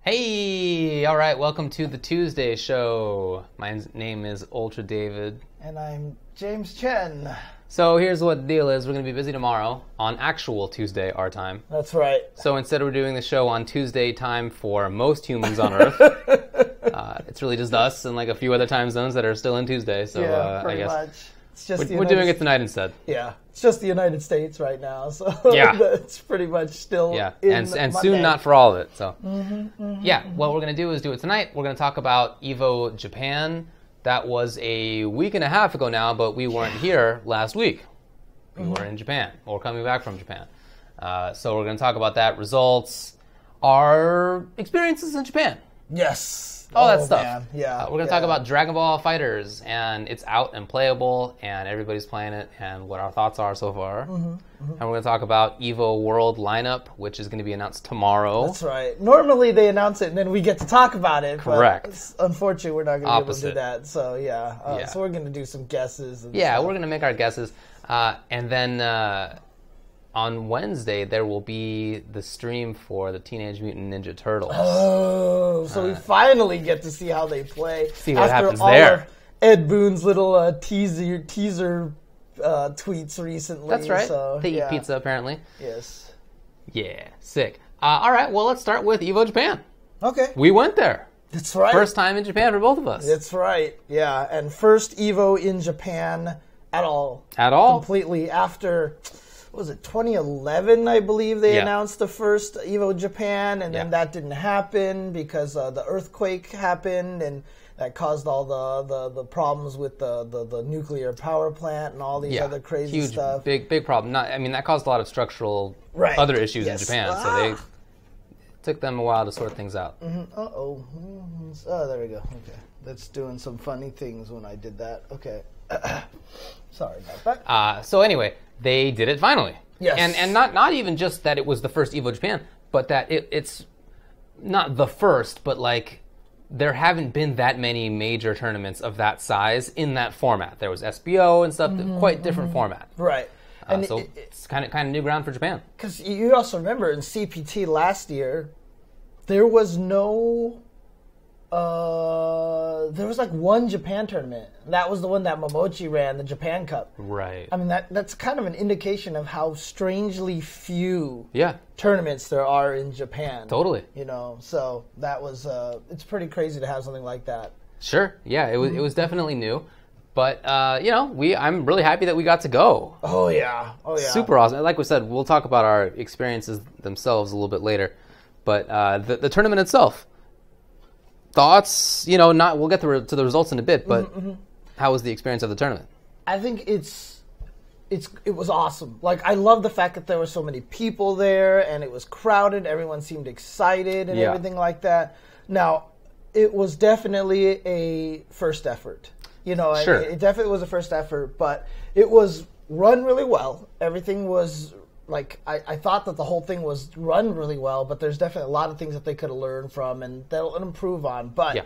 Hey! All right, welcome to the Tuesday show. My name is Ultra David. And I'm James Chen. So here's what the deal is. We're going to be busy tomorrow on actual Tuesday, our time. That's right. So instead of doing the show on Tuesday time for most humans on Earth, it's really just us and like a few other time zones that are still in Tuesday. So yeah, pretty I guess much. It's just we're doing it tonight instead. Yeah, it's just the United States right now. So yeah. It's pretty much still and soon not for all of it. So yeah, what we're going to do is do it tonight. We're going to talk about Evo Japan. That was a week and a half ago now, but we weren't here last week. We were in Japan, or coming back from Japan. So we're going to talk about that, results, our experiences in Japan. Yes. All that stuff. Man. Yeah. We're going to talk about Dragon Ball FighterZ, and it's out and playable, and everybody's playing it, and what our thoughts are so far. And we're going to talk about Evo World lineup, which is going to be announced tomorrow. That's right. Normally they announce it, and then we get to talk about it. Correct. But unfortunately, we're not going to be able to do that. So, yeah. So we're going to do some guesses. And stuff. We're going to make our guesses. And then on Wednesday, there will be the stream for the Teenage Mutant Ninja Turtles. Oh, so we finally get to see how they play. See what happens all there. Ed Boon's little teaser tweets recently. That's right. So, they eat pizza, apparently. Yes. Yeah, sick. All right, well, let's start with Evo Japan. Okay. We went there. That's right. First time in Japan for both of us. That's right. Yeah, and first Evo in Japan at all. At all? Completely after, what was it, 2011, I believe they announced the first Evo Japan, and then that didn't happen because the earthquake happened, and that caused all the problems with the nuclear power plant and all these other crazy stuff. Big problem. That caused a lot of structural other issues in Japan, so they took them a while to sort things out. Oh, there we go. Okay. That's doing some funny things when I did that. Okay. Sorry about that. So anyway, they did it finally. Yes. And not even just that it was the first Evo Japan, but that it's not the first, but like there haven't been that many major tournaments of that size in that format. There was SBO and stuff, quite different format. Right. And so it's kind of new ground for Japan. Because you also remember in CPT last year, there was no... there was like one Japan tournament. That was the one that Momochi ran, the Japan Cup. Right. I mean, that's kind of an indication of how strangely few tournaments there are in Japan. Totally. So that was, it's pretty crazy to have something like that. Sure. Yeah, it was definitely new. But, I'm really happy that we got to go. Oh, yeah. Super awesome. Like we said, we'll talk about our experiences themselves a little bit later. But the tournament itself, thoughts, we'll get to the results in a bit, but how was the experience of the tournament? I think it was awesome. Like, I love the fact that there were so many people there and it was crowded. Everyone seemed excited and everything like that. Now, it was definitely a first effort. Sure. It definitely was a first effort, but it was run really well. Everything was... Like, I thought that the whole thing was run really well, but there's definitely a lot of things that they could have learned from and they'll improve on. But,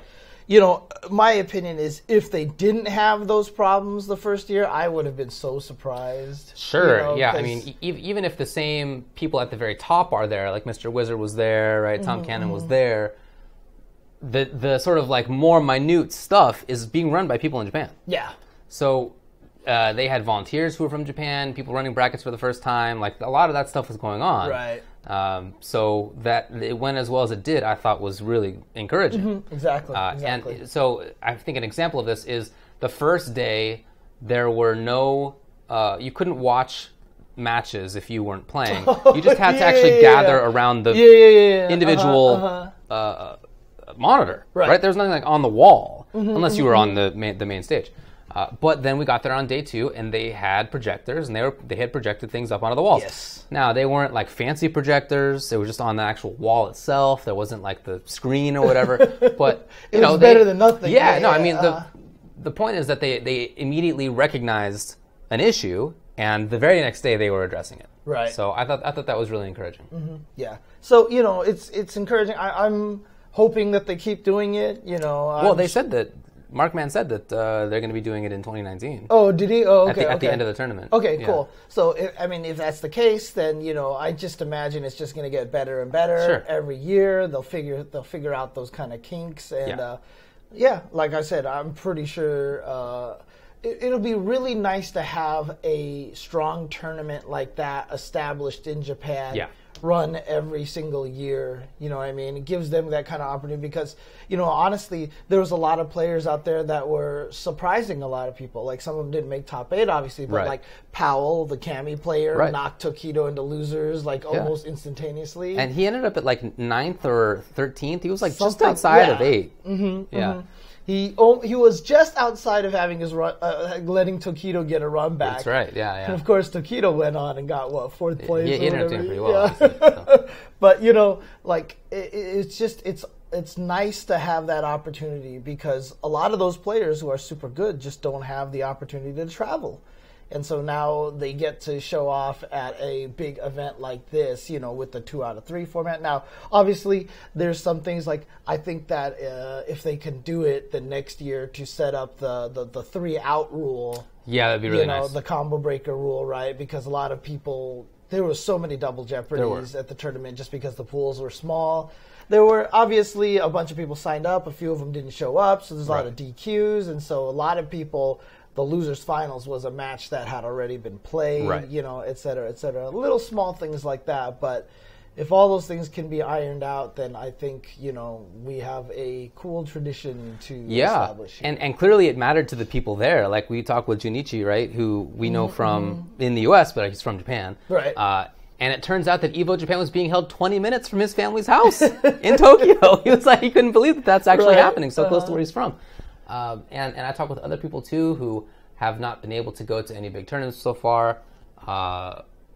my opinion is if they didn't have those problems the first year, I would have been so surprised. Sure, I mean, even if the same people at the very top are there, like Mr. Wizard was there, right? Tom Cannon was there, the sort of like more minute stuff is being run by people in Japan. Yeah. So... they had volunteers who were from Japan, people running brackets for the first time. Like, a lot of that stuff was going on. Right. So that it went as well as it did, I thought was really encouraging. Exactly. And so I think an example of this is the first day, there were no... you couldn't watch matches if you weren't playing. You just had to actually gather around the individual monitor. Right? There was nothing like on the wall, unless you were on the main stage. But then we got there on day 2, and they had projectors, and they had projected things up onto the walls. Yes. Now, they weren't like fancy projectors. They were just on the actual wall itself. There wasn't like the screen or whatever. But it was better than nothing. Yeah, no, I mean, the point is that they immediately recognized an issue, and the very next day they were addressing it. Right. So I thought that was really encouraging. Yeah. So, it's encouraging. I'm hoping that they keep doing it, Well, they said that Markman said that they're going to be doing it in 2019. Oh, did he? Oh, okay. At the end of the tournament. Okay, cool. So, if that's the case, then I just imagine it's just going to get better and better every year. They'll figure out those kind of kinks, and like I said, I'm pretty sure it'll be really nice to have a strong tournament like that established in Japan. Yeah. Run every single year, you know what I mean? It gives them that kind of opportunity because, honestly, there was a lot of players out there that were surprising a lot of people. Like, some of them didn't make top 8, obviously, but like Powell, the Kami player, knocked Tokido into losers, like, almost instantaneously. And he ended up at, like, 9th or 13th. He was, like, just outside of 8. Mm-hmm, yeah. He was just outside of having his run, letting Tokido get a run back. That's right, yeah. And of course, Tokido went on and got 4th place. He ended up doing pretty well. Yeah. But it's nice to have that opportunity because a lot of those players who are super good just don't have the opportunity to travel. And so now they get to show off at a big event like this, with the 2 out of 3 format. Now, obviously, there's some things like I think that if they can do it the next year to set up the 3 out rule. Yeah, that'd be really nice. The combo breaker rule, right? Because a lot of people, there were so many double jeopardies at the tournament just because the pools were small. There were obviously a bunch of people signed up. A few of them didn't show up, so there's a lot of DQs. And so a lot of people... The losers finals was a match that had already been played, et cetera, et cetera. Little small things like that. But if all those things can be ironed out, then I think, we have a cool tradition to establish. And clearly it mattered to the people there. Like we talked with Junichi, right, who we know from in the U.S., but he's from Japan. Right. And it turns out that Evo Japan was being held 20 minutes from his family's house in Tokyo. He was like, he couldn't believe that that's actually happening so close to where he's from. And I talked with other people, too, who have not been able to go to any big tournaments so far.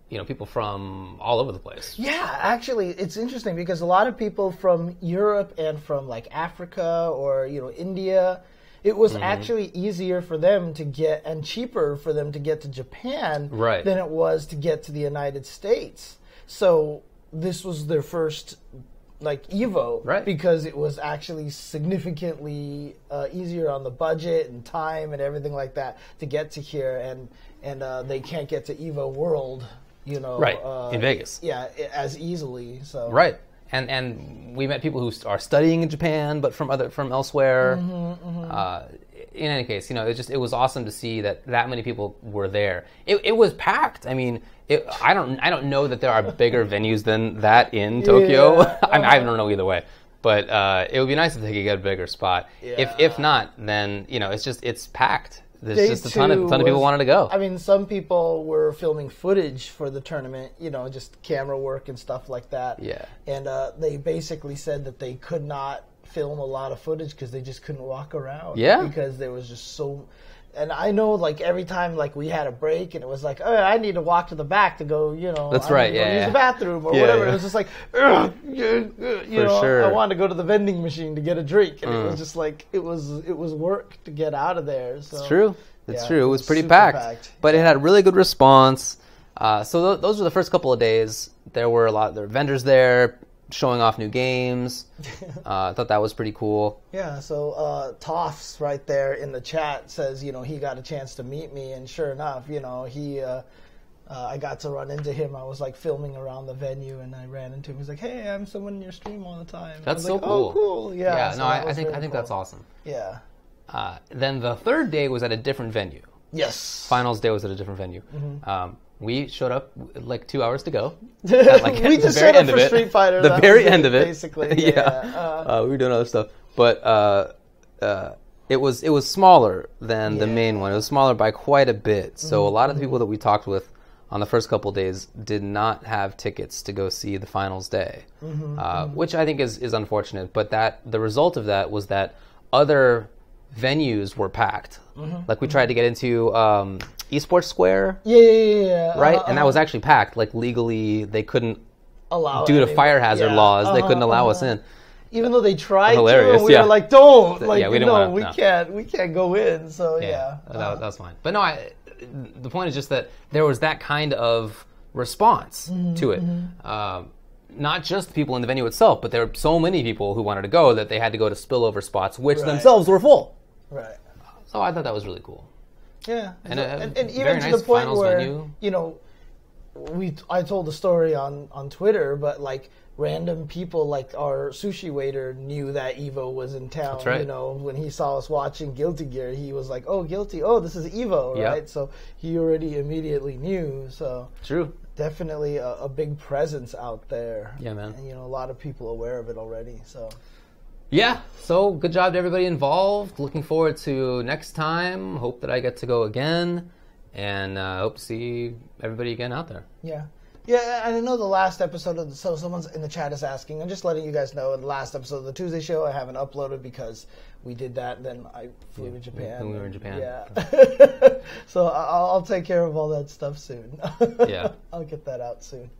People from all over the place. Yeah, actually, it's interesting because a lot of people from Europe and from, like, Africa or, India, it was actually easier for them to get and cheaper for them to get to Japan than it was to get to the United States. So this was their first... like Evo, because it was actually significantly easier on the budget and time and everything like that to get to here, and they can't get to Evo World, in Vegas, as easily. So and we met people who are studying in Japan, but from elsewhere. In any case, it was awesome to see that many people were there. It was packed. I mean. I don't know that there are bigger venues than that in Tokyo. I don't know either way, but it would be nice if they could get a bigger spot. If not, then it's packed. There's just a ton of people wanted to go. I mean, some people were filming footage for the tournament, just camera work and stuff like that. Yeah, and they basically said that they could not film a lot of footage because they just couldn't walk around. Yeah, because there was just so. And I know, like, every time, like, we had a break and it was like, oh, I need to walk to the back to go, That's right, use the bathroom or whatever. It was just like, sure. I wanted to go to the vending machine to get a drink. And it was just like, it was work to get out of there. So, it's true. It's true. It was pretty packed. But it had really good response. So those were the first couple of days. There were vendors there, showing off new games. I thought that was pretty cool. Yeah, so Toffs right there in the chat says, he got a chance to meet me, and sure enough, I got to run into him. I was like filming around the venue, and I ran into him. He's like, "Hey, I'm someone in your stream all the time." That's so like, cool. Oh, cool. Yeah. Yeah. So No, I think cool. That's awesome. Yeah. Then the third day was at a different venue. Yes. Finals day was at a different venue. We showed up like 2 hours to go. We just showed up for Street Fighter. The very end of it, basically. Yeah. We were doing other stuff, but it was smaller than the main one. It was smaller by quite a bit. So a lot of the people that we talked with on the first couple of days did not have tickets to go see the finals day, which I think is unfortunate. But the result of that was that other venues were packed. Like we tried to get into Esports Square. Yeah. Right? And that was actually packed. Like legally, they couldn't allow due to fire hazard laws. They couldn't allow us in. Even though they tried Hilarious, to, we were like, don't. Like, we can't go in. So that's fine. But no, the point is just that there was that kind of response to it. Not just the people in the venue itself, but there were so many people who wanted to go that they had to go to spillover spots, which themselves were full. Right. So I thought that was really cool. Yeah. And even to nice the point finals where, venue. you know, I told the story on Twitter, but like random people like our sushi waiter knew that Evo was in town. That's right. You know, when he saw us watching Guilty Gear, he was like, "Oh, Guilty! Oh, this is Evo, Yep. right?" So he already immediately knew. So True. definitely a big presence out there. Yeah, man. And you know, a lot of people aware of it already. So Yeah, so good job to everybody involved. Looking forward to next time. Hope that I get to go again, and hope to see everybody again out there. yeah. Yeah, and I know the last episode of so someone's in the chat is asking. I'm just letting you guys know, the last episode of the Tuesday show I haven't uploaded because we did that. Then I flew to Japan. When we were in Japan. Yeah. So I'll take care of all that stuff soon. Yeah. I'll get that out soon.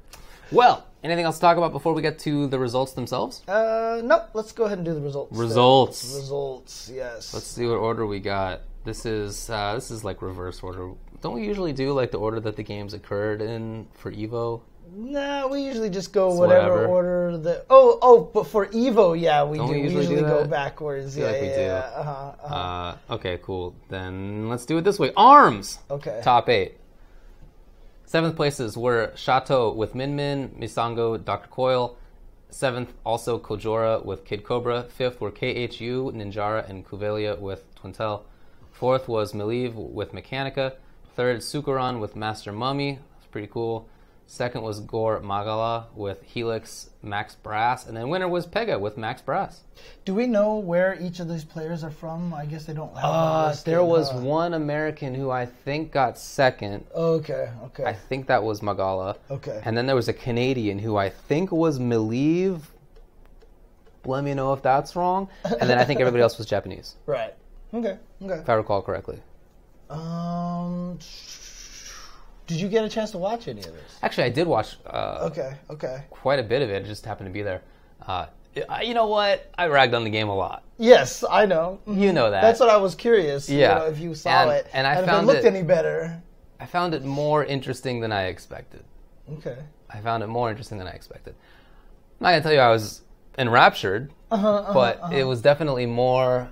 Well, anything else to talk about before we get to the results themselves? Nope. Let's go ahead and do the results. Results. Yes. Let's see what order we got. This is like reverse order. Don't we usually do like the order that the games occurred in for Evo? Nah, we usually just go It's whatever whatever. order the. Oh, but for Evo, yeah, we Don't do. we We usually usually do go that? backwards. I feel Yeah, like we do. yeah. Okay, cool. Then let's do it this way. Arms! Okay. Top 8. 7th places were Shato with Min Min, Misango, Dr. Coil. 7th, also Kojora with Kid Cobra. 5th were KHU, Ninjara, and Kuvelia with Twintel. 4th was Melieve with Mechanica. 3rd, Sukuran with Master Mummy. That's pretty cool. 2nd was Gore Magala with Helix, Max Brass. And then winner was Pega with Max Brass. Do we know where each of these players are from? I guess they don't have them There listed, was huh? one American who I think got 2nd. Okay. I think that was Magala. Okay. And then there was a Canadian who I think was Melieve. Let me know if that's wrong. And then I think everybody else was Japanese, Right. Okay. if I recall correctly. Did you get a chance to watch any of this? Actually, I did watch Okay. quite a bit of it. It just happened to be there. You know what? I ragged on the game a lot. Yes, I know. You know that. That's what I was curious. Yeah. You know, if you saw it and I if found it looked it- any better. I found it more interesting than I expected. Okay. I'm not going to tell you I was enraptured, but it was definitely more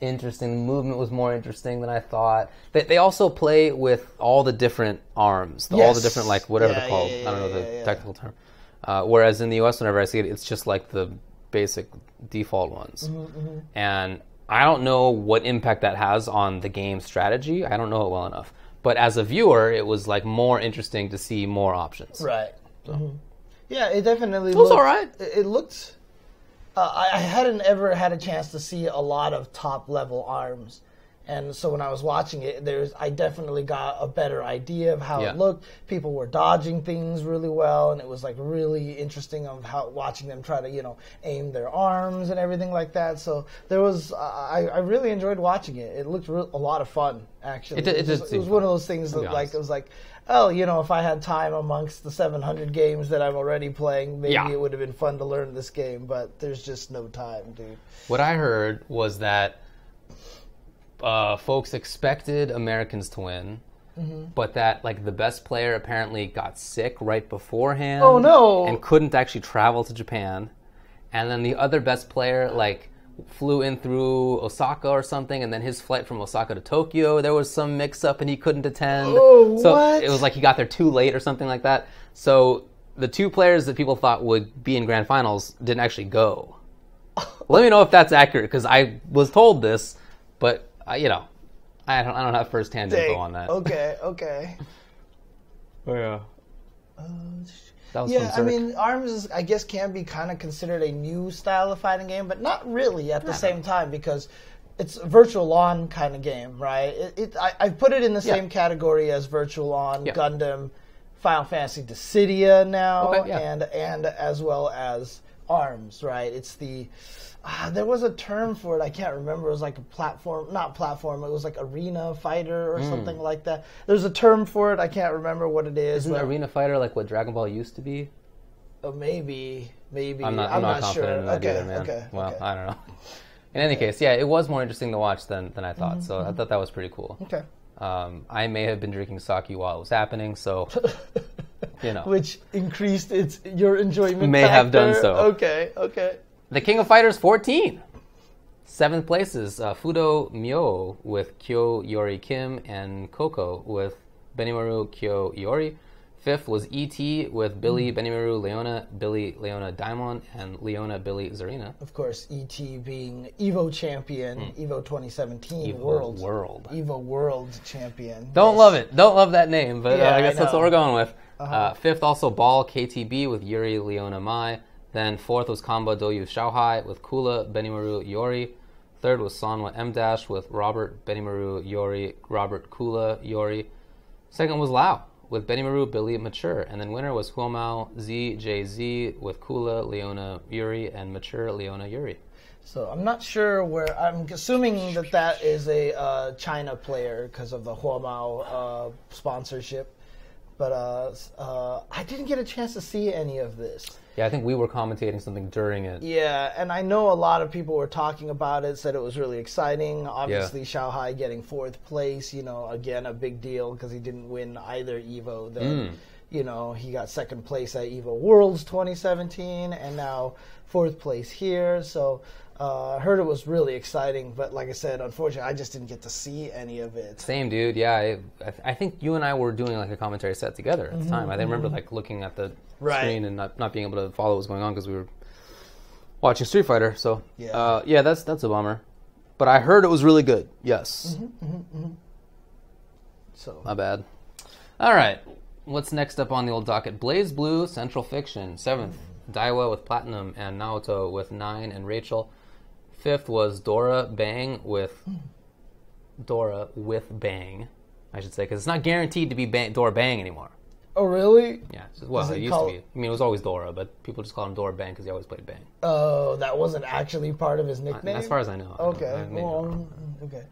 interesting. The movement was more interesting than I thought. They also play with all the different arms, all the Yes. different, like, whatever Yeah, they're called. yeah, I don't know yeah, the yeah. technical term. Whereas in the US, whenever I see it, it's just like the basic default ones. And I don't know what impact that has on the game strategy. I don't know it well enough. But as a viewer, it was like more interesting to see more options. Right. Yeah, it definitely It was looked, all right. It looked... I hadn't ever had a chance to see a lot of top-level arms. And so when I was watching it, I definitely got a better idea of how Yeah. it looked. People were dodging things really well, and it was like really interesting of how watching them try to, aim their arms and everything like that. So there was, I really enjoyed watching it. It looked a lot of fun, actually. It was seem one of fun, those things to be that, like, honest. it was like, oh, if I had time amongst the 700 games that I'm already playing, maybe Yeah. it would have been fun to learn this game, but there's just no time, dude. What I heard was that folks expected Americans to win, but that like the best player apparently got sick right beforehand. Oh, no. And couldn't actually travel to Japan, and then the other best player like flew in through Osaka or something, and then his flight from Osaka to Tokyo, there was some mix-up and he couldn't attend. Oh, so what? it was like he got there too late or something like that. So the two players that people thought would be in grand finals didn't actually go. Let me know if that's accurate, because I was told this, but I don't have first-hand info on that. Okay. Oh, yeah. That was Yeah, from I Zerk. mean, ARMS, I guess, can be kind of considered a new style of fighting game, but not really at the same time, because it's a virtual lawn kind of game, right? I put it in the same category as virtual lawn, Yeah. Gundam, Final Fantasy Dissidia now, Okay, yeah. and as well as ARMS, right? It's the... there was a term for it. I can't remember. It was like not platform. It was like arena fighter or something like that. There's a term for it. I can't remember what it is. Isn't Arena Fighter like what Dragon Ball used to be? Maybe. I'm not confident sure. in that either, man. Okay. I don't know. In any case, yeah, it was more interesting to watch than I thought, so I thought that was pretty cool. Okay. I may have been drinking sake while it was happening, so, Which increased your enjoyment May have factor. done so. Okay. The King of Fighters 14. 7th place is Fudo Myo with Kyo Yori Kim and Coco with Benimaru Kyo Yori. 5th was E.T. with Billy Benimaru Leona, Billy Leona Daimon, and Leona Billy Zarina. Of course, E.T. being Evo champion, Evo 2017 Evo World champion. Don't love it. Don't love that name, but I guess that's what we're going with. Uh-huh. 5th also Ball KTB with Yuri Leona Mai. Then 4th was Kamba Doyu Xiaohai with Kula Benimaru Yori. 3rd was Sanwa M Dash with Robert Benimaru Yori, Robert Kula Yori. 2nd was Lao with Benimaru Billy Mature. And then winner was Huomao ZJZ with Kula Leona Yuri and Mature Leona Yuri. So I'm not sure where. I'm assuming that is a China player because of the Huomao sponsorship. But I didn't get a chance to see any of this. Yeah, I think we were commentating something during it. Yeah, and I know a lot of people were talking about it, said it was really exciting. Obviously, Xiaohai getting 4th place, again, a big deal because he didn't win either Evo. Then, he got 2nd place at Evo Worlds 2017 and now 4th place here. So I heard it was really exciting, but like I said, unfortunately, I just didn't get to see any of it. Same, dude. Yeah, I think you and I were doing like a commentary set together at the time. I remember like looking at the screen and not being able to follow what was going on because we were watching Street Fighter. So that's a bummer. But I heard it was really good. Yes. So my bad. All right. What's next up on the old docket? Blaze Blue Central Fiction 7th. Daiwa with Platinum and Naoto with 9 and Rachel. 5th was Dora with Bang, I should say, because it's not guaranteed to be Dora Bang anymore. Oh, really? Yeah. Well, it used to be. I mean, it was always Dora, but people just call him Dora Bang because he always played Bang. Oh, that wasn't actually part of his nickname? As far as I know. Okay. Okay.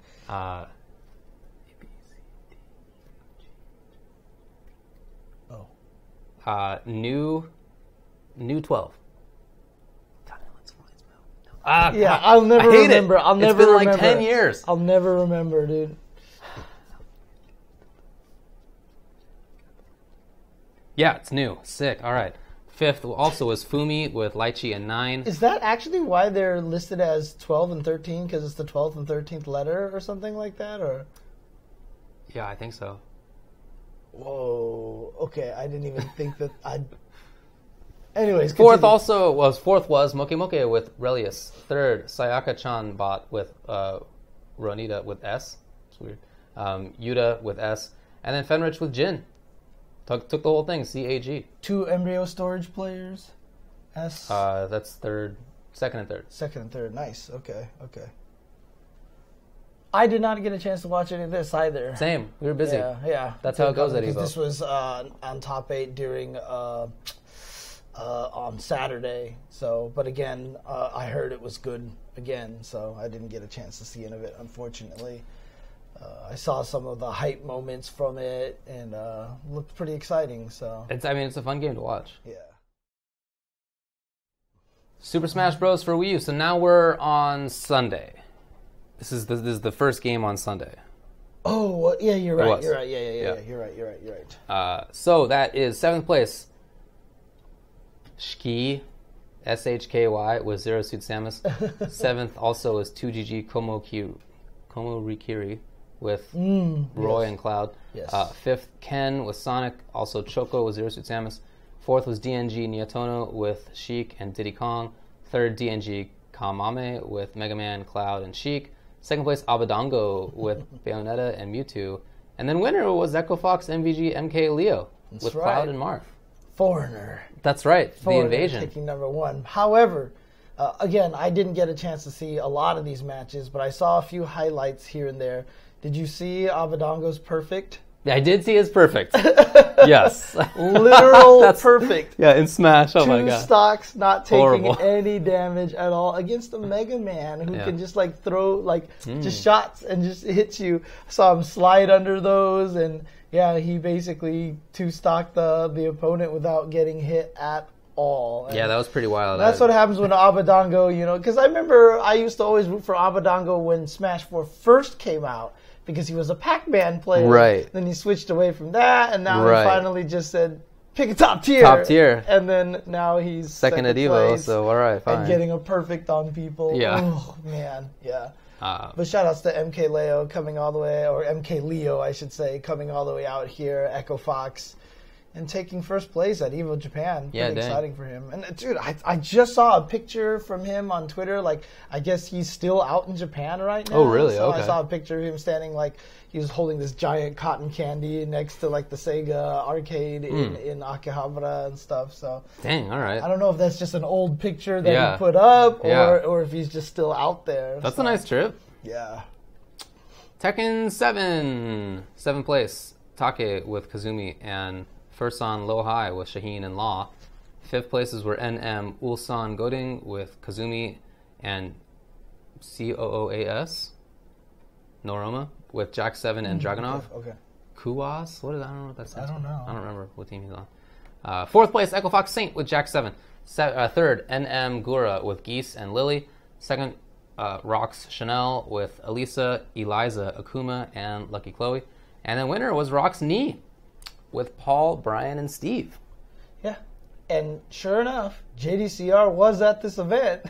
New 12. I'll never remember. It's been like 10 years. I'll never remember, dude. Yeah, it's new. Sick. All right. 5th also was Fumi with Lychee and 9. Is that actually why they're listed as 12 and 13? Because it's the 12th and 13th letter or something like that? Or yeah, I think so. Whoa. Okay, I didn't even think that I'd... Anyways, 4th was Moke Moke with Relius. 3rd, Sayaka-chan bot with Ronita with S. It's weird. Yuta with S. And then Fenrich with Jin. Took the whole thing, CAG. 2 embryo storage players. S. That's 3rd, 2nd and 3rd. 2nd and 3rd, nice. Okay. I did not get a chance to watch any of this either. Same, we were busy. Yeah. That's how it goes at Evo. This was on Top 8 during... on Saturday. So, but again, I heard it was good again, so I didn't get a chance to see any of it, unfortunately. I saw some of the hype moments from it and looked pretty exciting. So it's a fun game to watch. Yeah. Super Smash Bros. For Wii U. So now we're on Sunday. This is the first game on Sunday. Oh, well, yeah, you're right. You're right. Yeah. You're right. So that is 7th place. Shki, SHKY with Zero Suit Samus. 7th also is 2GG Komorikiri with Roy and Cloud. Yes. 5th, Ken with Sonic, also Choco with Zero Suit Samus. 4th was DNG Niatono with Sheik and Diddy Kong. 3rd, DNG Kamame with Mega Man, Cloud, and Sheik. 2nd place, Abadango with Bayonetta and Mewtwo. And then winner was Echo Fox MVG MK Leo with Cloud and Marth. Foreigner. That's right. Foreigner the invasion. Taking number 1. However, again, I didn't get a chance to see a lot of these matches, but I saw a few highlights here and there. Did you see Abadango's perfect? Yeah, I did see his perfect. Yes. Literal perfect. Yeah, in Smash. Oh my god. 2 stocks, not taking Horrible. any damage at all against a Mega Man who can just like throw just shots and just hit you. I saw him slide under those and yeah, he basically 2-stocked the opponent without getting hit at all. And yeah, that was pretty wild. That's what happens when Abadango, because I remember I used to always root for Abadango when Smash 4 first came out because he was a Pac-Man player. Right. Then he switched away from that, and now he finally just said, pick a top tier. Top tier. And then now he's second at Evo, so all right, fine. And getting a perfect on people. Yeah. Oh, man, yeah. But shout outs to MK Leo coming all the way, or MK Leo, I should say, coming all the way out here, Echo Fox, and taking first place at Evo Japan. Yeah, pretty exciting for him. And dude, I just saw a picture from him on Twitter. Like, I guess he's still out in Japan right now. Oh, really? So okay. I saw a picture of him standing like he was holding this giant cotton candy next to like the Sega arcade in Akihabara and stuff. So dang, all right. I don't know if that's just an old picture that he put up, or if he's just still out there. That's a nice trip. Yeah. Tekken 7, 7th place, Take with Kazumi, and first on Low High with Shaheen and Law. 5th places were NM Ulsan Goding with Kazumi and COOAS, Noroma, with Jack 7 and Dragunov. Okay. Kuwas? What is that? I don't know what that stands I don't for. know. I don't remember what team he's on. 4th place, Echo Fox Saint with Jack 7. 3rd, NM Gura with Geese and Lily. 2nd, Rox Chanel with Elisa, Eliza, Akuma, and Lucky Chloe. And then winner was Rox Nee with Paul, Brian, and Steve. Yeah. And sure enough, JDCR was at this event.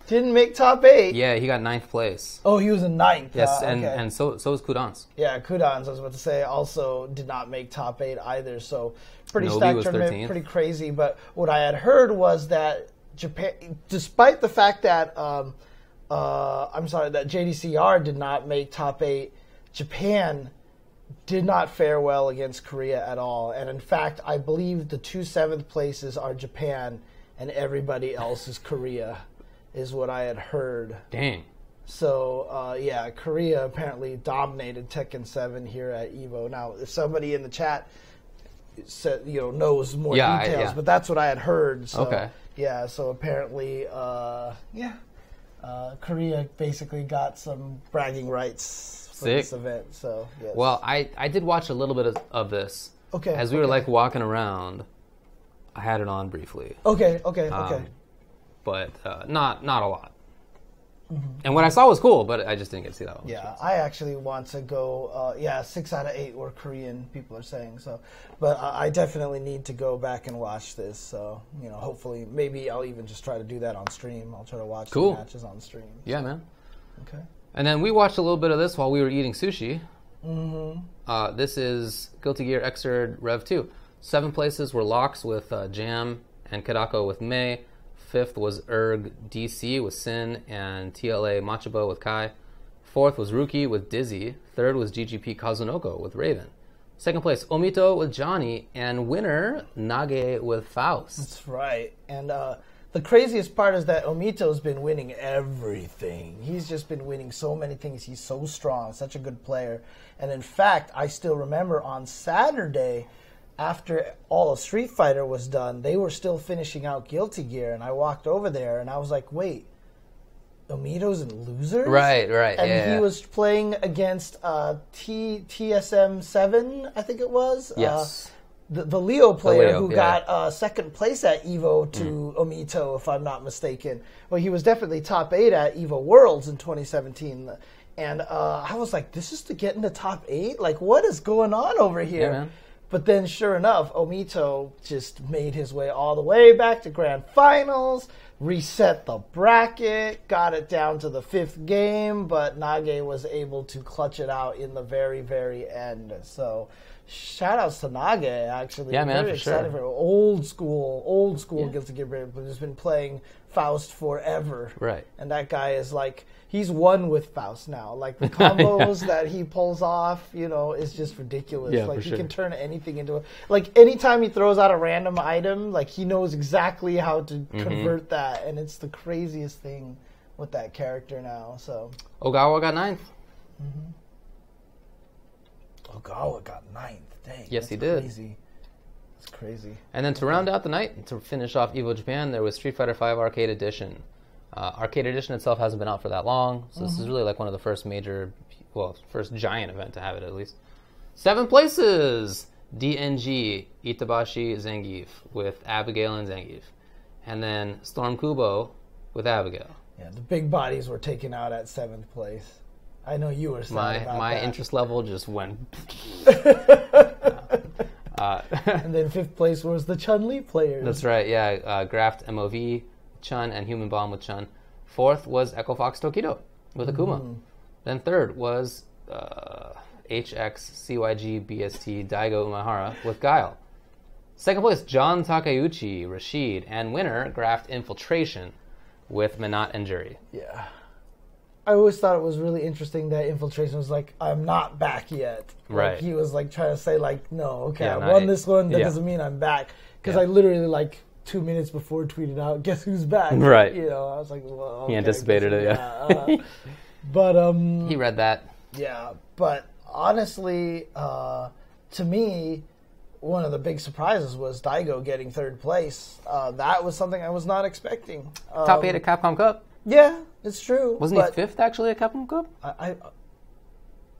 Didn't make top 8. Yeah, he got 9th place. Oh, he was in 9th. Yes, okay. and so was Kudans. Yeah, Kudans, I was about to say, also did not make top 8 either. So pretty Nobi stacked was tournament, 13th. pretty crazy. But what I had heard was that Japan, despite the fact that that JDCR did not make top 8, Japan did not fare well against Korea at all. And in fact, I believe the 2 7th places are Japan and everybody else is Korea, is what I had heard. Dang. So, yeah, Korea apparently dominated Tekken 7 here at Evo. Now, if somebody in the chat said, knows more details, but that's what I had heard. So, okay. Yeah, so apparently, Korea basically got some bragging rights for this event. So, yes. Well, I did watch a little bit of this. Okay. As we were like walking around, I had it on briefly. Okay. But not a lot. Mm-hmm. And what I saw was cool, but I just didn't get to see that one. Yeah, I actually want to go. 6 out of 8 were Korean, people are saying. So, but I definitely need to go back and watch this. So, hopefully, maybe I'll even just try to do that on stream. I'll try to watch the matches on stream. Yeah, man. Okay. And then we watched a little bit of this while we were eating sushi. Mm-hmm. This is Guilty Gear Xrd Rev 2. 7 places were Locks with Jam and Kadako with May. 5th was Erg DC with Sin and TLA Machabo with Kai. 4th was Rookie with Dizzy. 3rd was GGP Kazunoko with Raven. 2nd place, Omito with Johnny. And winner, Nage with Faust. That's right. And the craziest part is that Omito's been winning everything. He's just been winning so many things. He's so strong, such a good player. And in fact, I still remember on Saturday, after all of Street Fighter was done, they were still finishing out Guilty Gear, and I walked over there, and I was like, wait, Omito's in Losers? Right, and he was playing against TSM 7, I think it was. Yes. The Leo player who yeah. got second place at Evo to Omito, if I'm not mistaken. Well, he was definitely top 8 at Evo Worlds in 2017. And I was like, this is to get into top 8? Like, what is going on over here? Yeah, man. But then, sure enough, Omito just made his way all the way back to Grand Finals, reset the bracket, got it down to the 5th game, but Nage was able to clutch it out in the very, very end. So, shout outs to Nage, actually. Yeah, man, very for excited sure. for old school Guilty Gear player who's been playing Faust forever. Right. And that guy is like, he's one with Faust now. Like, the combos that he pulls off, is just ridiculous. Yeah, like, for he sure. can turn anything into like, anytime he throws out a random item, like, he knows exactly how to convert that. And it's the craziest thing with that character now. So Ogawa got 9th. Ogawa got 9th. Dang. Yes, he did. Crazy. That's crazy. And then to round out the night, to finish off Evo Japan, there was Street Fighter V Arcade Edition. Arcade Edition itself hasn't been out for that long, so this is really like one of the first first giant event to have it at least. 7 places! DNG, Itabashi, Zangief with Abigail and Zangief. And then Storm Kubo with Abigail. Yeah, the big bodies were taken out at 7th place. I know you were sad about My that. interest level just went... And then 5th place was the Chun-Li players. That's right, yeah. Graft MOV, Chun, and Human Bomb with Chun. 4th was Echo Fox Tokido with Akuma. Then 3rd was HX CYG BST Daigo Umehara with Guile. 2nd place, John Takeuchi, Rashid, and winner, Graft Infiltration with Minot and Jury. Yeah. I always thought it was really interesting that Infiltration was like, I'm not back yet. Right. Like, he was like trying to say like, no, okay, Yeah, I won this one, that yeah. doesn't mean I'm back. Because Yeah. I literally like 2 minutes before tweeted out, guess who's back? Right. You know, I was like, well, okay, He anticipated it, yeah. But He read that. yeah, but honestly, to me, one of the big surprises was Daigo getting 3rd place. That was something I was not expecting. Top 8 at Capcom Cup. Yeah, it's true. Wasn't he 5th actually at Capcom Cup?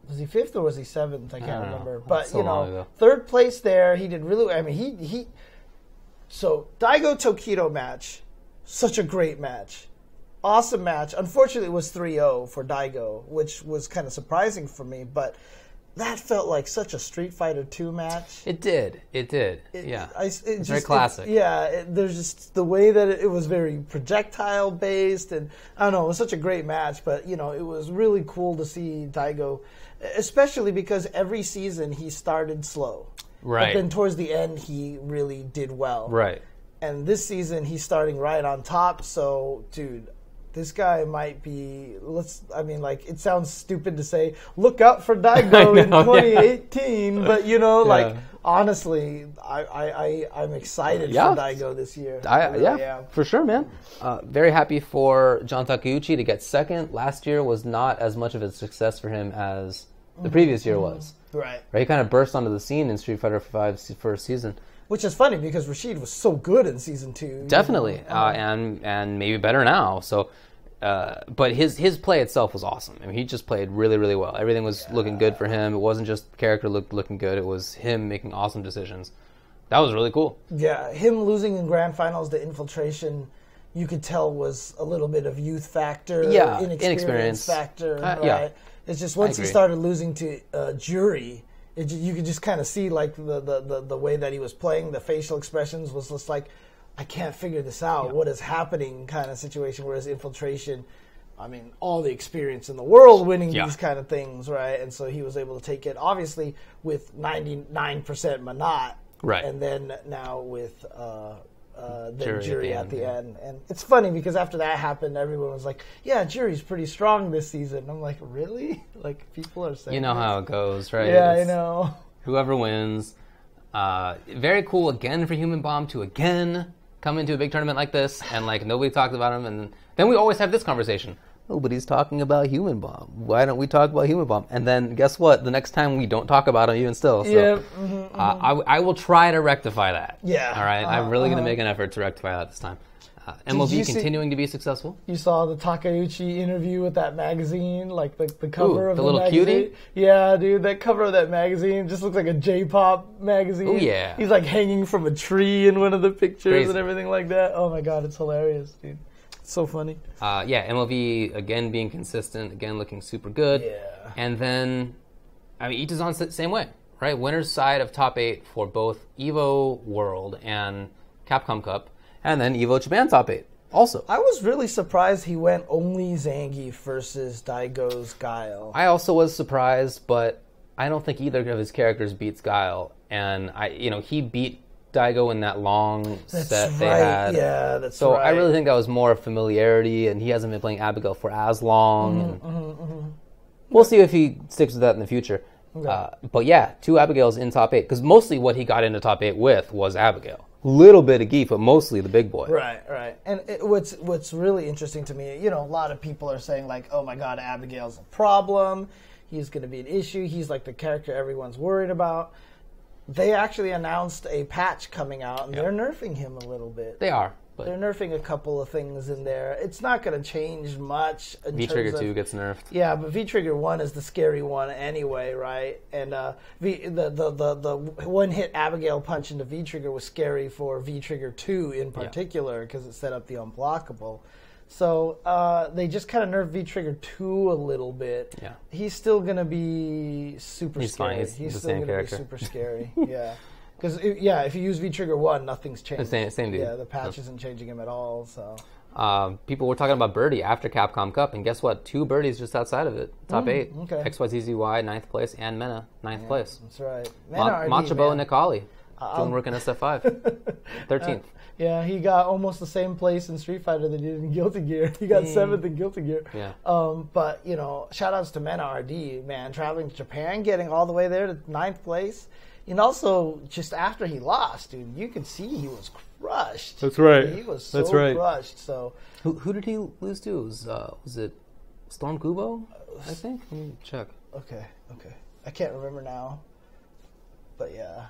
Was he 5th or was he 7th? I can't remember. But so long ago. 3rd place there. He did really. I mean, he. So Daigo Tokido match, such a great match, awesome match. Unfortunately, it was 3-0 for Daigo, which was kind of surprising for me. But that felt like such a Street Fighter 2 match. It did. Yeah. It's very classic. There's just the way that it was very projectile based, and I don't know, it was such a great match. But it was really cool to see Daigo, especially because every season he started slow, Right. But then towards the end he really did well, Right. And this season he's starting right on top. So, dude, this guy might be. It sounds stupid to say, look out for Daigo in 2018, but honestly, I'm excited for Daigo this year. For sure, man. Very happy for John Takeuchi to get 2nd. Last year was not as much of a success for him as the previous year was. Right. He kind of burst onto the scene in Street Fighter V's first season. Which is funny because Rashid was so good in season 2. Definitely, and maybe better now. So, but his play itself was awesome. I mean, he just played really, really well. Everything was looking good for him. It wasn't just character looking good. It was him making awesome decisions. That was really cool. Yeah, him losing in grand finals to Infiltration, you could tell was a little bit of youth factor, inexperience factor. Right? Yeah. It's just once he started losing to Jury, you could just kind of see like the way that he was playing, the facial expressions was just like, I can't figure this out. Yeah. What is happening kind of situation. Whereas Infiltration, I mean, all the experience in the world winning these kind of things, right? And so he was able to take it, obviously, with 99% Manat. Right. And then now with the Jury at the end. And it's funny because after that happened, everyone was like, yeah, Jury's pretty strong this season. I'm like, really? Like, people are saying how it goes, right? Yeah, I know. Whoever wins. Very cool again for Human Bomb to again come into a big tournament like this, and nobody talked about him. And then we always have this conversation. Nobody's talking about Human Bomb. Why don't we talk about Human Bomb? And then guess what? The next time we don't talk about him even still. So I will try to rectify that. Yeah. All right. I'm really going to make an effort to rectify that this time. MLB continuing to be successful. You saw the Takeuchi interview with that magazine, like the cover of the little magazine. cutie? Yeah, dude, that cover of that magazine just looks like a J-pop magazine. Oh yeah. He's like hanging from a tree in one of the pictures. Crazy. And everything like that. Oh my god, it's hilarious, dude. So funny. MLB again being consistent, again looking super good. Yeah. And then, Itazan's the same way, right? Winner's side of top 8 for both Evo World and Capcom Cup, and then Evo Japan top 8 also. I was really surprised he went only Zangief versus Daigo's Guile. I also was surprised, but I don't think either of his characters beats Guile. And he beat Daigo in that long set they had. Yeah, that's so right. I really think that was more familiarity, and he hasn't been playing Abigail for as long. We'll see if he sticks with that in the future. Okay. But yeah, 2 Abigails in top 8, because mostly what he got into top 8 with was Abigail. Little bit of Geef, but mostly the big boy. Right. And what's really interesting to me, a lot of people are saying like, oh my god, Abigail's a problem. He's going to be an issue. He's like the character everyone's worried about. They actually announced a patch coming out, and they're nerfing him a little bit. They are. But they're nerfing a couple of things in there. It's not going to change much. V-Trigger 2 gets nerfed. Yeah, but V-Trigger 1 is the scary one anyway, right? And the one-hit Abigail punch into V-Trigger was scary for V-Trigger 2 in particular because it set up the unblockable. So they just kind of nerfed V-Trigger 2 a little bit. Yeah. He's still going to be super scary. Fine. He's still the same going to be character. super scary. Yeah. Because, if you use V-Trigger 1, nothing's changed. Same dude. Yeah, the patch isn't changing him at all, so... People were talking about Birdie after Capcom Cup, and guess what? 2 birdies just outside of it. Top 8. Okay. XYZZY, 9th place, and Mena, 9th place. That's right. Machabo and Nikali doing work in SF5. 13th. Yeah, he got almost the same place in Street Fighter that he did in Guilty Gear. He got 7th in Guilty Gear. Yeah. But, shout outs to Mena RD, man, traveling to Japan, getting all the way there to 9th place. And also, just after he lost, dude, you could see he was crushed. That's right. He was so crushed. So, who did he lose to? Was it Storm Kubo? I think. Let me check. Okay. I can't remember now, but yeah.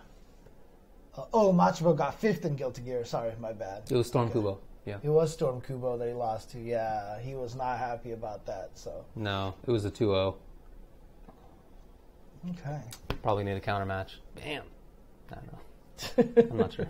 Machabo got 5th in Guilty Gear. Sorry, my bad. It was Storm Kubo. Yeah. It was Storm Kubo that he lost to. Yeah, he was not happy about that. So. No, it was a 2-0. Okay. Probably need a counter match. Damn. I don't know. I'm not sure.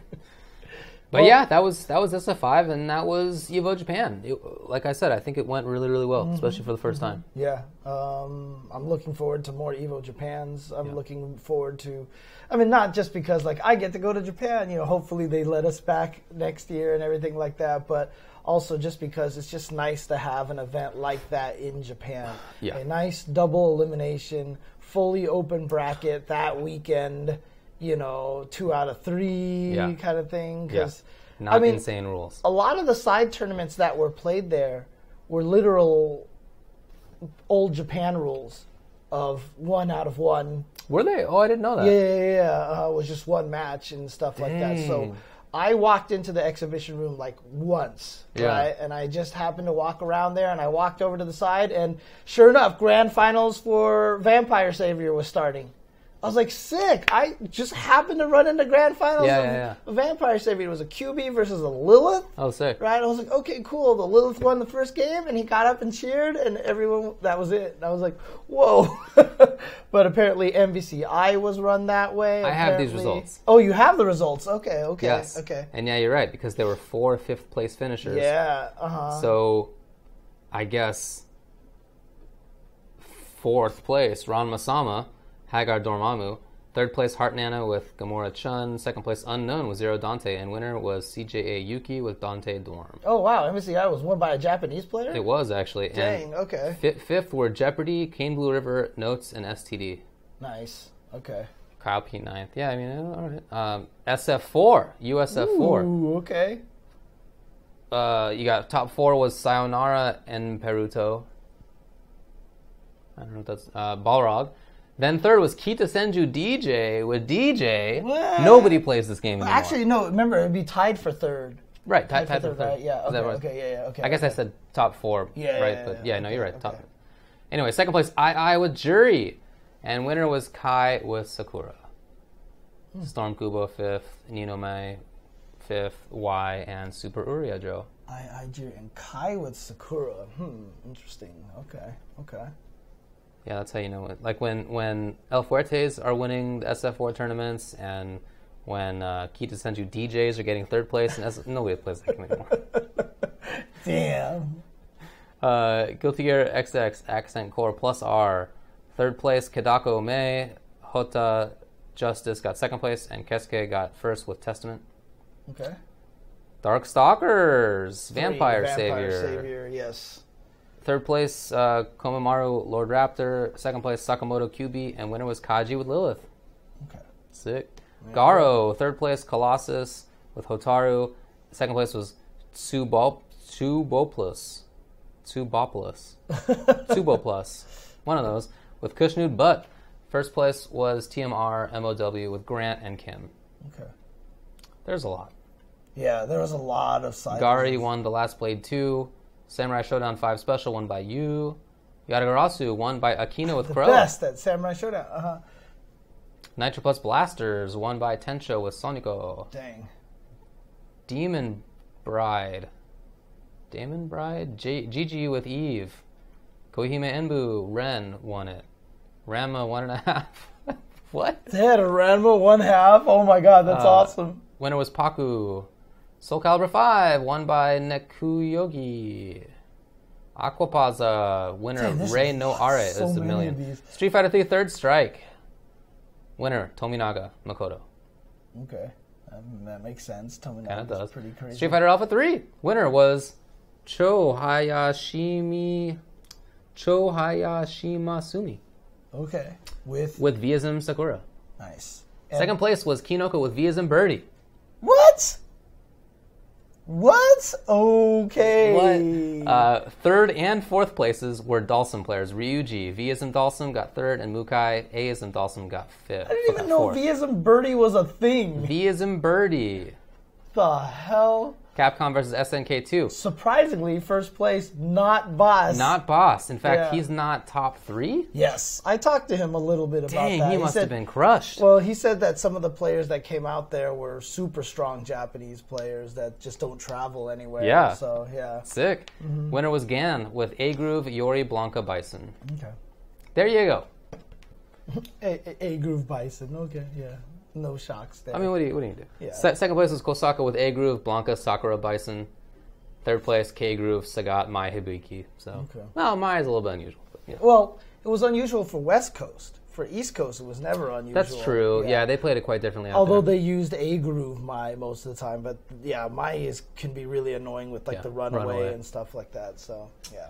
But yeah, that was SF5, and that was Evo Japan. Like I said, I think it went really, really well, especially for the first time. Yeah. I'm looking forward to more Evo Japans. I'm looking forward to... not just because, I get to go to Japan. Hopefully they let us back next year and everything like that, but also just because it's just nice to have an event like that in Japan. Yeah. A nice double elimination, fully open bracket that weekend, 2 out of 3 kind of thing. Cause, Not insane rules. A lot of the side tournaments that were played there were literal old Japan rules of 1 out of 1. Were they? Oh, I didn't know that. Yeah. It was just 1 match and stuff like that. So I walked into the exhibition room once, right? And I just happened to walk around there, and I walked over to the side, and sure enough, grand finals for Vampire Savior was starting. I was like, sick. I just happened to run into grand finals of Vampire Savior. It was a QB versus a Lilith. Oh, sick. Right? I was like, okay, cool. The Lilith won the first game, and he got up and cheered, and everyone, that was it. And I was like, whoa. But apparently MVCI was run that way. I have these results. Oh, you have the results. Okay. Yes. Okay. And yeah, you're right, because there were 4 5th-place finishers. Yeah. So, I guess 4th place, Ron Masama, Hagar Dormammu. 3rd place, Heart Nana with Gamora Chun. 2nd place, Unknown with Zero Dante. And winner was CJA Yuki with Dante Dorm. Oh, wow. MVCI was won by a Japanese player? It was, actually. Dang, okay. 5th were Jeopardy, Kane Blue River, Notes, and STD. Nice. Okay. Kyle P. 9th. Yeah, all right. SF4, USF4. Ooh, okay. You got top 4 was Sayonara and Peruto. I don't know if that's Balrog. Then 3rd was Kita Senju DJ with DJ. What? Nobody plays this game anymore. Actually, no. Remember, it'd be tied for 3rd. Right, tied for 3rd. Right? Yeah. Okay. Right? Okay. I guess I said top 4. Yeah. Right. But no, you're right. Top. Anyway, 2nd place I with Jury, and winner was Kai with Sakura. Storm Kubo 5th, Nino Mai 5th, Y, and Super Uria Joe. Jury and Kai with Sakura. Interesting. Okay. Yeah, that's how you know it. Like when El Fuertes are winning the SF4 tournaments, and when Kita Senju DJs are getting 3rd place, and nobody plays that game anymore. Damn. Guilty Gear XX Accent Core plus R. 3rd place, Kadako Mei. Hota Justice got 2nd place, and Kesuke got 1st with Testament. Okay. Dark Stalkers, Vampire Savior. Yes. 3rd place, Komaru Lord Raptor. 2nd place, Sakamoto QB, and winner was Kaji with Lilith. Okay. Sick. Yeah. Garo, 3rd place, Colossus with Hotaru. 2nd place was Tsuboplus. One of those with Kushnud Butt. 1st place was TMR MOW with Grant and Kim. Okay. There's a lot. Yeah, there was a lot of side. Gari won the Last Blade 2. Samurai Showdown 5 Special won by Yu. Yadagarasu won by Akino with Crow. Best at Samurai Showdown. Nitro Plus Blasters won by Tensho with Sonico. Dang. Demon Bride, GG with Eve. Kohime Enbu, Ren won it. Ranma 1.5. What? They had a Ranma 1/2? Oh my god, that's awesome. Winner was Paku. Soul Calibur 5 won by Nekuyogi. Aquapaza, winner Rei no Are. This is a million. Street Fighter 3 Third Strike. Winner Tominaga Makoto. Okay. That makes sense. Kind of Tominaga does. is pretty crazy. Street Fighter Alpha 3 winner was Chohayashimasumi. Okay. With Viazim Sakura. nice. Second place was Kinoko with Viazim Birdie. What? What? Okay. What? Third and fourth places were Dalsum players. Ryuji, Viazim Dalsum got third, and Mukai Aizim Dalsum got fifth. I didn't even know Viazim Birdie was a thing. Viazim Birdie. The hell? Capcom versus SNK2. Surprisingly, first place, not Boss. Not Boss. In fact, Yeah. he's not top 3? Yes. I talked to him a little bit about Dang, that. he must have been crushed. Well, he said that some of the players that came out there were super strong Japanese players that just don't travel anywhere. Yeah. So, yeah. Sick. Winner was Gan with A Groove, Yori, Blanca, Bison. Okay. There you go. A Groove Bison. Okay, yeah. No shocks there. I mean, what do you do? Yeah. Second place was Kosaka with A Groove, Blanca, Sakura, Bison. Third place, K Groove, Sagat, Mai, Hibiki. So, Okay. well, Mai is a little bit unusual. But, yeah. Well, it was unusual for West Coast. For East Coast, it was never unusual. That's true. Yeah, they played it quite differently out Although there. they used A Groove Mai most of the time, but yeah, Mai can be really annoying with like the runaway and stuff like that. So yeah.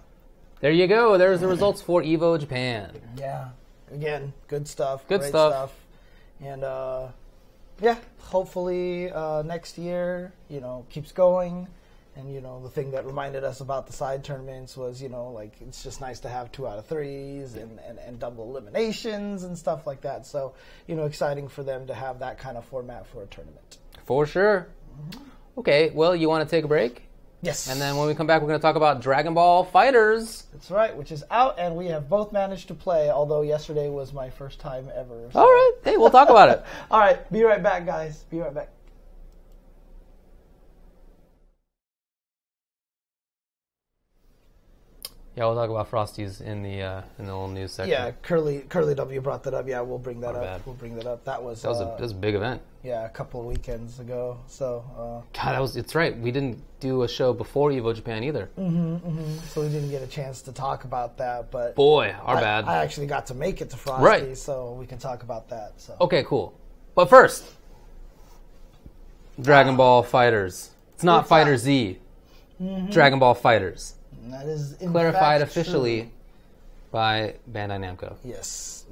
There you go. There's the results for Evo Japan. Yeah. Again, good stuff. Good great stuff. And yeah, hopefully next year, keeps going. And, the thing that reminded us about the side tournaments was, like, it's just nice to have 2 out of 3s and double eliminations and stuff like that. So, exciting for them to have that kind of format for a tournament. For sure. Okay, well, you want to take a break? Yes. And then when we come back, we're going to talk about Dragon Ball FighterZ. That's right, which is out, and we have both managed to play, although yesterday was my first time ever. So. All right. Hey, we'll talk about it. All right, be right back, guys. Be right back. Yeah, we'll talk about Frosties in the little news section. Yeah, Curly W brought that up. Yeah, we'll bring that Not up. bad. We'll bring that up. That was That was a big event. yeah, a couple of weekends ago. So God, it's right. We didn't do a show before Evo Japan either. so we didn't get a chance to talk about that. But Boy, our bad. I actually got to make it to Frosty, Right. so we can talk about that. So Okay, cool. But first, Dragon Ball FighterZ. It's not FighterZ. Dragon Ball FighterZ. and that is in Clarified fact officially true. by Bandai Namco. Yes,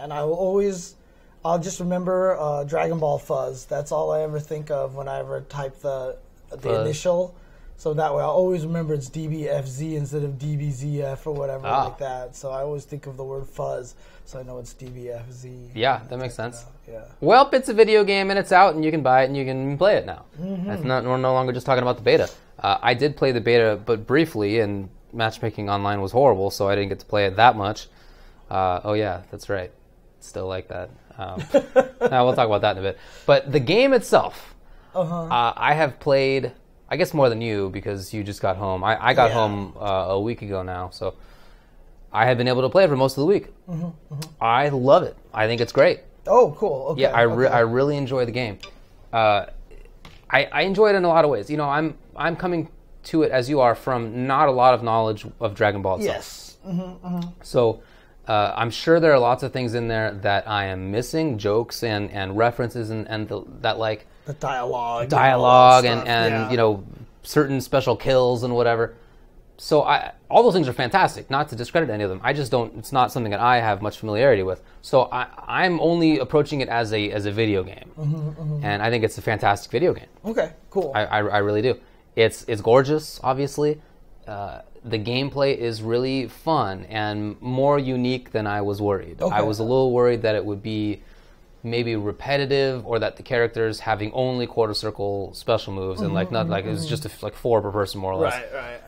and I'll just remember Dragon Ball Fuzz. That's all I ever think of when I ever type the Fuzz. initial. So that way I'll always remember it's DBFZ instead of DBZF or whatever like that. So I always think of the word fuzz, so I know it's DBFZ. Yeah, that makes sense. Yeah. Well, it's a video game and it's out and you can buy it and you can play it now. That's not, we're no longer just talking about the beta. I did play the beta, but briefly, and matchmaking online was horrible, so I didn't get to play it that much. Oh yeah, that's right. Still like that. Now we'll talk about that in a bit. But the game itself, I have played, I guess more than you because you just got home. I got home a week ago now, so I have been able to play it for most of the week. I love it. I think it's great. Oh, cool. Okay. Yeah, I really enjoy the game. I enjoy it in a lot of ways. I'm coming to it as you are from not a lot of knowledge of Dragon Ball itself. Yes. So I'm sure there are lots of things in there that I am missing, jokes and references and that like The dialogue. and certain special kills and whatever. So all those things are fantastic, not to discredit any of them. I just don't, it's not something that I have much familiarity with. So I'm only approaching it as a video game. And I think it's a fantastic video game. Okay, cool. I really do. It's gorgeous, obviously. The gameplay is really fun and more unique than I was worried. Okay. I was a little worried that it would be maybe repetitive or that the characters having only quarter circle special moves and like it was just like 4 per person more or less. Right.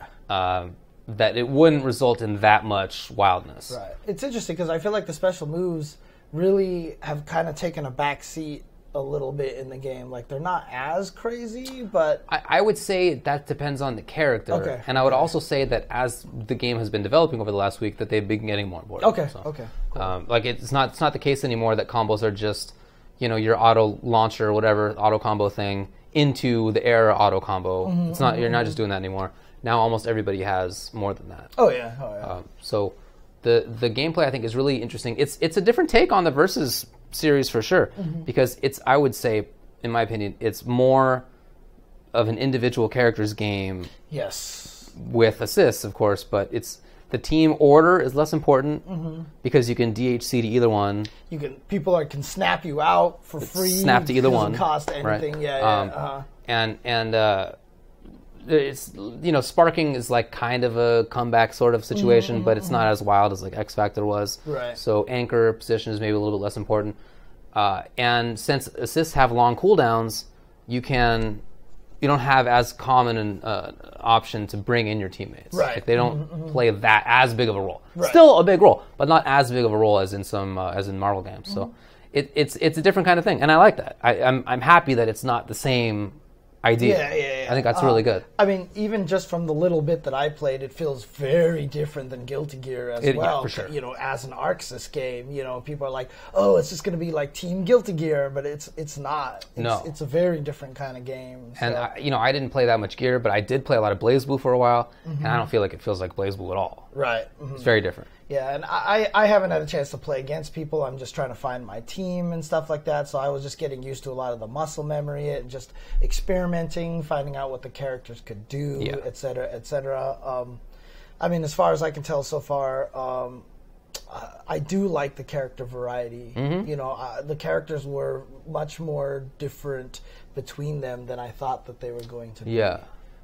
That it wouldn't result in that much wildness. Right. It's interesting because I feel like the special moves really have kind of taken a back seat a little bit in the game. Like they're not as crazy, but I would say that depends on the character. Okay. And I would also say that as the game has been developing over the last week, that they've been getting more important. Okay. So, Okay. Cool. like it's not the case anymore that combos are just, your auto launcher or whatever auto combo thing into the air auto combo. It's not, you're not just doing that anymore. Now almost everybody has more than that. Oh yeah. So the gameplay I think is really interesting. It's a different take on the versus series for sure, because I would say, in my opinion, it's more of an individual character's game. Yes. With assists, of course, but the team order is less important because you can DHC to either one. People can snap you out for free. Snap to either one. Doesn't cost anything. Right. Yeah. And it's sparking is like kind of a comeback sort of situation, but it's not as wild as like X Factor was. Right. So anchor position is maybe a little bit less important. And since assists have long cooldowns, you don't have as common an option to bring in your teammates. Right. Like they don't play that as big of a role. Right. Still a big role, but not as big of a role as in some as in Marvel games. So it's a different kind of thing, and I like that. I'm happy that it's not the same idea. Yeah. I think that's really good. I mean, even just from the little bit that I played, it feels very different than Guilty Gear as well. Yeah, for sure. As an Arxis game, people are like, oh, it's just going to be like Team Guilty Gear, but it's not. It's a very different kind of game. So. And I didn't play that much Gear, but I did play a lot of BlazBlue for a while, and I don't feel like it feels like BlazBlue at all. Right. It's very different. Yeah, and I haven't had a chance to play against people. I'm just trying to find my team and stuff like that. So I was just getting used to a lot of the muscle memory and just experimenting, finding out what the characters could do, et cetera, et cetera. I mean, as far as I can tell so far, I do like the character variety. The characters were much more different between them than I thought that they were going to be. Yeah.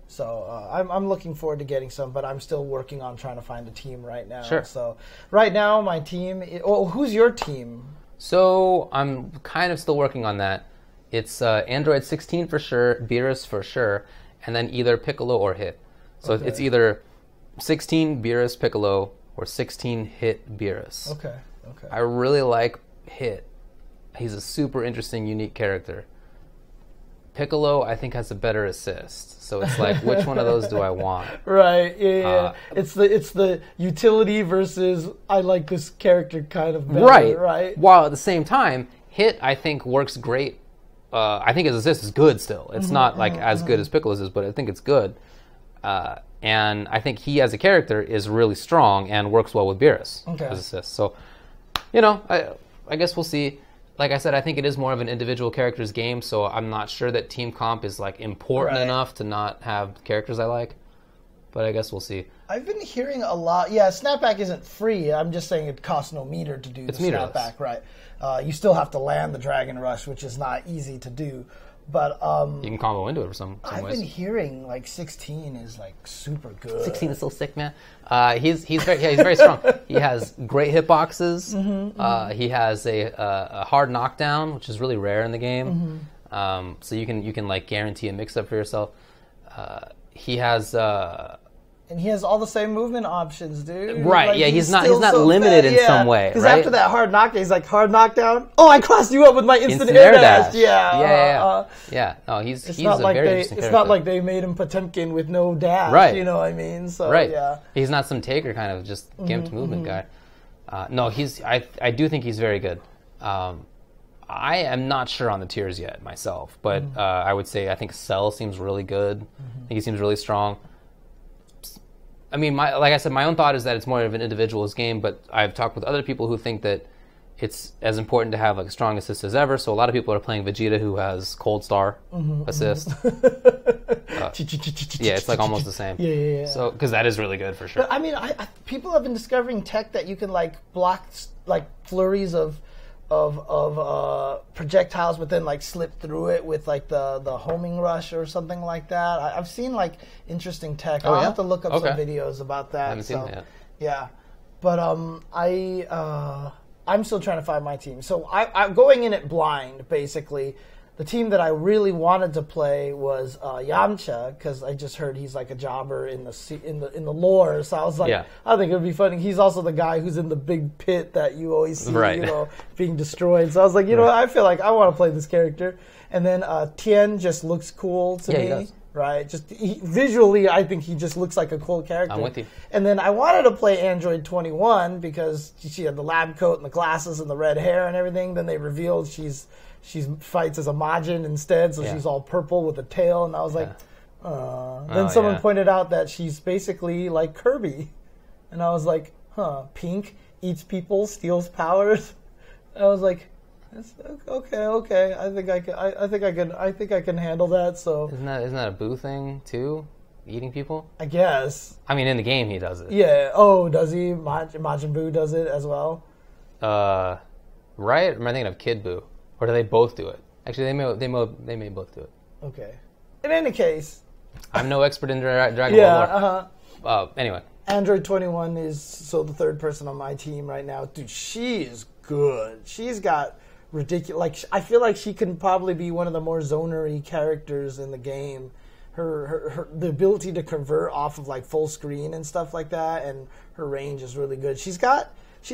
So I'm looking forward to getting some, but I'm still working on trying to find a team right now. Sure. So right now my team. Who's your team? So I'm kind of still working on that. It's Android 16 for sure, Beerus for sure, and then either Piccolo or Hit. So it's either 16 Beerus Piccolo or 16 Hit Beerus. Okay. I really like Hit. He's a super interesting, unique character. Piccolo, I think, has a better assist. So it's like, which one of those do I want? Right. Yeah. It's the utility versus I like this character kind of better. Right. While at the same time, Hit I think works great. I think his assist is good still. It's not like as good as Piccolo's is, but I think it's good. And I think he as a character is really strong and works well with Beerus as assist. So, I guess we'll see. Like I said, I think it is more of an individual character's game, so I'm not sure that team comp is like important enough to not have characters I like. But I guess we'll see. I've been hearing a lot. Yeah, snapback isn't free. I'm just saying it costs no meter to do the snapback. Right. You still have to land the Dragon Rush, which is not easy to do. But you can combo into it for some ways. I've been hearing like 16 is like super good. 16 is so sick, man. He's very strong. He has great hitboxes. He has a hard knockdown, which is really rare in the game. So you can like guarantee a mix up for yourself. He has. And he has all the same movement options, dude. Right, like, he's not limited in some way, because right? after that hard knockdown, he's like, hard knockdown? Oh, I crossed you up with my instant air dash. Yeah. No, he's a very interesting character. It's not like they made him Potemkin with no dash, you know what I mean? So, yeah. He's not some taker kind of just gimped movement guy. No, I do think he's very good. I am not sure on the tiers yet myself, but I would say I think Cell seems really good. I think he seems really strong. I mean, like I said, my own thought is that it's more of an individualist game, but I've talked with other people who think that it's as important to have like a strong assist as ever. So a lot of people are playing Vegeta, who has Cold Star assist. It's like almost the same. Yeah. So because that is really good for sure. But I mean, people have been discovering tech that you can like block like flurries of projectiles, but then like slip through it with like the homing rush or something like that. I've seen like interesting tech. I'll have to look up some videos about that. I haven't seen that yet. Yeah, but I'm still trying to find my team. So I'm going in it blind, basically. The team that I really wanted to play was Yamcha, because I just heard he's like a jobber in the lore. So I was like, I think it would be funny. He's also the guy who's in the big pit that you always see, being destroyed. So I was like, I feel like I want to play this character. And then Tien just looks cool to me. He does. Right? Visually, I think he just looks like a cool character. I'm with you. And then I wanted to play Android 21 because she had the lab coat and the glasses and the red hair and everything. Then they revealed she fights as a Majin instead, so she's all purple with a tail. And I was like, Then someone pointed out that she's basically like Kirby. And I was like, pink, eats people, steals powers. And I was like, Okay. I think I can handle that. So isn't that a Boo thing too? Eating people? I guess. I mean, in the game he does it. Yeah. Oh, does he? Majin Buu does it as well. Right? Or am I thinking of Kid Buu? Or do they both do it? Actually, they may both do it. Okay. In any case, I'm no expert in Dragon Ball lore. Anyway. Android 21 is the third person on my team right now. Dude, she is good. She's got ridiculous. Like, I feel like she can probably be one of the more zonery characters in the game. Her the ability to convert off of like full screen and stuff like that, and her range is really good. She's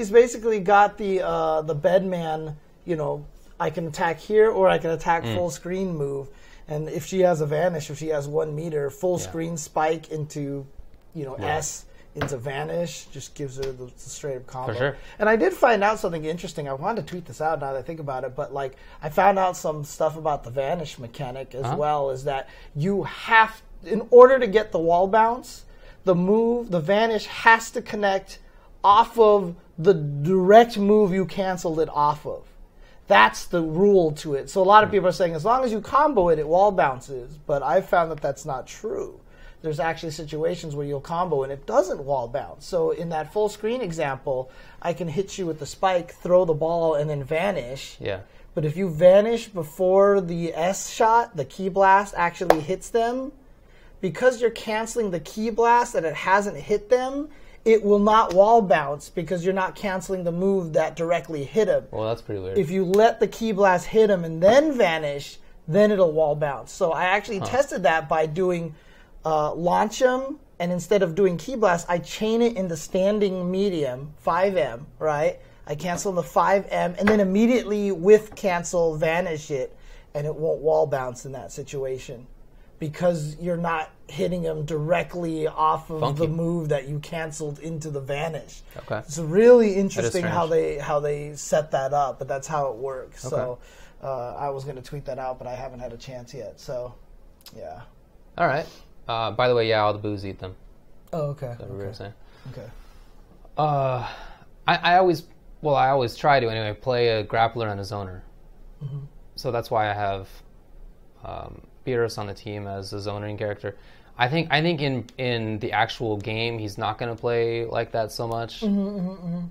basically got the bedman. You know, I can attack here or I can attack full screen move. And if she has a vanish, if she has 1 meter, full screen spike into, S into vanish, just gives her the straight up combo. For sure. And I did find out something interesting. I wanted to tweet this out now that I think about it, but like I found out some stuff about the vanish mechanic as well, is that you have, in order to get the wall bounce, the vanish has to connect off of the direct move you canceled it off of. That's the rule to it. So a lot of people are saying as long as you combo it, it wall bounces. But I've found that that's not true. There's actually situations where you'll combo and it doesn't wall bounce. So in that full screen example, I can hit you with the spike, throw the ball, and then vanish. Yeah. But if you vanish before the S shot, the key blast actually hits them, because you're canceling the key blast and it hasn't hit them, it will not wall bounce because you're not canceling the move that directly hit him. Well, that's pretty weird. If you let the key blast hit him and then vanish, then it'll wall bounce. So I actually tested that by doing launch him, and instead of doing key blast, I chain it in the standing medium, 5M, right? I cancel the 5M, and then immediately with cancel, vanish it, and it won't wall bounce in that situation, because you're not hitting them directly off of the move that you canceled into the vanish. Okay. It's really interesting how they set that up, but that's how it works. Okay. So I was going to tweet that out, but I haven't had a chance yet. So, yeah. All right. By the way, yeah, all the boos eat them. Oh, okay. That's what we were saying. Okay. I always try to anyway play a grappler and a zoner. Mm-hmm. So that's why I have Beerus on the team as a zonering character. I think in the actual game he's not going to play like that so much.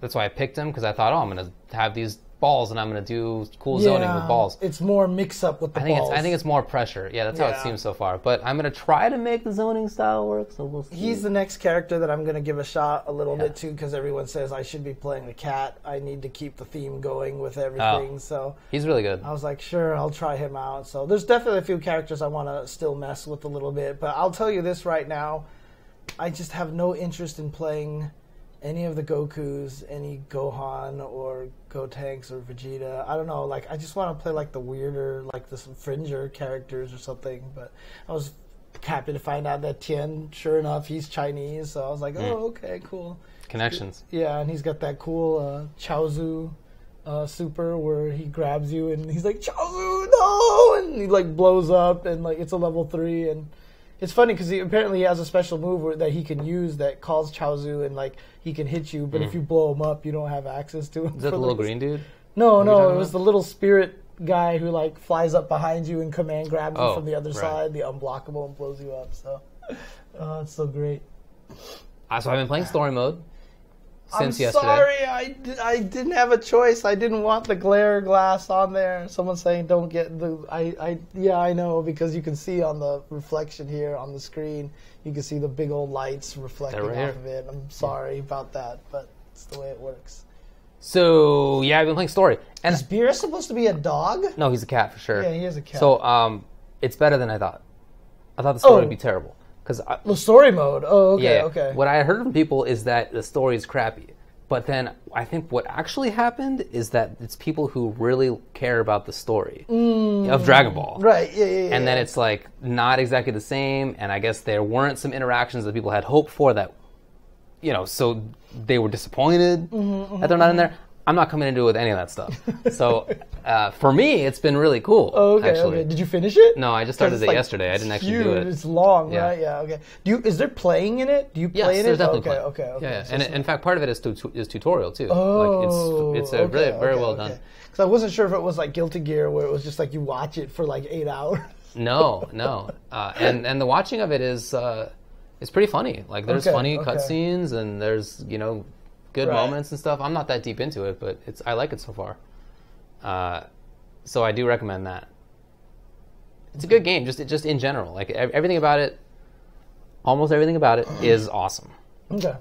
That's why I picked him, because I thought, I'm going to have these balls and I'm going to do cool zoning with balls. It's more mix up with the balls. I think it's more pressure. Yeah, that's how it seems so far. But I'm going to try to make the zoning style work, so we'll see. He's the next character that I'm going to give a shot a little bit to, because everyone says I should be playing the cat. I need to keep the theme going with everything. So he's really good. I was like, sure, I'll try him out. So there's definitely a few characters I want to still mess with a little bit. But I'll tell you this right now, I just have no interest in playing any of the Gokus, any Gohan or Gotenks or Vegeta. I don't know, like I just want to play like the weirder, like the some Fringer characters or something. But I was happy to find out that Tien, sure enough, he's Chinese. So I was like, oh, okay, cool. Connections. Yeah, and he's got that cool Chaozu super where he grabs you and he's like, Chaozu, no! And he like blows up and like it's a level 3 and it's funny because apparently he has a special move that he can use that calls Chaozu and like he can hit you, but if you blow him up, you don't have access to him. Is that the little green dude? No, it was the little spirit guy who like flies up behind you and command grabs you from the other side, the unblockable, and blows you up. So it's so great. So I've been playing story mode since yesterday. Sorry, I didn't have a choice. I didn't want the glare glass on there. Someone's saying don't get the. I know, because you can see on the reflection here on the screen, you can see the big old lights reflecting off of it. I'm sorry about that, but it's the way it works. So yeah, I've been playing story. And is Beerus supposed to be a dog? No, he's a cat for sure. Yeah, he is a cat. So it's better than I thought. I thought the story would be terrible. The story mode. Oh, okay, okay. What I heard from people is that the story is crappy. But then I think what actually happened is that it's people who really care about the story of Dragon Ball. Right, yeah. And then it's like not exactly the same, and I guess there weren't some interactions that people had hoped for that, so they were disappointed that they're not in there. I'm not coming into it with any of that stuff. So for me, it's been really cool. Oh, okay, actually. okay. Did you finish it? No, I just started it yesterday. I didn't actually do it. It's long, right? Yeah, okay. Is there playing in it? Do you play in it? Yes, there's definitely playing. Okay. Yeah. So And in fact, part of it is tutorial too. Oh, like it's very well done. Because I wasn't sure if it was like Guilty Gear, where it was just like you watch it for like 8 hours. No. And the watching of it is it's pretty funny. Like there's funny cutscenes and there's good moments and stuff. I'm not that deep into it, but I like it so far. So I do recommend that. It's a good game, just in general. Like everything about it, almost everything about it is awesome. Okay.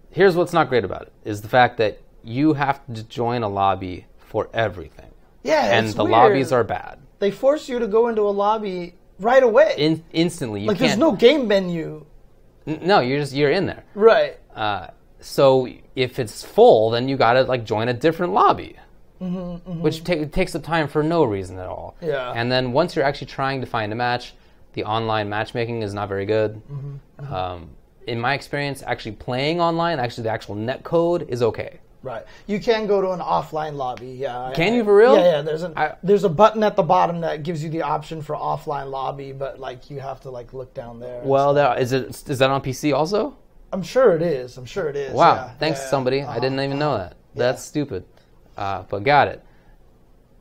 Here's what's not great about it: is the fact that you have to join a lobby for everything. Yeah, and the lobbies are bad. They force you to go into a lobby right away. Instantly, like there's no game menu. No, you're in there. Right. So if it's full, then you gotta join a different lobby, which takes up time for no reason at all. Yeah. And then once you're actually trying to find a match, the online matchmaking is not very good. In my experience, actually playing online, the actual net code is okay. Right. You can go to an offline lobby. Yeah. Can you for real? Yeah. There's a button at the bottom that gives you the option for offline lobby, but you have to look down there. Well, is that on PC also? I'm sure it is. Wow. Yeah. Thanks, somebody. I didn't even know that. That's stupid. But got it.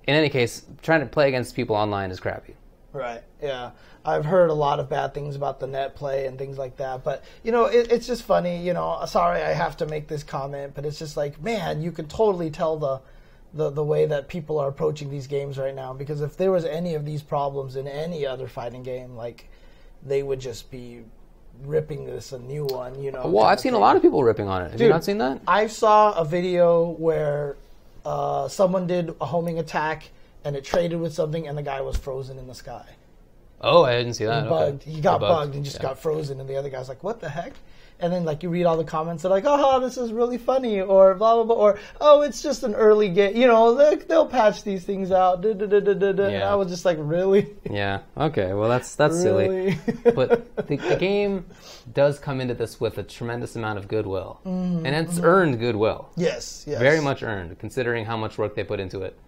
In any case, trying to play against people online is crappy. Right. Yeah. I've heard a lot of bad things about the net play and things like that. But, it's just funny. Sorry I have to make this comment, but it's just man, you can totally tell the way that people are approaching these games right now. Because if there was any of these problems in any other fighting game, they would just be ripping this a new one, Well, I've seen a lot of people ripping on it. Have you not seen that? I saw a video where someone did a homing attack and it traded with something and the guy was frozen in the sky. Oh, I didn't see that. He got bugged and just got frozen, and the other guy's like, what the heck? And then you read all the comments, they're like, oh, this is really funny, or blah, blah, blah, or, oh, it's just an early game. They'll patch these things out. Yeah. And I was just like, really? Yeah, okay, well, that's really? silly. But the game does come into this with a tremendous amount of goodwill. And it's earned goodwill. Yes. Very much earned, considering how much work they put into it.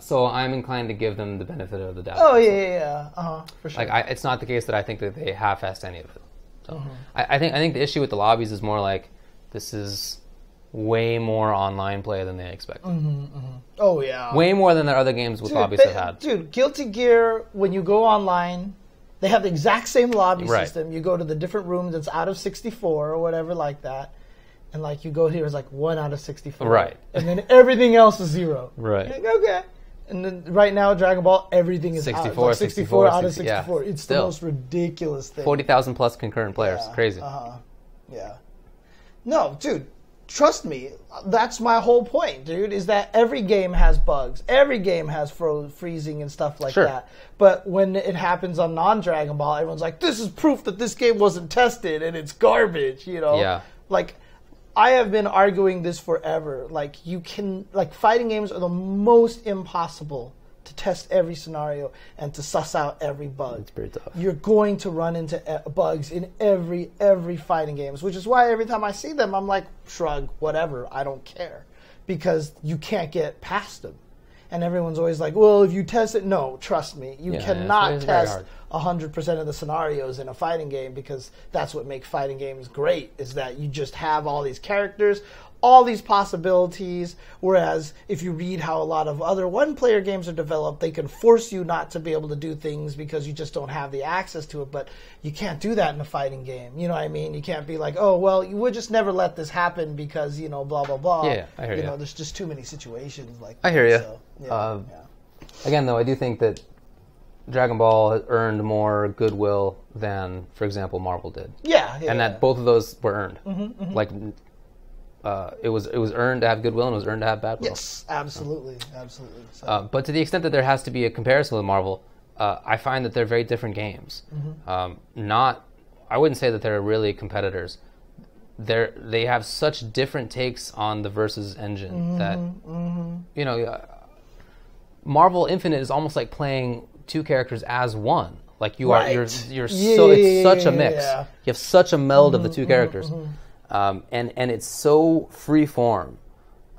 So I'm inclined to give them the benefit of the doubt. Oh, yeah. For sure. It's not the case that I think that they half-assed any of it. So I think the issue with the lobbies is more this is way more online play than they expected. Oh, yeah. Way more than their other games with lobbies have had. Dude, Guilty Gear, when you go online, they have the exact same lobby system. You go to the different rooms, it's out of 64 or whatever like that. And you go here, it's 1 out of 64. Right. And then everything else is 0. Right. Okay. And then right now, Dragon Ball, everything is 64, out. 64 out of 64. Yeah. It's the most ridiculous thing. 40,000 plus concurrent players. Crazy. Yeah. No, dude, trust me. That's my whole point, dude, is that every game has bugs. Every game has freezing and stuff like that. But when it happens on non-Dragon Ball, everyone's like, this is proof that this game wasn't tested and it's garbage, Yeah. I have been arguing this forever. Fighting games are the most impossible to test every scenario and to suss out every bug. It's pretty tough. You're going to run into bugs in every fighting games, which is why every time I see them, I'm like, shrug, whatever, I don't care. Because you can't get past them. And everyone's always like, well, if you test it, no, trust me. You cannot test 100% of the scenarios in a fighting game, because that's what makes fighting games great, is that you just have all these characters, all these possibilities, whereas if you read how a lot of other one-player games are developed, they can force you not to be able to do things because you just don't have the access to it, but you can't do that in a fighting game. You know what I mean? You can't be like, oh, well, you would just never let this happen because, blah, blah, blah. Yeah, I hear you. There's just too many situations like that. I hear you. So, Again, though, I do think that Dragon Ball has earned more goodwill than, for example, Marvel did. And that both of those were earned. It was earned to have goodwill, and it was earned to have bad will. Yes, absolutely. So. But to the extent that there has to be a comparison with Marvel, I find that they're very different games. I wouldn't say that they're really competitors. They have such different takes on the Versus engine that Marvel Infinite is almost like playing two characters as one. You're so it's such a mix. You have such a meld of the two characters. And it's so free form.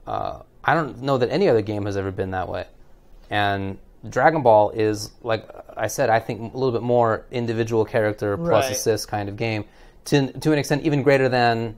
I don't know that any other game has ever been that way. And Dragon Ball is, like I said, I think a little bit more individual character plus assist kind of game, to an extent even greater than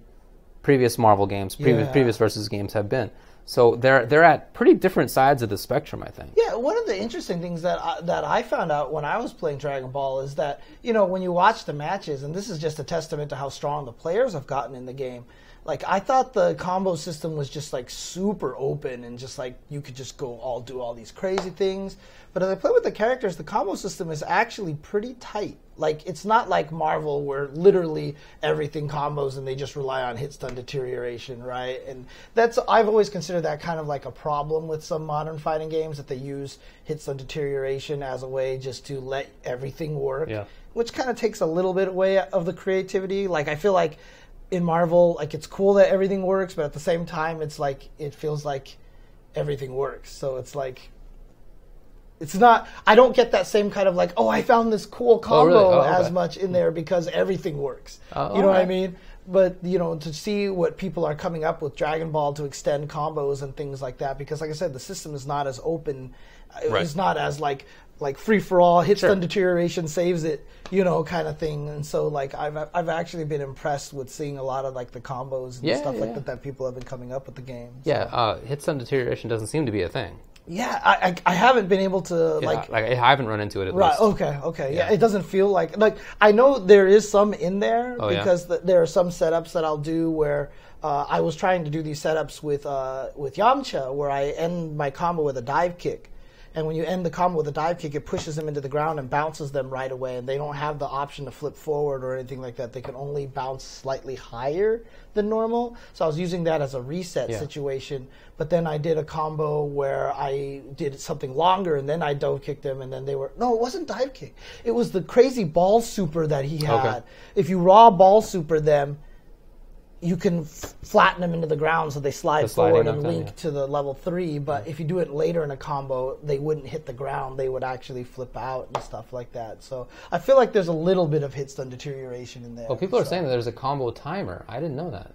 previous Marvel games, previous versus games have been. So they're at pretty different sides of the spectrum, I think. Yeah, one of the interesting things that I found out when I was playing Dragon Ball is that, you know, when you watch the matches, and this is just a testament to how strong the players have gotten in the game, like, I thought the combo system was just, like, super open and just, like, you could just go do all these crazy things. But as I play with the characters, the combo system is actually pretty tight. Like, it's not like Marvel where literally everything combos and they just rely on hit stun deterioration, right? And I've always considered that kind of like a problem with some modern fighting games, that they use hit stun deterioration as a way just to let everything work, which kind of takes a little bit away of the creativity. Like, I feel like in Marvel, like, it's cool that everything works, but at the same time, it's like, it feels like everything works. So it's like, it's not, I don't get that same kind of like, oh, I found this cool combo as much in there because everything works. You know what I mean? But, you know, to see what people are coming up with Dragon Ball to extend combos and things like that, because like I said, the system is not as open. It's not as like free for all, hit stun deterioration saves it, you know, kind of thing. And so like I've actually been impressed with seeing a lot of like the combos and stuff like that people have been coming up with the game. So. Yeah, hit stun deterioration doesn't seem to be a thing. Yeah, I haven't been able to like I haven't run into it at least. Okay. Yeah, it doesn't feel like I know there is some in there because there are some setups that I'll do where I was trying to do these setups with Yamcha where I end my combo with a dive kick. And when you end the combo with a dive kick, it pushes them into the ground and bounces them right away. And they don't have the option to flip forward or anything like that. They can only bounce slightly higher than normal. So I was using that as a reset situation. But then I did a combo where I did something longer, and then I dove kicked them, and then they were... No, it wasn't dive kick. It was the crazy ball super that he had. Okay. If you raw ball super them, you can flatten them into the ground so they slide forward and link to the level 3. But if you do it later in a combo, they wouldn't hit the ground. They would actually flip out and stuff like that. So I feel like there's a little bit of hit stun deterioration in there. Well, people are saying that there's a combo timer. I didn't know that.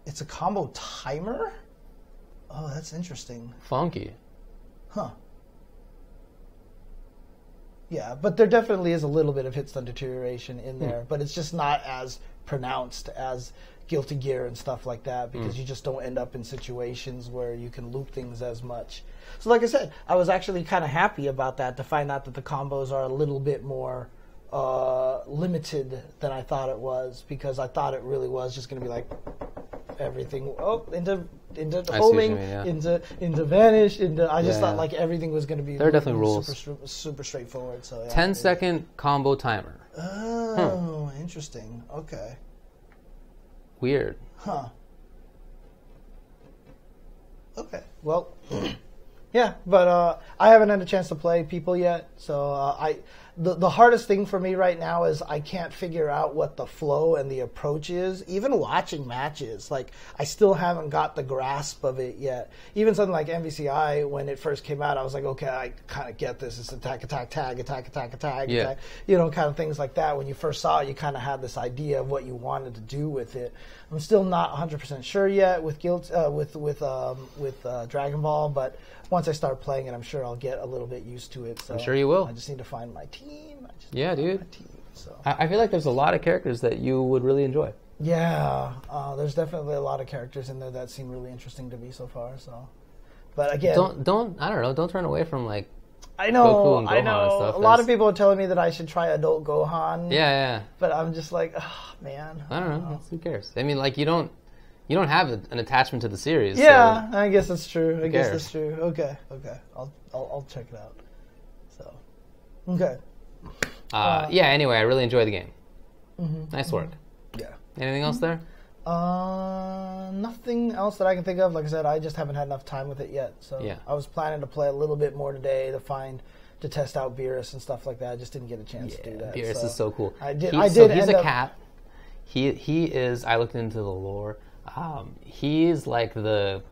It's a combo timer? Oh, that's interesting. Funky. Huh. Yeah, but there definitely is a little bit of hit stun deterioration in there. But it's just not as pronounced as Guilty Gear and stuff like that, because you just don't end up in situations where you can loop things as much. So like I said, I was actually kind of happy about that, to find out that the combos are a little bit more limited than I thought it was, because I thought it really was just going to be like everything into homing, into vanish, into I just thought like everything was going to be there are definitely rules. Super straightforward. So 10-second combo timer. Oh, interesting. Okay. Weird. Huh. Okay. Well, yeah, but I haven't had a chance to play people yet, so the hardest thing for me right now is I can't figure out what the flow and the approach is. Even watching matches, like, I still haven't got the grasp of it yet. Even something like MVCI, when it first came out, I was like, okay, I kind of get this. It's attack, attack, tag, attack, attack, attack, attack. You know, kind of things like that. When you first saw it, you kind of had this idea of what you wanted to do with it. I'm still not 100% sure yet with Dragon Ball, but once I start playing it, I'm sure I'll get a little bit used to it. So I'm sure you will. I just need to find my team. Dude. I feel like there's a lot of characters that you would really enjoy. Yeah, there's definitely a lot of characters in there that seem really interesting to me so far. So, but again, don't turn away from like. I know, Goku and Gohan and stuff. A lot of people are telling me that I should try adult Gohan. Yeah. But I'm just like, oh, man. I don't know. Who cares? I mean, like, you don't have an attachment to the series. Yeah, so I guess that's true. I guess that's true. Okay. I'll check it out. So, okay. Anyway, I really enjoyed the game. Nice work. Yeah. Anything else there? Nothing else that I can think of. Like I said, I just haven't had enough time with it yet. So I was planning to play a little bit more today to test out Beerus and stuff like that. I just didn't get a chance to do that. Beerus is so cool. He's a cat. He is. I looked into the lore. He's like the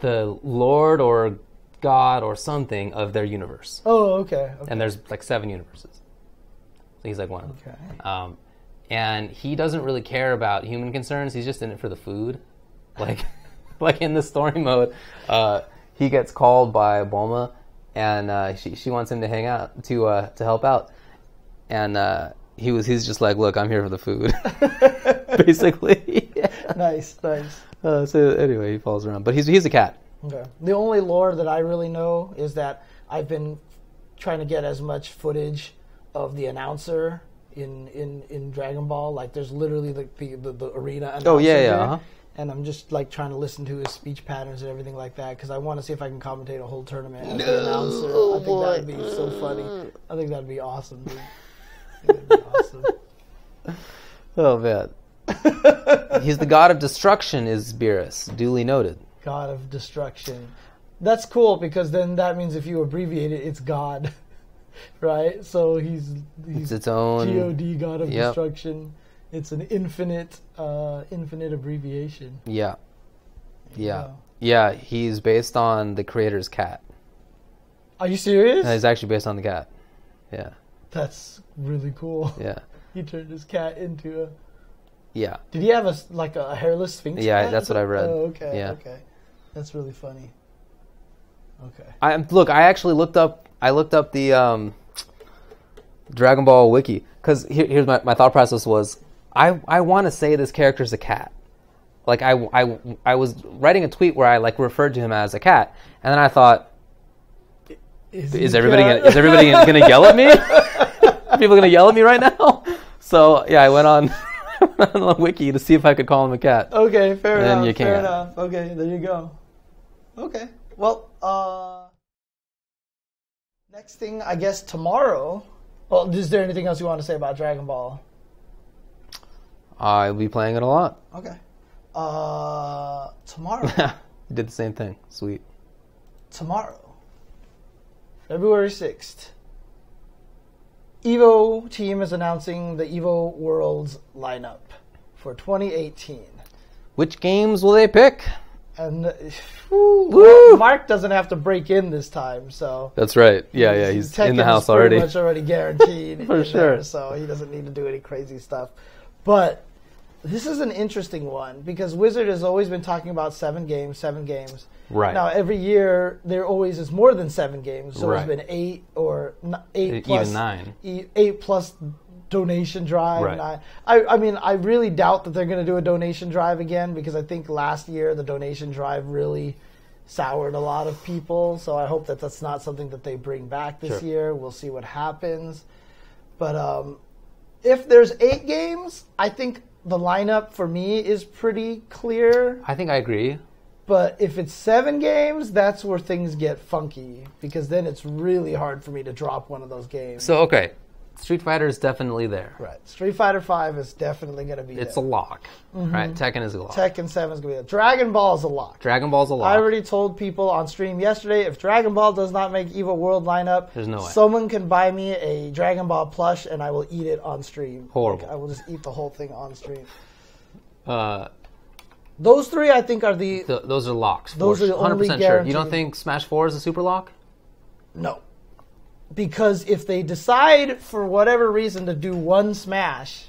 lord or god or something of their universe. Oh, okay. And there's like 7 universes. So he's like one of them. Okay. And he doesn't really care about human concerns. He's just in it for the food. Like, like in the story mode, he gets called by Bulma, and she wants him to hang out to help out, and he's just like, look, I'm here for the food, basically. Yeah. Nice. So anyway, he falls around, but he's a cat. Okay. The only lore that I really know is that I've been trying to get as much footage of the announcer in Dragon Ball. Like, there's literally the arena announcer. Oh yeah, here, uh-huh. And I'm just like trying to listen to his speech patterns and everything like that because I want to see if I can commentate a whole tournament as the announcer. I think that'd be so funny. I think that'd be awesome, dude. I think that'd be awesome. Oh man. He's the god of destruction, is Beerus. Duly noted. God of destruction. That's cool because then that means if you abbreviate it, it's God, right? So he's It's its own God, God of destruction. It's an infinite abbreviation. Yeah. Wow. Yeah, he's based on the creator's cat. Are you serious? He's actually based on the cat. Yeah. That's really cool. Yeah. He turned his cat into a... Yeah. Did he have a hairless sphinx Yeah, cat? that's what I read. Oh, okay. Yeah. Okay. That's really funny. Okay. I actually looked up the Dragon Ball wiki because here's my thought process was I want to say this character's a cat. Like I was writing a tweet where I like referred to him as a cat, and then I thought, is everybody gonna yell at me? Are people gonna yell at me right now? So yeah, I went on the wiki to see if I could call him a cat. Okay, fair enough. And you can't. Fair enough. Okay, there you go. Okay. Well, next thing, I guess tomorrow. Well, is there anything else you want to say about Dragon Ball? I'll be playing it a lot. Okay. Tomorrow. You did the same thing. Sweet. Tomorrow, February 6th, Evo team is announcing the Evo Worlds lineup for 2018. Which games will they pick? And well, Mark doesn't have to break in this time, so that's right. Yeah, he's in the house already. Pretty much already guaranteed for sure. There, so he doesn't need to do any crazy stuff. But this is an interesting one because Wizard has always been talking about 7 games. Right. Now every year there always is more than 7 games. So right. There's been 8 or 8 plus, even 9. 8 plus donation drive. Right. I mean, I really doubt that they're going to do a donation drive again because I think last year the donation drive really soured a lot of people. So I hope that that's not something that they bring back this year. We'll see what happens. But if there's 8 games, I think the lineup for me is pretty clear. I think I agree. But if it's 7 games, that's where things get funky because then it's really hard for me to drop one of those games. So, okay. Street Fighter is definitely there. Right. Street Fighter 5 is definitely going to be It's there. a lock. Mm-hmm. Right? Tekken is a lock. Tekken 7 is going to be there. Dragon Ball is a lock. Dragon Ball's a lock. I already told people on stream yesterday, if Dragon Ball does not make Evo World lineup, there's no way. Someone can buy me a Dragon Ball plush and I will eat it on stream. Horrible. Like, I will just eat the whole thing on stream. Those 3, I think, are those are locks. Those are the 100% only sure. guaranteed. You don't think Smash 4 is a super lock? No. Because if they decide, for whatever reason, to do one Smash,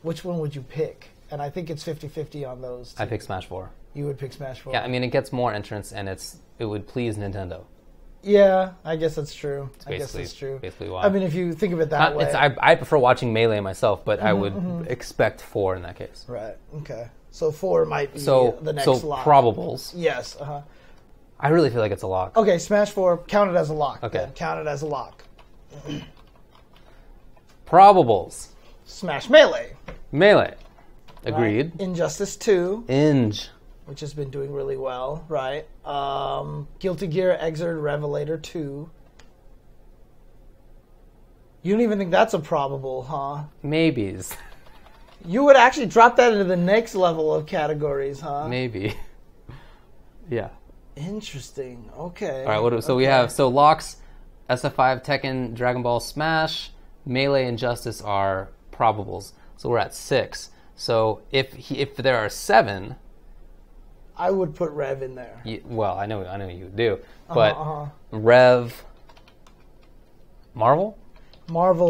which one would you pick? And I think it's 50-50 on those 2. I pick Smash 4. You would pick Smash 4? Yeah, I mean, it gets more entrants, and it would please Nintendo. Yeah, I guess that's true. Basically why. I mean, if you think of it that way. I prefer watching Melee myself, but I would expect 4 in that case. Right, okay. So 4 might be the next lock. Probables. Yes, I really feel like it's a lock. Okay, Smash 4, count it as a lock. Okay. Then. Count it as a lock. Probables. Smash Melee. Melee. Agreed. Right. Injustice 2. Inge. Which has been doing really well, right? Guilty Gear Xrd Revelator 2. You don't even think that's a probable, huh? Maybes. You would actually drop that into the next level of categories, huh? Maybe. Yeah. Interesting. Okay. All right. We have locks, SF5, Tekken, Dragon Ball, Smash, Melee, and Injustice are probables. So we're at 6. So if there are 7, I would put Rev in there. Well, I know you would do, but Rev, Marvel,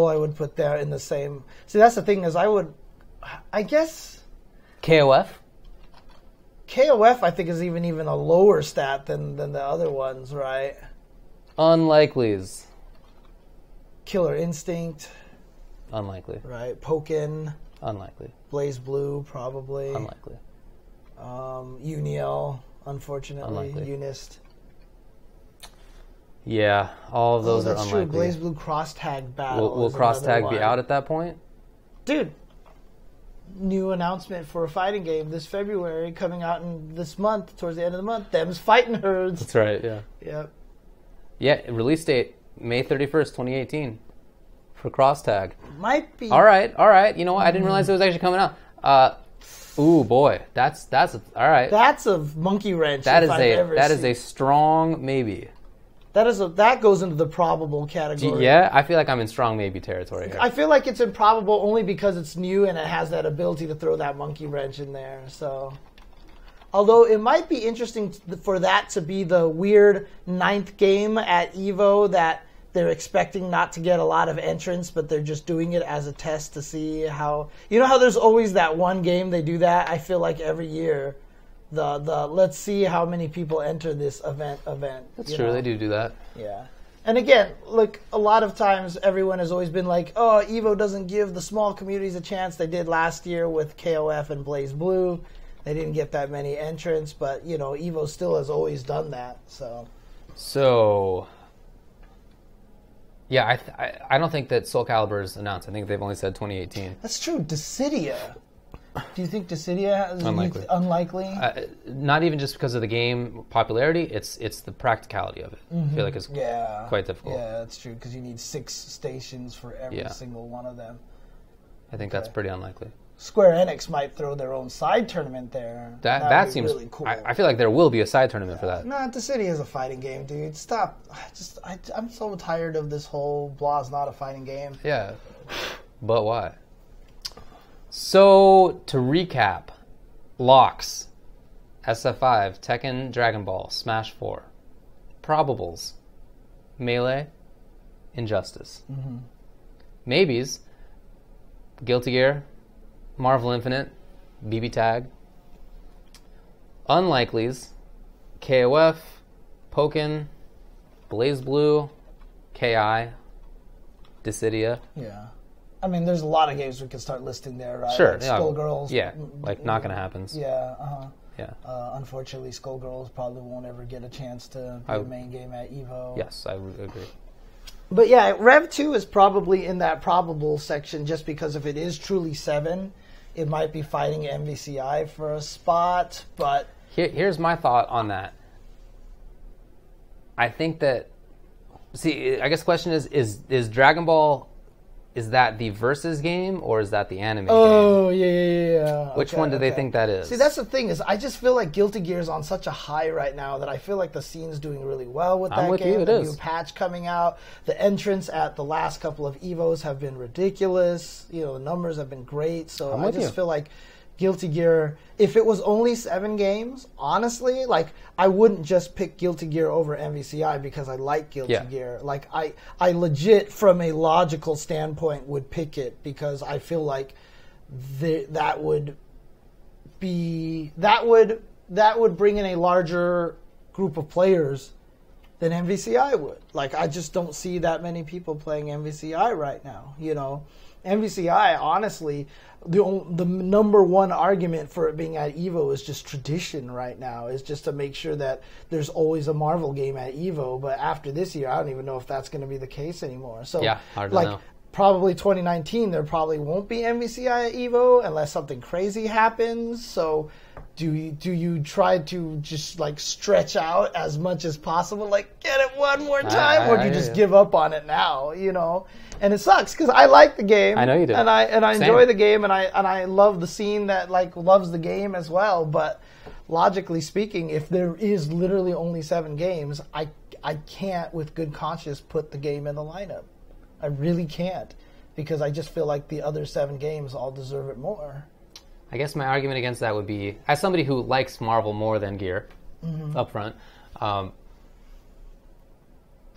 I would put there in the same. See, that's the thing is I guess KOF. KOF, I think, is even a lower stat than the other ones, right? Unlikelies. Killer Instinct. Unlikely. Right. Pokken. Unlikely. Blaze Blue, probably. Unlikely. Uniel, unfortunately. Unlikely. Unist. Yeah, all of those are that's unlikely. True. Blaze Blue Cross Tag Battle. Will Cross Tag be out at that point? Dude, new announcement for a fighting game this February, coming out in this month, towards the end of the month. Them's Fighting Herds. That's right, yeah. Yep. Yeah, release date, May 31st, 2018, for Cross Tag. Might be. All right. You know what? I didn't realize it was actually coming out. Ooh, boy. That's all right. That's a monkey wrench. That is a strong maybe. That goes into the probable category. Yeah, I feel like I'm in strong maybe territory here. I feel like it's improbable only because it's new and it has that ability to throw that monkey wrench in there. So, although it might be interesting for that to be the weird 9th game at Evo that they're expecting not to get a lot of entrants, but they're just doing it as a test to see how. You know how there's always that one game they do that? I feel like every year. The let's see how many people enter this event. That's true. They do that. Yeah. And again, look, a lot of times everyone has always been like, oh, Evo doesn't give the small communities a chance. They did last year with KOF and Blaze Blue. They didn't get that many entrants, but, Evo still has always done that. So yeah, I don't think that Soul Calibur is announced. I think they've only said 2018. That's true. Dissidia. Do you think Dissidia is unlikely? Not even just because of the game popularity. It's the practicality of it. I feel like it's quite difficult. Yeah, that's true because you need 6 stations for every single one of them. I think that's pretty unlikely. Square Enix might throw their own side tournament there. That seems really cool. I feel like there will be a side tournament for that. Nah, Dissidia is a fighting game, dude. Stop. I'm so tired of this whole blah is not a fighting game. Yeah, but why? So, to recap, locks, SF5, Tekken, Dragon Ball, Smash 4, probables, Melee, Injustice, maybes, Guilty Gear, Marvel Infinite, BB Tag, unlikelies, KOF, Pokken, Blaze Blue, KI, Dissidia. Yeah. I mean, there's a lot of games we can start listing there, right? Sure. Like Skullgirls. Yeah, not going to happen. Yeah, Yeah. Unfortunately, Skullgirls probably won't ever get a chance to be the main game at Evo. Yes, I would agree. But yeah, Rev 2 is probably in that probable section just because if it is truly 7, it might be fighting MVCI for a spot, but... Here's my thought on that. I think that... See, I guess the question is Dragon Ball... Is that the Versus game or is that the anime game? Oh, yeah. Which one do they think that is? See, that's the thing is I just feel like Guilty Gear is on such a high right now that I feel like the scene's doing really well with that game. The new patch coming out. The entrants at the last couple of Evos have been ridiculous. The numbers have been great. So I just feel like Guilty Gear, if it was only 7 games, honestly, I wouldn't just pick Guilty Gear over MVCI because I like Guilty Gear. I legit, from a logical standpoint, would pick it because I feel like that would bring in a larger group of players than MVCI would. I just don't see that many people playing MVCI right now. MVCI, honestly, the number one argument for it being at Evo is just tradition right now. Is just to make sure that there's always a Marvel game at Evo. But after this year, I don't even know if that's going to be the case anymore. So, hard to know. Probably 2019, there probably won't be MVCI at Evo unless something crazy happens. So, do you try to just stretch out as much as possible, get it one more time, or do you just give up on it now? And it sucks because I like the game. I know you do, and I enjoy the game, and I love the scene that loves the game as well. But logically speaking, if there is literally only 7 games, I can't with good conscience put the game in the lineup. I really can't because I just feel like the other 7 games all deserve it more. I guess my argument against that would be, as somebody who likes Marvel more than Gear, up front, I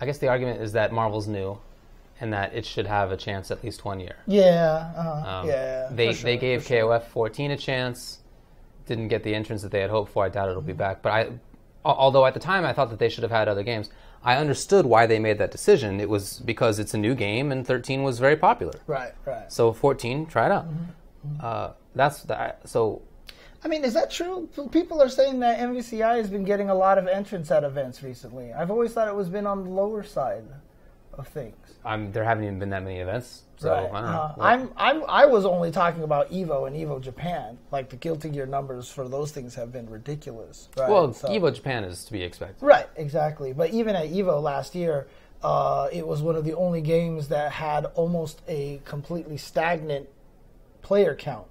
guess the argument is that Marvel's new, and that it should have a chance at least 1 year. Yeah, They gave KOF 14 a chance. didn't get the entrance that they had hoped for. I doubt it'll be back. But although at the time I thought that they should have had other games, I understood why they made that decision. It was because it's a new game, and 13 was very popular. Right. So 14, try it out. So. I mean, is that true? People are saying that MVCI has been getting a lot of entrants at events recently. I've always thought it was been on the lower side of things. There haven't even been that many events, so right. I don't know. I was only talking about Evo and Evo Japan. Like, the Guilty Gear numbers for those things have been ridiculous. Right? Well, Evo Japan is to be expected. Right, exactly. But even at Evo last year, it was one of the only games that had almost a completely stagnant player count,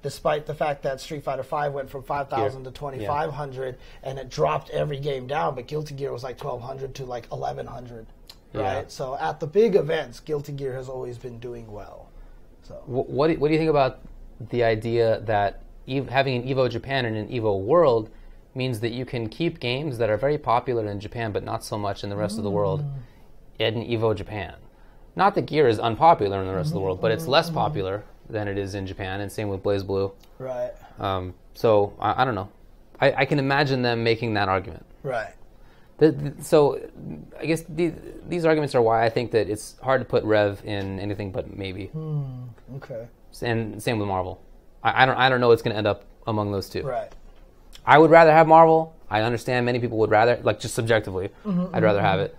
despite the fact that Street Fighter V went from 5,000 to 2,500, and it dropped every game down, but Guilty Gear was like 1,200 to like 1,100. Right, so at the big events, Guilty Gear has always been doing well. So, what do you think about the idea that having an Evo Japan and an Evo World means that you can keep games that are very popular in Japan but not so much in the rest of the world in Evo Japan? Not that Gear is unpopular in the rest of the world, but it's less popular than it is in Japan, and same with BlazBlue. Right. So I don't know. I can imagine them making that argument. Right. So I guess these arguments are why I think that it's hard to put Rev in anything but maybe. Okay. And same with Marvel. I don't know what's going to end up among those two. Right. I would rather have Marvel. I understand many people would rather, like, just subjectively, I'd rather have it.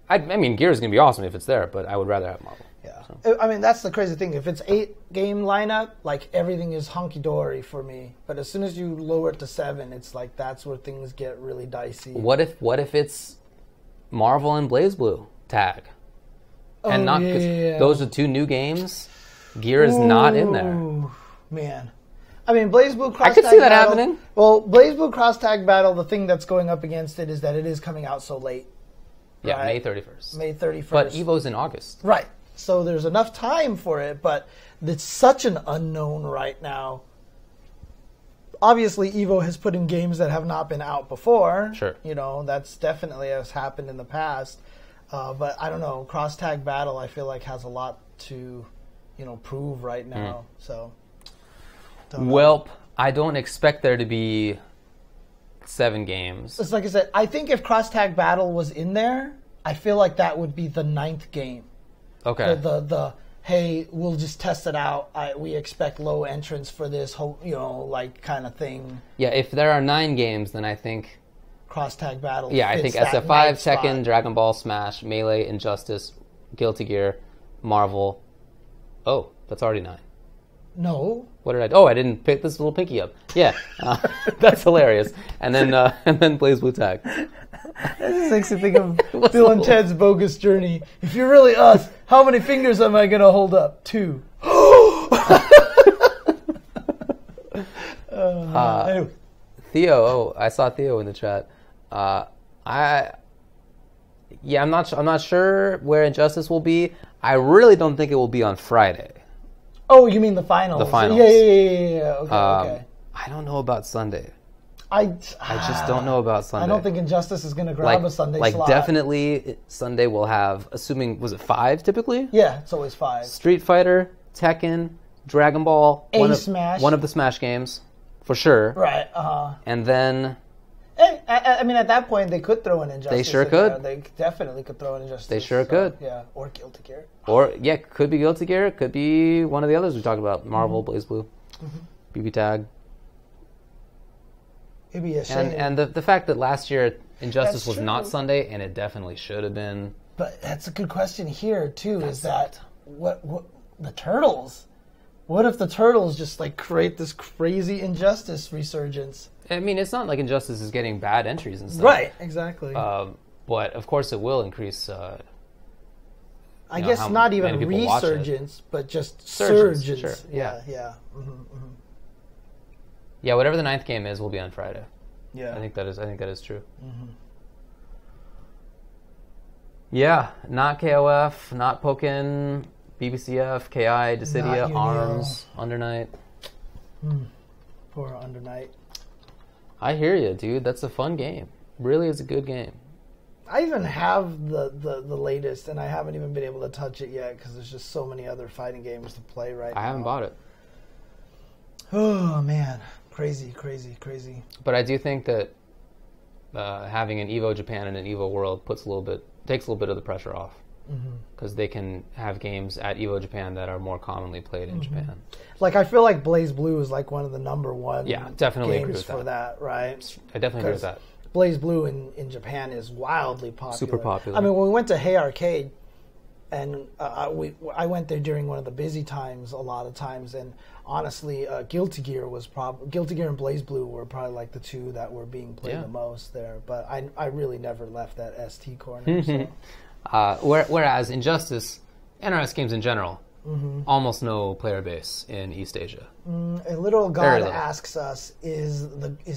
I mean, Gear is going to be awesome if it's there, but I would rather have Marvel. Yeah. So. I mean, that's the crazy thing. If it's 8-game lineup, like, everything is hunky-dory for me. But as soon as you lower it to 7, it's like that's where things get really dicey. What if it's Marvel and BlazBlue tag? And not those are two new games. Gear is not in there. Man. I mean, BlazBlue Cross I could Tag see that Battle, happening. Well, BlazBlue Cross Tag Battle, the thing that's going up against it is that it is coming out so late. Yeah, right? May 31st. May 31st. But Evo's in August. Right. So there's enough time for it, but it's such an unknown right now. Obviously, Evo has put in games that have not been out before. Sure. You know, that's definitely has happened in the past. But I don't know, Cross Tag Battle, I feel like has a lot to, prove right now. So. Welp, I don't expect there to be 7 games. It's like I said, I think if Cross Tag Battle was in there, I feel like that would be the 9th game. Okay. The hey, we'll just test it out. We expect low entrance for this whole, kind of thing. Yeah, if there are 9 games, then I think Cross Tag Battle. Yeah, I think SF5, Tekken, Dragon Ball, Smash, Melee, Injustice, Guilty Gear, Marvel. Oh, that's already 9. No. What did I do? Oh, I didn't pick this little pinky up. Yeah, that's hilarious. And then BlazBlue tag. That just makes you think of Bill and Ted's Bogus Journey. If you're really us, how many fingers am I going to hold up? 2. Anyway. Theo, I saw Theo in the chat. I'm not sure where Injustice will be. I really don't think it will be on Friday. Oh, you mean the finals? The finals. Yeah. Okay. I don't know about Sunday. I just don't know about Sunday. I don't think Injustice is going to grab a Sunday slot. Like, definitely Sunday will have, assuming, was it 5 typically? Yeah, it's always 5. Street Fighter, Tekken, Dragon Ball. Smash. One of the Smash games, for sure. Right, And then... I mean, at that point, they could throw in Injustice. They sure could. They definitely could throw in Injustice. They sure could. Yeah, or Guilty Gear. Or, yeah, could be Guilty Gear. Could be one of the others we talked about. Marvel, BlazBlue, BB Tag. It'd be a shame. And the fact that last year Injustice was not Sunday, and it definitely should have been. But that's a good question here, too, is that what the Turtles? What if the Turtles just, create this crazy Injustice resurgence? I mean, it's not like Injustice is getting bad entries and stuff. Right, exactly. But, of course, it will increase... I guess not even resurgence, but just surgence. Sure. Yeah. Yeah, whatever the 9th game is will be on Friday. Yeah. I think that is true. Yeah, not KOF, not Pokken, BBCF, KI, Dissidia, ARMS, Undernight. Poor Undernight. I hear you, dude. That's a fun game. Really is a good game. I even have the latest, and I haven't even been able to touch it yet because there's just so many other fighting games to play right now. I haven't bought it. Oh, man. Crazy, crazy, crazy. But I do think that having an Evo Japan and an Evo World takes a little bit of the pressure off. Because they can have games at Evo Japan that are more commonly played in Japan. Like, I feel like Blaze Blue is like one of the number one definitely games agree with for that, right? I definitely agree with that. Blaze Blue in Japan is wildly popular. Super popular. I mean, when we went to Hey Arcade, and I went there during one of the busy times a lot of times, and honestly, Guilty Gear and Blaze Blue were probably like the two that were being played the most there. But I really never left that ST corner. So. Whereas Injustice, NRS games in general, almost no player base in East Asia. A little god asks us, is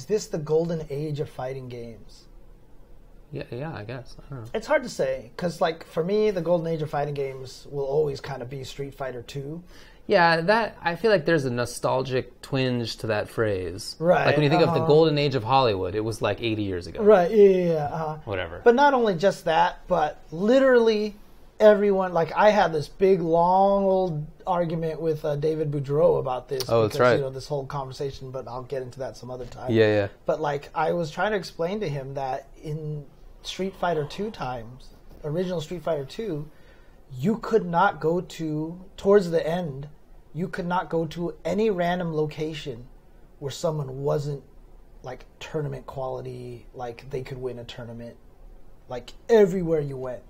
this the golden age of fighting games? Yeah, I guess. I don't know. It's hard to say, because like for me, the golden age of fighting games will always kind of be Street Fighter 2. Yeah, I feel like there's a nostalgic twinge to that phrase. Right. Like when you think of the golden age of Hollywood, it was like 80 years ago. Right, yeah. Whatever. But not only just that, but literally everyone, like I had this big, long, old argument with David Boudreau about this. Oh, that's right. You know, this whole conversation, but I'll get into that some other time. Yeah. But like, I was trying to explain to him that in Street Fighter 2 times, original Street Fighter 2, you could not go towards the end, you could not go to any random location where someone wasn't like tournament quality, like they could win a tournament. Like everywhere you went.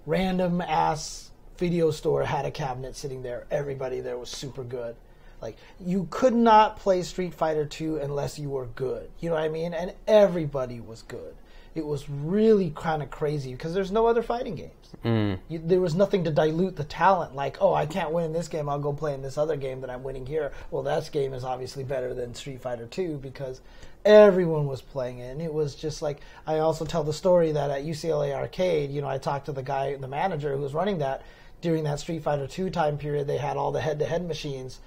Random ass video store had a cabinet sitting there. Everybody there was super good. Like you could not play Street Fighter 2 unless you were good. You know what I mean? And everybody was good. It was really kind of crazy because there's no other fighting games. There was nothing to dilute the talent. Like, oh, I can't win in this game. I'll go play in this other game that I'm winning here. Well, that game is obviously better than Street Fighter 2 because everyone was playing it. And it was just like, I also tell the story that at UCLA Arcade, you know, I talked to the manager who was running that during that Street Fighter 2 time period. They had all the head-to-head machines.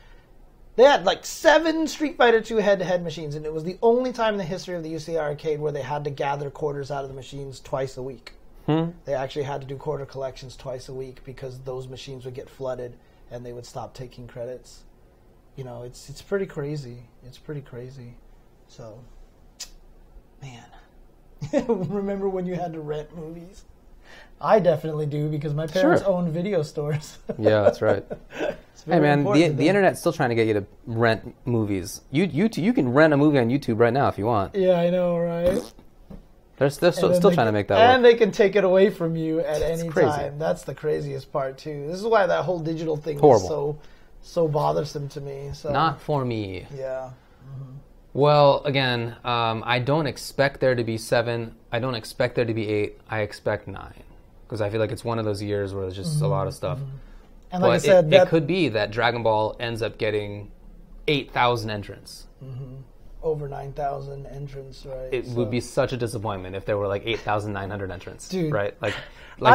They had like 7 Street Fighter 2 head-to-head machines, and it was the only time in the history of the UCLA Arcade where they had to gather quarters out of the machines twice a week. They actually had to do quarter collections twice a week because those machines would get flooded and they would stop taking credits. You know, it's pretty crazy. It's pretty crazy. So, man. Remember when you had to rent movies? I definitely do because my parents owned video stores. Yeah, that's right. Hey man, the internet's still trying to get you to rent movies. You can rent a movie on YouTube right now if you want. Yeah, I know, right? They're still trying to make that work. And they can take it away from you at any time. That's the craziest part too. This is why that whole digital thing is so bothersome to me. So. Not for me. Yeah. Well, again, I don't expect there to be 7. I don't expect there to be 8. I expect 9 because I feel like it's one of those years where there's just a lot of stuff. And like but I said, it could be that Dragon Ball ends up getting 8,000 entrants. Over 9,000 entrants, right? It would be such a disappointment if there were like 8,900 entrants, dude, right? Like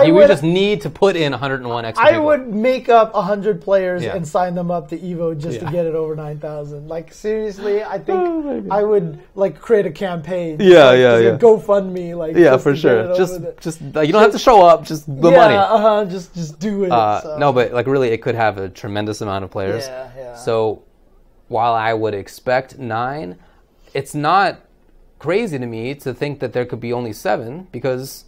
you would just need to put in 101 extra people. I would make up 100 players and sign them up to Evo just to get it over 9,000. Like seriously, I think I would like create a campaign. GoFundMe, like for sure. Just you don't have to show up, just the money. Just do it. No, but like really, it could have a tremendous amount of players. Yeah. So while I would expect 9. It's not crazy to me to think that there could be only 7 because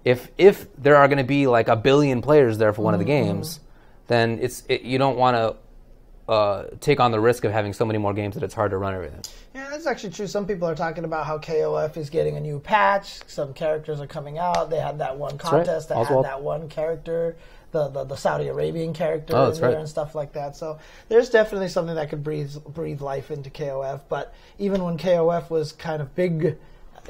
if there are going to be like 1 billion players there for one of the games, then you don't want to take on the risk of having so many more games that it's hard to run everything. Yeah, that's actually true. Some people are talking about how KOF is getting a new patch. Some characters are coming out. They had that one contest that had that one character. The Saudi Arabian character in there and stuff like that. So there's definitely something that could breathe life into KOF. But even when KOF was kind of big,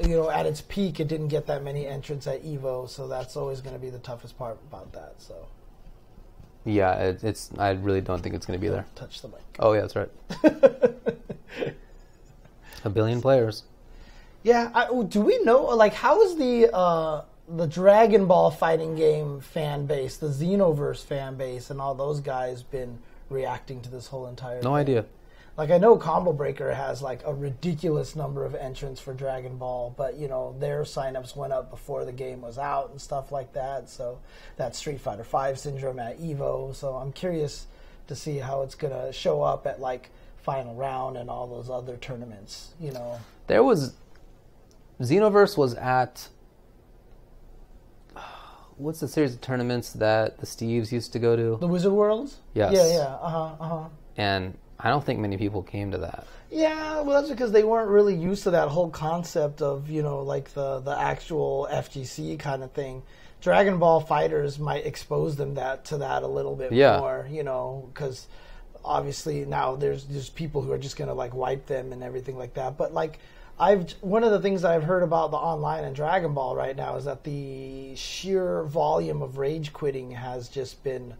you know, at its peak, it didn't get that many entrants at Evo. So that's always going to be the toughest part about that. So yeah, I really don't think it's going to be there. Touch the mic. Oh yeah, that's right. 1 billion players. Yeah. Do we know? Like, how is the Dragon Ball fighting game fan base, the Xenoverse fan base, and all those guys been reacting to this whole entire thing? No idea. Like, I know Combo Breaker has, like, a ridiculous number of entrants for Dragon Ball, but, you know, their signups went up before the game was out and stuff like that, so that's Street Fighter V syndrome at EVO, so I'm curious to see how it's going to show up at, like, final round and all those other tournaments. You know, There was Xenoverse was at what's the series of tournaments that the Steves used to go to? the Wizard Worlds. Yes. Yeah. And I don't think many people came to that. Yeah, well, that's because they weren't really used to that whole concept of, you know, like the actual FGC kind of thing. Dragon Ball Fighters might expose them to that a little bit more, you know, because obviously now there's people who are just going to, like, wipe them and everything like that. But, like, one of the things that I've heard about the online and Dragon Ball right now is that the sheer volume of rage quitting has just been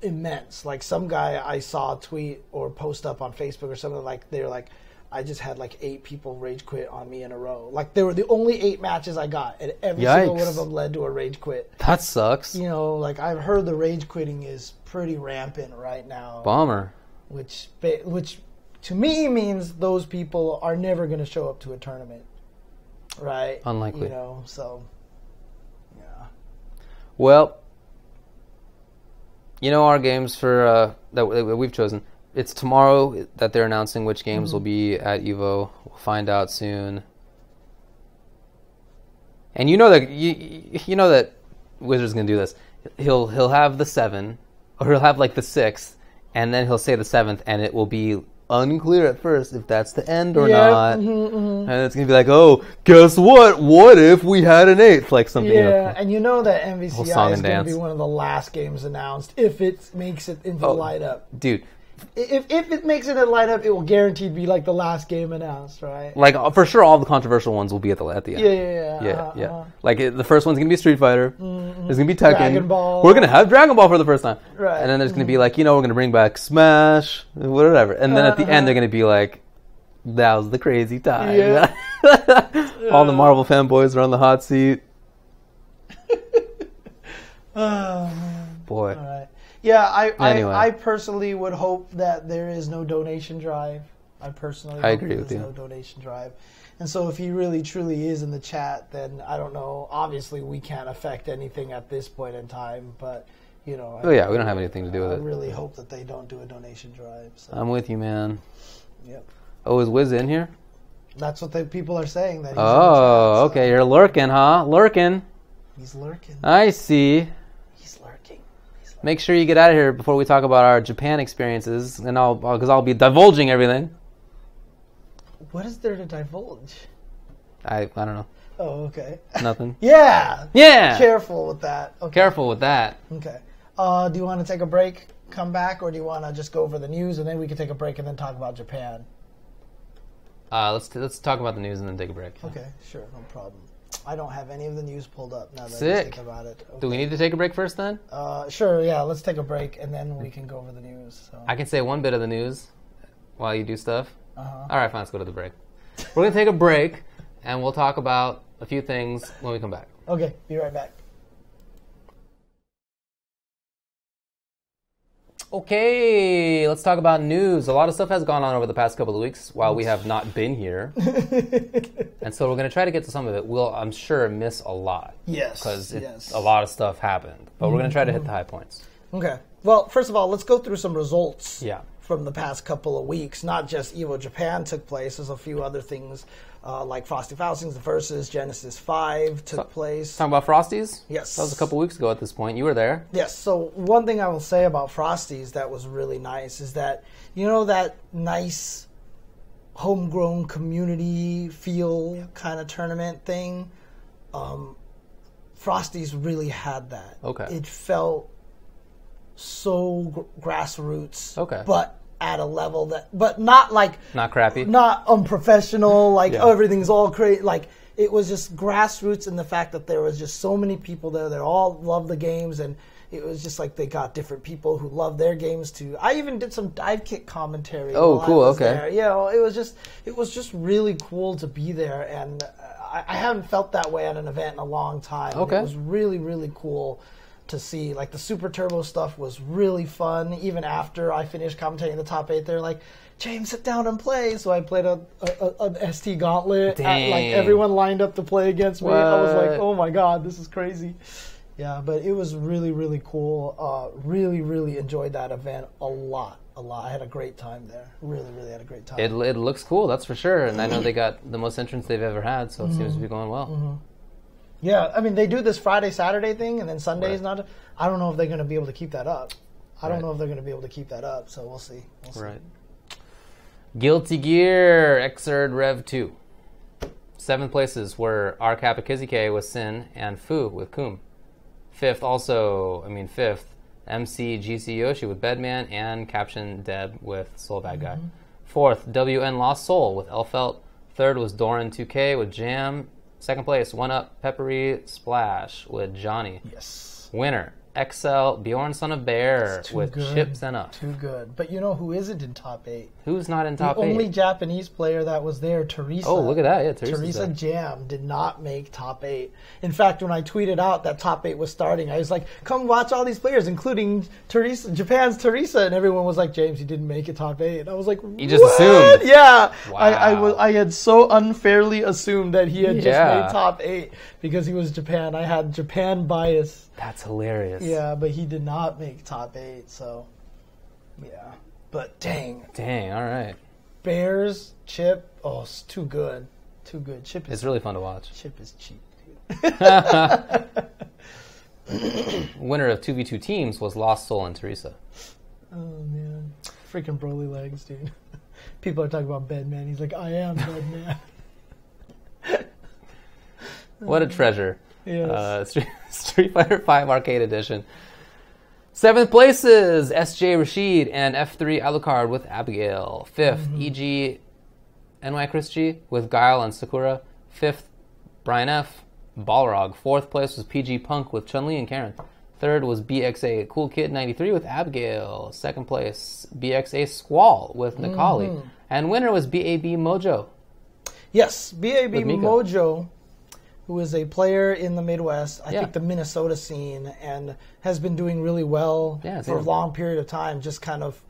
immense. Like, some guy I saw tweet or post up on Facebook or something, like, they're like, I just had like 8 people rage quit on me in a row. Like, they were the only 8 matches I got, and every single one of them led to a rage quit. That sucks. You know, like, I've heard the rage quitting is pretty rampant right now. Bummer. Which to me means those people are never going to show up to a tournament, right? Unlikely. You know, so yeah. Well, you know our games for that we've chosen. It's tomorrow that they're announcing which games will be at Evo. We'll find out soon. And you know that Wizard's gonna do this. He'll have the 7, or he'll have like the 6th, and then he'll say the 7th, and it will be unclear at first if that's the end or not. And it's gonna be like, oh, guess what? What if we had an 8th? Like something. Yeah, and you know that MVCI is going dance. to be one of the last games announced if it makes it into the lineup. Dude. If it makes it in the lineup, it will guaranteed be like the last game announced, right? Like, for sure, all the controversial ones will be at the end. Yeah. Like, the first one's gonna be Street Fighter. There's gonna be Tekken. Dragon Ball. We're gonna have Dragon Ball for the first time. Right. And then there's gonna be like, we're gonna bring back Smash, whatever. And then at the end, they're gonna be like, that was the crazy time. Yeah. All the Marvel fanboys are on the hot seat. Oh, man. Boy. All right. Yeah, Anyway. I personally would hope that there is no donation drive. I agree with you. No donation drive. And so if he really truly is in the chat, then I don't know. Obviously, we can't affect anything at this point in time, but you know. We don't have anything to do with it. I really hope that they don't do a donation drive. So. I'm with you, man. Yep. Oh, is Wiz in here? That's what people are saying. That he's Oh, in the chat, so. okay. You're lurking, huh? Lurking. He's lurking. I see. He's lurking. Make sure you get out of here before we talk about our Japan experiences, and because I'll be divulging everything. What is there to divulge? I don't know. Oh, okay. Nothing. Yeah. Yeah. Careful with that. Okay. Careful with that. Okay. Do you want to take a break, come back, or do you want to just go over the news and then we can take a break and then talk about Japan? Let's talk about the news and then take a break. Okay, sure, no problem. I don't have any of the news pulled up now that Sick. I think about it. Okay. Do we need to take a break first then? Sure, yeah, let's take a break and then we can go over the news. So. I can say one bit of the news while you do stuff. Uh-huh. All right, fine, let's go to the break. We're going to take a break, and we'll talk about a few things when we come back. Okay, be right back. Okay, let's talk about news. A lot of stuff has gone on over the past couple of weeks while we have not been here. And so we're going to try to get to some of it. We'll, I'm sure, miss a lot. Yes. Because a lot of stuff happened. But we're going to try to hit the high points. Okay. Well, first of all, let's go through some results from the past couple of weeks. Not just Evo Japan took place. There's a few other things like Frosty Faustings, the Versus, Genesis 5 took place. Talking about Frosties? Yes. That was a couple weeks ago at this point. You were there. Yes. So one thing I will say about Frosties that was really nice is that, you know, that nice homegrown community feel kind of tournament thing? Frosties really had that. Okay. It felt so grassroots. Okay. But at a level that, but not like, not crappy, not unprofessional, like everything's all crazy. Like, it was just grassroots in the fact that there was just so many people there that all loved the games, and it was just like they got different people who loved their games too. I even did some dive kick commentary. Oh, cool. Okay. There. You know, it was just really cool to be there, and I haven't felt that way at an event in a long time. Okay. It was really, really cool to see. Like, the Super Turbo stuff was really fun. Even after I finished commentating the top 8, they're like, James, sit down and play. So I played an ST Gauntlet. Like, everyone lined up to play against me. I was like, oh my god, this is crazy. Yeah, but it was really, really cool. Really, really enjoyed that event a lot. a lot. I had a great time there. Really, really had a great time. It looks cool, that's for sure. And I know they got the most entrants they've ever had, so it seems to be going well. Yeah, I mean, they do this Friday, Saturday thing, and then Sunday is not. I don't know if they're going to be able to keep that up. I don't know if they're going to be able to keep that up, so we'll see. Right. Guilty Gear, Xrd Rev 2. 7th places were R Kappa Kizuke with Sin and Fu with Kum. 5th, MC GC Yoshi with Bedman and Caption Deb with Soul Bad Guy. 4th, WN Lost Soul with Elfelt. 3rd was Doran 2K with Jam. 2nd place, 1UP Peppery Splash with Johnny. Yes. Winner, XL Bjorn Son of Bear with Chips and Up. Too good. But you know who isn't in top 8? Who's not in top 8? The only Japanese player that was there, Teresa. Oh, look at that. Yeah, Teresa Jam did not make top 8. In fact, when I tweeted out that top 8 was starting, I was like, come watch all these players, including Teresa, Japan's Teresa. And everyone was like, James, you didn't make it top 8. I was like, what? You just assumed. Yeah. Wow. I had so unfairly assumed that he had just made top 8 because he was Japan. I had Japan bias. That's hilarious. Yeah, but he did not make top 8, so yeah. But dang. Dang, all right. Bears, Chip, it's too good. Too good. Chip is... It's really fun to watch. Chip is cheap, dude. Winner of 2v2 teams was Lost Soul and Teresa. Oh, man. Freaking Broly legs, dude. People are talking about Bedman. He's like, I am Bedman. What a treasure. Yes. Street Fighter V Arcade Edition. 7th places, SJ Rashid and F3 Alucard with Abigail. 5th, EG NY Chris G with Guile and Sakura. 5th, Brian F. Balrog. 4th place was PG Punk with Chun-Li and Karen. 3rd was BXA Cool Kid 93 with Abigail. 2nd place, BXA Squall with Nikali. And winner was BAB Mojo. Yes, BAB Mojo, who is a player in the Midwest, I think the Minnesota scene, and has been doing really well for a long period of time, just kind of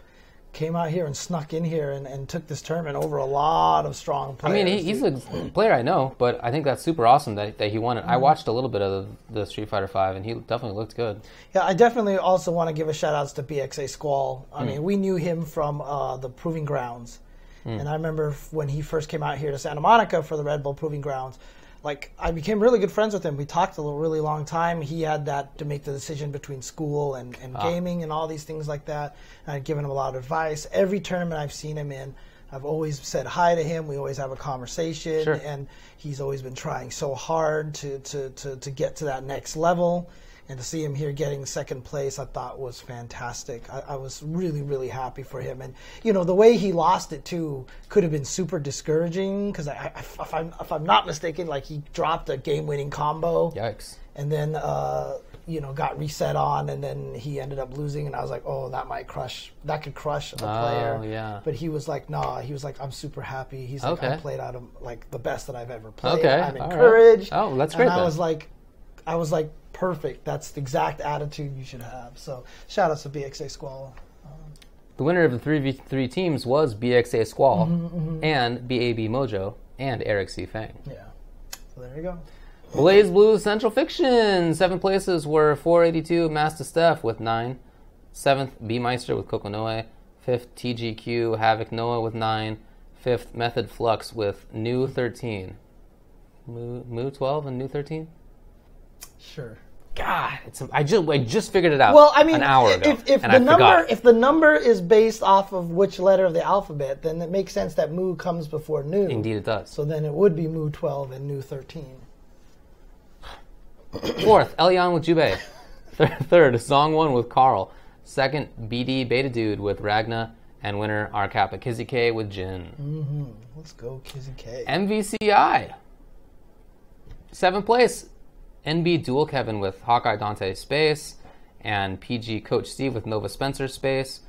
came out here and snuck in here and took this tournament over a lot of strong players. I mean, he's a player I know, but I think that's super awesome that he won it. I watched a little bit of the Street Fighter V, and he definitely looked good. Yeah, I definitely also want to give a shout-outs to BXA Squall. I mean, we knew him from the Proving Grounds, and I remember when he first came out here to Santa Monica for the Red Bull Proving Grounds, like, I became really good friends with him. We talked a really long time. He had that to make the decision between school and gaming and all these things like that. And I'd given him a lot of advice. Every tournament I've seen him in, I've always said hi to him. We always have a conversation. Sure. And he's always been trying so hard to get to that next level. And to see him here getting 2nd place, I thought was fantastic. I was really, really happy for him. And, you know, the way he lost it, too, could have been super discouraging. Because if I'm not mistaken, like, he dropped a game-winning combo. Yikes. And then, you know, got reset on. And then he ended up losing. And I was like, oh, that could crush a player. Oh, yeah. But he was like, nah. He was like, I'm super happy. He's like, I played out of, like, the best that I've ever played. Okay. I'm encouraged. Right. Oh, that's great. And I was like, perfect. That's the exact attitude you should have. So, shout out to BXA Squall. The winner of the 3v3 teams was BXA Squall and BAB Mojo and Eric C. Fang. Yeah. So, there you go. Blaze Blue Central Fiction. 7 places were 482 Master Steph with 9. 7th, B Meister with Kokonoe. 5th, TGQ Havoc Noah with 9. 5th, Method Flux with New 13. Moo 12 and New 13? Sure. God, I just figured it out. Well, I mean, an hour ago, if the number is based off of which letter of the alphabet, then it makes sense that Mu comes before New. Indeed, it does. So then it would be Mu 12 and New 13. 4th, Elion with Jubei. 3rd, Song 1 with Carl. 2nd, BD Beta Dude with Ragna, and winner R Kappa Kizuke with Jin. Let's go, Kizuke. MVCI. 7th place. NB Dual Kevin with Hawkeye Dante Space and PG Coach Steve with Nova Spencer Space.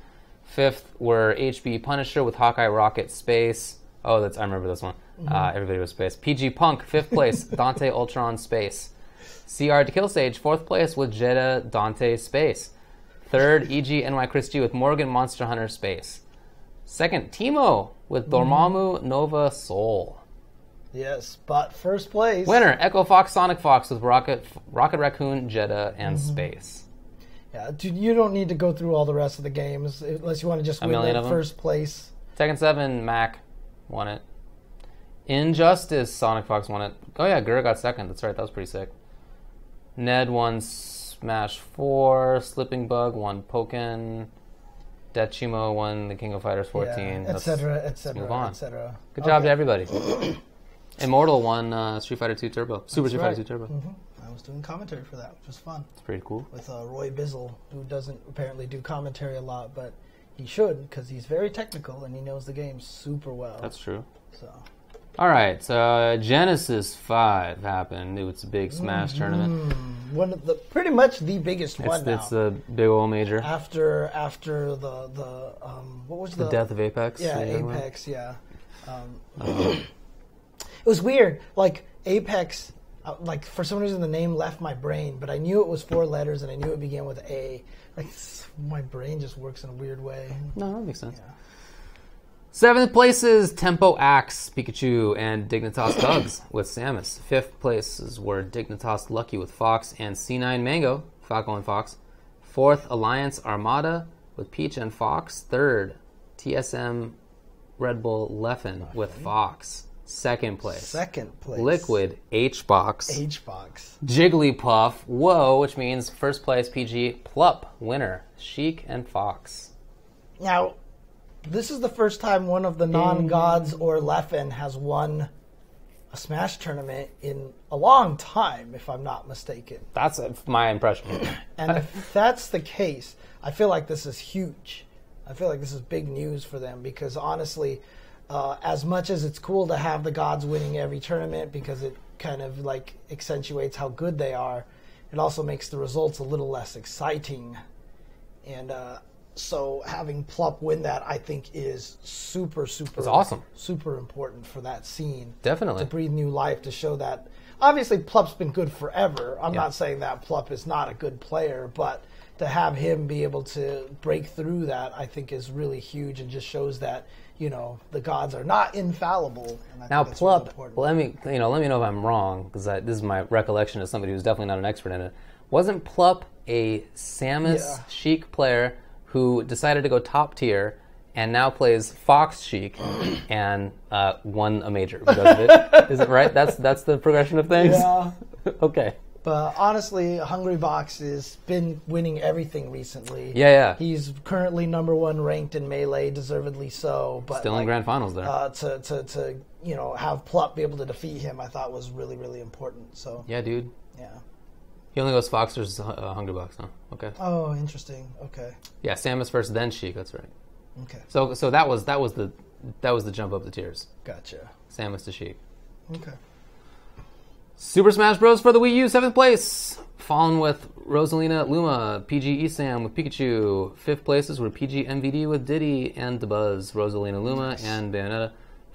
5th were HB Punisher with Hawkeye Rocket Space. I remember this one. Everybody was Space. PG Punk, 5th place, Dante Ultron Space. CR to Killstage, 4th place with Jetta Dante Space. 3rd, EG NY Chris G with Morgan Monster Hunter Space. 2nd, Timo with Dormammu Nova Soul. Yes, but 1st place. Winner, Echo Fox Sonic Fox with Rocket Raccoon, Jetta, and Space. Yeah, dude, you don't need to go through all the rest of the games unless you want to just win that first place. Tekken 7, Mac won it. Injustice, Sonic Fox won it. Oh yeah, Gura got second. That's right, that was pretty sick. Ned won Smash 4. Slipping Bug won Pokken. Dechimo won the King of Fighters 14. Etc. Move on. etc. Good job to everybody. Immortal won Street Fighter 2 Turbo. Super Street Fighter 2 Turbo. Mm-hmm. I was doing commentary for that, which was fun. It's pretty cool. With Roy Bizzle, who doesn't apparently do commentary a lot, but he should, because he's very technical and he knows the game super well. That's true. So, all right, so Genesis 5 happened. It was a big Smash tournament. One of the pretty much the biggest one now. It's a big old major. After the what was the death of Apex? Yeah, Apex. Yeah. It was weird. Like Apex. Like, for some reason, the name left my brain, but I knew it was 4 letters, and I knew it began with A. Like, my brain just works in a weird way. No, that makes sense. Yeah. 7th places, Tempo Axe, Pikachu, and Dignitas Tugs with Samus. 5th places were Dignitas Lucky with Fox and C9 Mango, Falco and Fox. 4th, Alliance Armada with Peach and Fox. 3rd, TSM Red Bull Leffen with Fox. 2nd place. Liquid H-Box. Jigglypuff. Whoa, which means first place PG Plup winner. Sheik and Fox. Now, this is the first time one of the non-gods or Leffen has won a Smash tournament in a long time, if I'm not mistaken. That's my impression. And if that's the case, I feel like this is huge. I feel like this is big news for them because honestly, as much as it's cool to have the gods winning every tournament because it kind of like accentuates how good they are, it also makes the results a little less exciting. And so having Plup win that, I think, is super it's awesome. Super important for that scene. Definitely. To breathe new life, to show that. Obviously, Plup's been good forever. I'm not saying that Plup is not a good player, but to have him be able to break through that, I think, is really huge and just shows that, you know, the gods are not infallible. And now, Plup, let me know if I'm wrong, because this is my recollection as somebody who's definitely not an expert in it. Wasn't Plup a Samus Sheik player who decided to go top tier and now plays Fox Sheik and won a major because of it? Is it right? That's the progression of things? Yeah. Okay. But honestly, Hungrybox has been winning everything recently. Yeah. He's currently #1 ranked in Melee, deservedly so. But still in grand finals there. To you know, have Plup be able to defeat him, I thought was really, really important. So yeah, dude. Yeah. He only goes Fox versus Hungrybox, huh? Okay. Oh, interesting. Okay. Yeah, Samus first, then Sheik. That's right. Okay. So that was the jump up the tiers. Gotcha. Samus to Sheik. Okay. Super Smash Bros. For the Wii U, 7th place. Fallen with Rosalina Luma, PG Esam with Pikachu. 5th places were PG MVD with Diddy and DeBuzz, Rosalina Luma, and Bayonetta.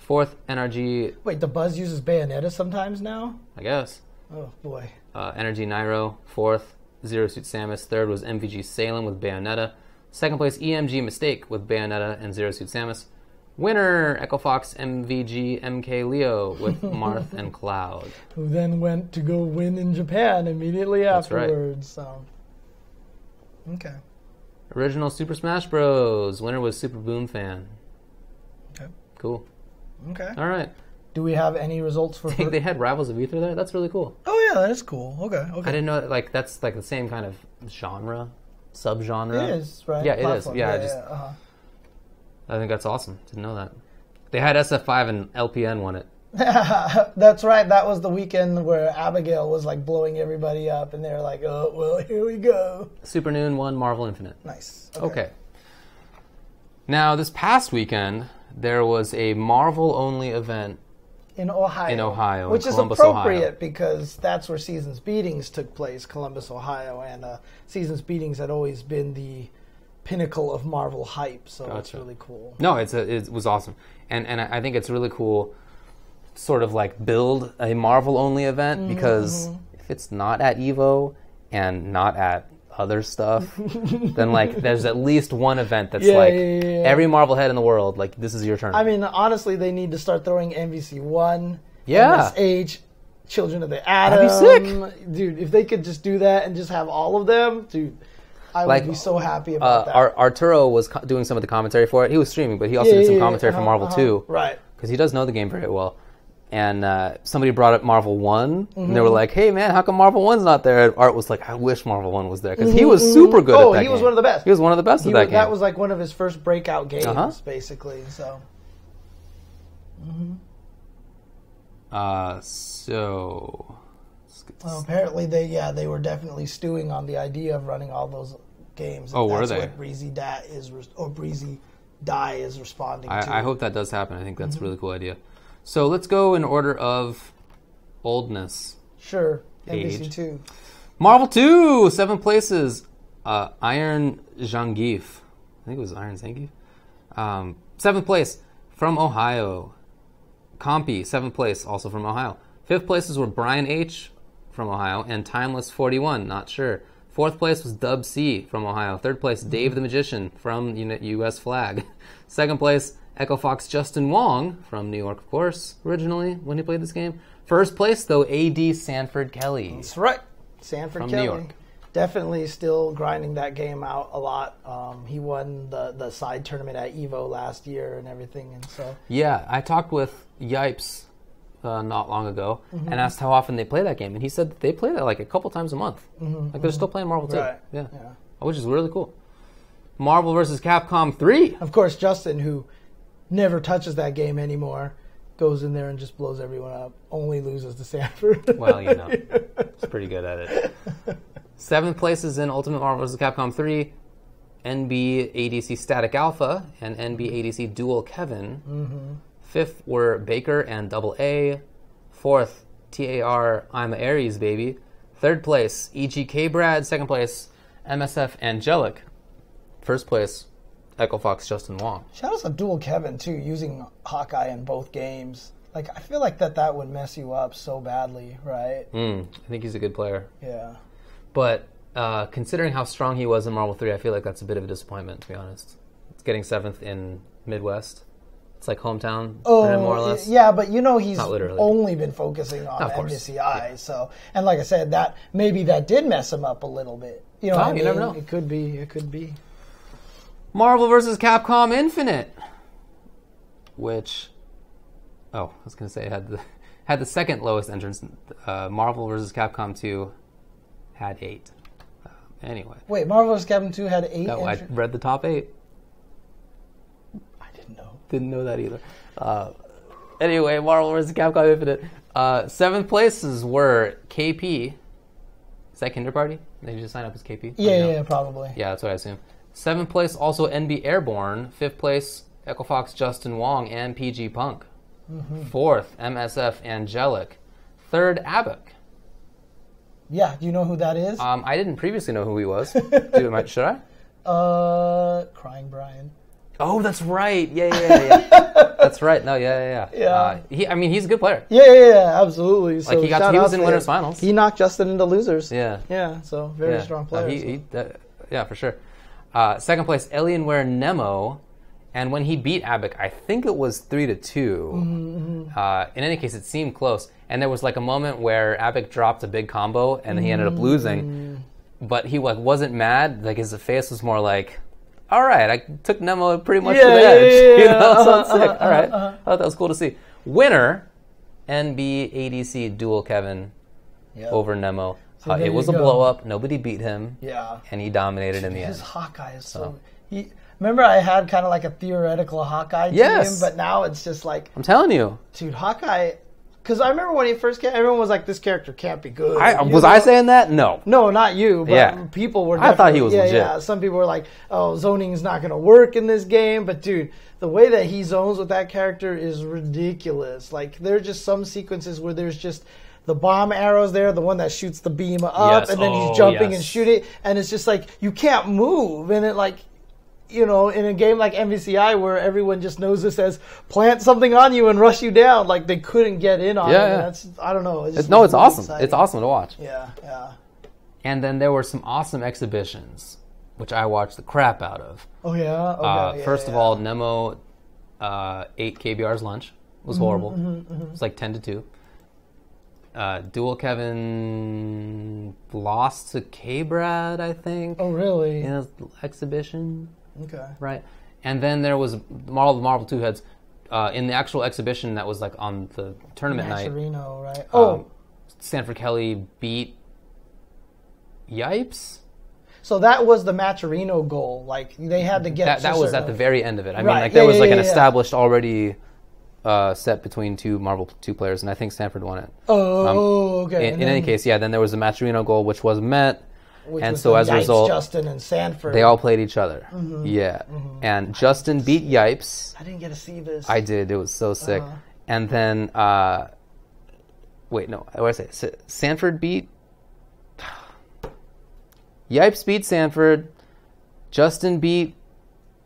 4th, NRG... Wait, DeBuzz uses Bayonetta sometimes now? I guess. Oh, boy. Energy Nairo, 4th, Zero Suit Samus. 3rd was MVG Salem with Bayonetta. 2nd place, EMG Mistake with Bayonetta and Zero Suit Samus. Winner, Echo Fox MVG MK Leo with Marth and Cloud. Who then went to go win in Japan immediately afterwards. Right. So, okay. Original Super Smash Bros. Winner was Super Boom Fan. Okay. Cool. Okay. All right. Do we have any results for... They had Rivals of Ether there? That's really cool. Oh, yeah, that is cool. Okay. I didn't know, like, that's like the same kind of genre, subgenre. It is, right? Yeah, it is. Yeah, I think that's awesome. Didn't know that. They had SF5 and LPN won it. That's right. That was the weekend where Abigail was like blowing everybody up, and they were like, "Oh, well, here we go." Super Noon won Marvel Infinite. Nice. Okay. Now, this past weekend, there was a Marvel-only event in Ohio. Which is Columbus, appropriate Ohio. Because that's where Seasons Beatings took place, Columbus, Ohio, and Seasons Beatings had always been the pinnacle of Marvel hype, so It's really cool. No, it was awesome, and I think it's really cool. Sort of like build a Marvel-only event because if it's not at Evo and not at other stuff, then like there's at least one event that's every Marvel head in the world. Like this is your turn. I mean, honestly, they need to start throwing MVC1, yeah, MSH, Children of the Atom. That'd be sick, dude. If they could just do that and just have all of them, dude. I would be so happy about that. Arturo was doing some of the commentary for it. He was streaming, but he also did some commentary for Marvel 2. Right. Because he does know the game very well. And somebody brought up Marvel 1, and they were like, hey, man, how come Marvel 1's not there? And Art was like, I wish Marvel 1 was there. Because he was super good at that game. He was one of the best. He was one of the best at that game. That was like one of his first breakout games, basically. So... apparently they were definitely stewing on the idea of running all those games. Oh, were they? That's what Breezy Die is responding to. I hope that does happen. I think that's a really cool idea. So let's go in order of oldness. Sure. Age. NBC 2. Marvel 2, 7 places. Iron Zangief. I think it was Iron Zangief. 7th place from Ohio. Compy, 7th place, also from Ohio. 5th places were Brian Aytch from Ohio and Timeless 41, not sure. 4th place was Dub C from Ohio. 3rd place, Dave the Magician from US Flag. 2nd place, Echo Fox Justin Wong from New York, of course, originally when he played this game. 1st place, though, AD Sanford Kelly. That's right. Sanford from Kelly. New York. Definitely still grinding that game out a lot. He won the side tournament at Evo last year and everything. And so yeah, I talked with Yipes not long ago and asked how often they play that game. And he said that they play that like a couple times a month. Like they're still playing Marvel 2. Right. Yeah. Which is really cool. Marvel vs. Capcom 3. Of course, Justin, who never touches that game anymore, goes in there and just blows everyone up. Only loses to Sanford. Well, he's pretty good at it. 7th place is in Ultimate Marvel vs. Capcom 3, NB ADC Static Alpha and NB ADC Dual Kevin. 5th were Baker and Double A. 4th, TAR I'm a Aries Baby. 3rd place, EGK Brad. 2nd place, MSF Angelic. 1st place, Echo Fox Justin Wong. Shout out to Dual Kevin, too, using Hawkeye in both games. Like, I feel like that would mess you up so badly, right? I think he's a good player. Yeah. But considering how strong he was in Marvel 3, I feel like that's a bit of a disappointment, to be honest. It's getting 7th in Midwest. It's like hometown for him, more or less. Yeah, but he's only been focusing on MVCI. So, and like I said, maybe that did mess him up a little bit. You never know. It could be. Marvel vs. Capcom Infinite, which, I was going to say had the second lowest entrance. Marvel vs. Capcom 2 had 8. Anyway. Wait, Marvel vs. Capcom 2 had 8? I read the top 8. Didn't know that either. Anyway, Marvel vs. Capcom Infinite. 7th places were KP. Is that Kinder Party? Did you just sign up as KP? Yeah, probably. Yeah, that's what I assume. 7th place, also NB Airborne. 5th place, Echo Fox Justin Wong and PG Punk. 4th, MSF Angelic. 3rd, Abak. Yeah, do you know who that is? I didn't previously know who he was. Should I? Crying Brian. Oh, that's right. Yeah. That's right. No, yeah. He's a good player. Yeah, absolutely. So he was in winners finals. He knocked Justin into losers. Yeah. So very strong player. Yeah, for sure. 2nd place, Alienware Nemo, and when he beat Abak, I think it was 3-2. In any case, it seemed close, and there was like a moment where Abak dropped a big combo, and he ended up losing. But he wasn't mad. Like his face was more like, all right, I took Nemo pretty much to the edge. So it's sick. All right. I thought that was cool to see. Winner, NB ADC Dual Kevin over Nemo. So it was a blow-up. Nobody beat him. Yeah. And he dominated in the end. His Hawkeye is so... Remember I had kind of like a theoretical Hawkeye team, but now it's just like... I'm telling you. Dude, Hawkeye... Because I remember when he first came, everyone was like, this character can't be good. Was I saying that? No. No, not you, but people were definitely... I thought he was legit. Yeah, some people were like, oh, zoning's not going to work in this game. But dude, the way that he zones with that character is ridiculous. Like, there are just some sequences where there's just... the bomb arrows there, the one that shoots the beam up, and then he's jumping and shooting, and it's just like, you can't move. And it like, in a game like MVCI where everyone just knows this as plant something on you and rush you down, like they couldn't get in on it. And that's, I don't know. It's awesome. Exciting. It's awesome to watch. Yeah. And then there were some awesome exhibitions, which I watched the crap out of. Oh, yeah? First of all, Nemo ate KBR's lunch. It was horrible. It was like 10-2. Dual Kevin lost to K-Brad, I think. Oh, really? In his exhibition. Okay. Right. And then there was Marvel Two Heads in the actual exhibition that was like on the tournament night. Macherino, right? Sanford Kelly beat Yipes. So that was the Macherino goal. Like they had to get. That was at the very end of it. I mean, Right. like there was like an yeah. established already set between two Marvel 2 players, and I think Sanford won it. Oh, okay. In any case, yeah. Then there was the Macherino goal, which was met, Which and was so the as a Yipes, result, Justin and Sanford. they all played each other. Yeah, and Justin beat Yipes. I didn't get to see this. I did. It was so sick. And then, wait, no. What did I say? Sanford beat. Yipes beat Sanford. Justin beat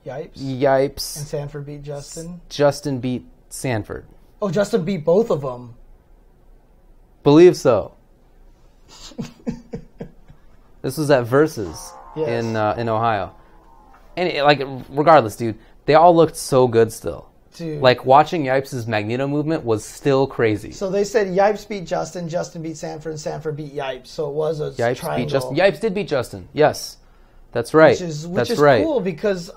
Yipes. And Sanford beat Justin. Justin beat Sanford. Oh, Justin beat both of them. Believe so. This was at Versus in Ohio. And like, regardless, dude, they all looked so good still. Dude. Like watching Yipes' Magneto movement was still crazy. So they said Yipes beat Justin, Justin beat Sanford, and Sanford beat Yipes. So it was a Yipes triangle. beat Justin. Yipes did beat Justin. Yes, that's right. Which is cool because,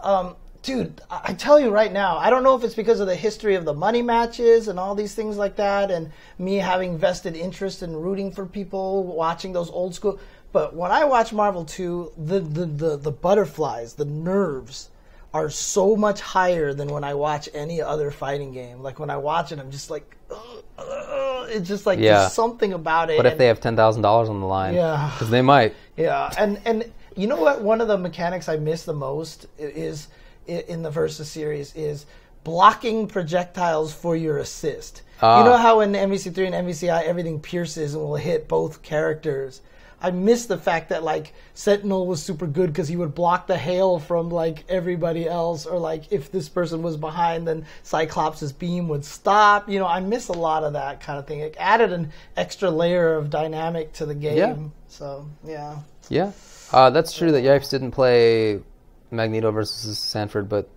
dude, I tell you right now, I don't know if it's because of the history of the money matches and all these things like that, and me having vested interest in rooting for people, watching those old school. But when I watch Marvel 2, the butterflies, the nerves are so much higher than when I watch any other fighting game. Like when I watch it, I'm just like, it's just like there's something about it. But if they have $10,000 on the line, because they might. Yeah, and you know what? One of the mechanics I miss the most is in the Versus series is blocking projectiles for your assist. You know how in MVC3 and MVCI everything pierces and will hit both characters. I miss the fact that like Sentinel was super good because he would block the hail from like everybody else, or like if this person was behind, then Cyclops' beam would stop. You know, I miss a lot of that kind of thing. It added an extra layer of dynamic to the game. Yeah. So yeah. Yeah, that's true that Yipes didn't play Magneto versus Sanford, but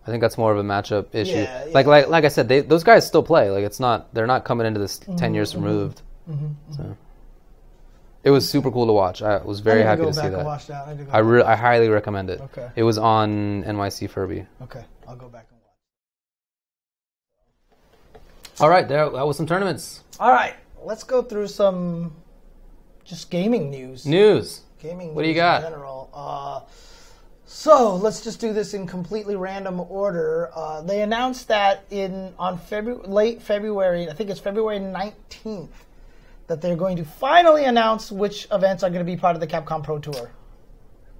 I think that's more of a matchup issue. Yeah. Like I said, those guys still play. Like they're not coming into this 10 years removed. So. It was super cool to watch. I was very happy to see that. Watch that. I highly recommend it. Okay. It was on NYC Furby. Okay, I'll go back and watch. All right, that was some tournaments. All right, let's go through some just gaming news. Gaming what do you news got? In general. So let's just do this in completely random order. They announced that on late February, I think it's February 19th, that they're going to finally announce which events are going to be part of the Capcom Pro Tour.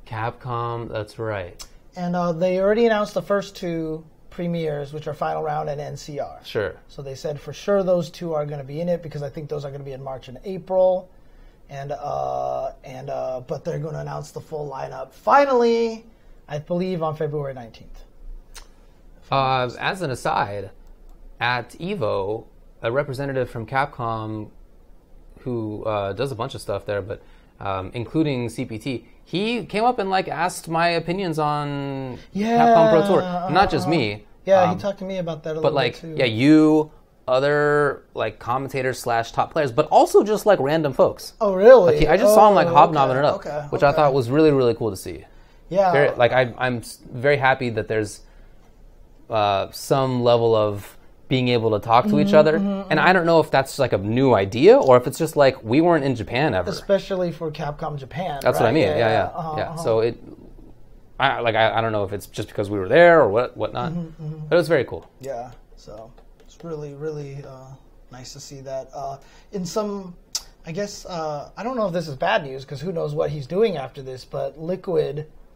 Capcom, that's right. And they already announced the first two premieres, which are Final Round and NCR. Sure. So they said for sure those two are going to be in it because I think those are going to be in March and April. But they're going to announce the full lineup finally, I believe, on February 19th. As an aside, at Evo, a representative from Capcom who does a bunch of stuff there, but including CPT, he came up and like asked my opinions on Capcom Pro Tour. Not just me. Yeah, he talked to me about that a little bit too. Yeah, you, other like commentators / top players, but also just like random folks. Oh, really? Like, I just saw him like hobnobbing it up, which I thought was really, really cool to see. Yeah. I'm very happy that there's some level of being able to talk to each other. And I don't know if that's like a new idea or if it's just like we weren't in Japan ever. Especially for Capcom Japan. That's what I mean. Yeah. So I don't know if it's just because we were there or whatnot. But it was very cool. Yeah. So it's really, really nice to see that. In some, I guess, I don't know if this is bad news because who knows what he's doing after this, but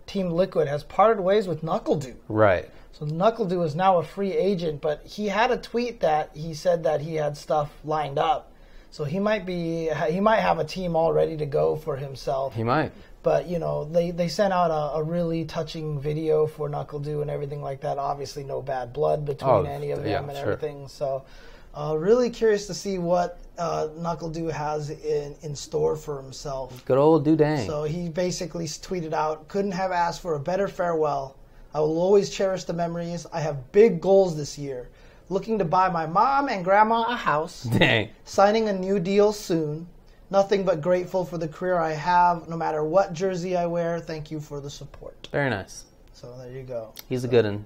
Team Liquid has parted ways with NuckleDu. Right. So NuckleDu is now a free agent, but he had a tweet that he said that he had stuff lined up. So he might have a team all ready to go for himself. He might. But, you know, they sent out a really touching video for NuckleDu and everything like that. Obviously no bad blood between any of them and everything. So really curious to see what NuckleDu has in store for himself. Good old Dudang. So he basically tweeted out, couldn't have asked for a better farewell. I will always cherish the memories. I have big goals this year. Looking to buy my mom and grandma a house. Dang. Signing a new deal soon. Nothing but grateful for the career I have, no matter what jersey I wear. Thank you for the support. Very nice. So there you go. He's a good one.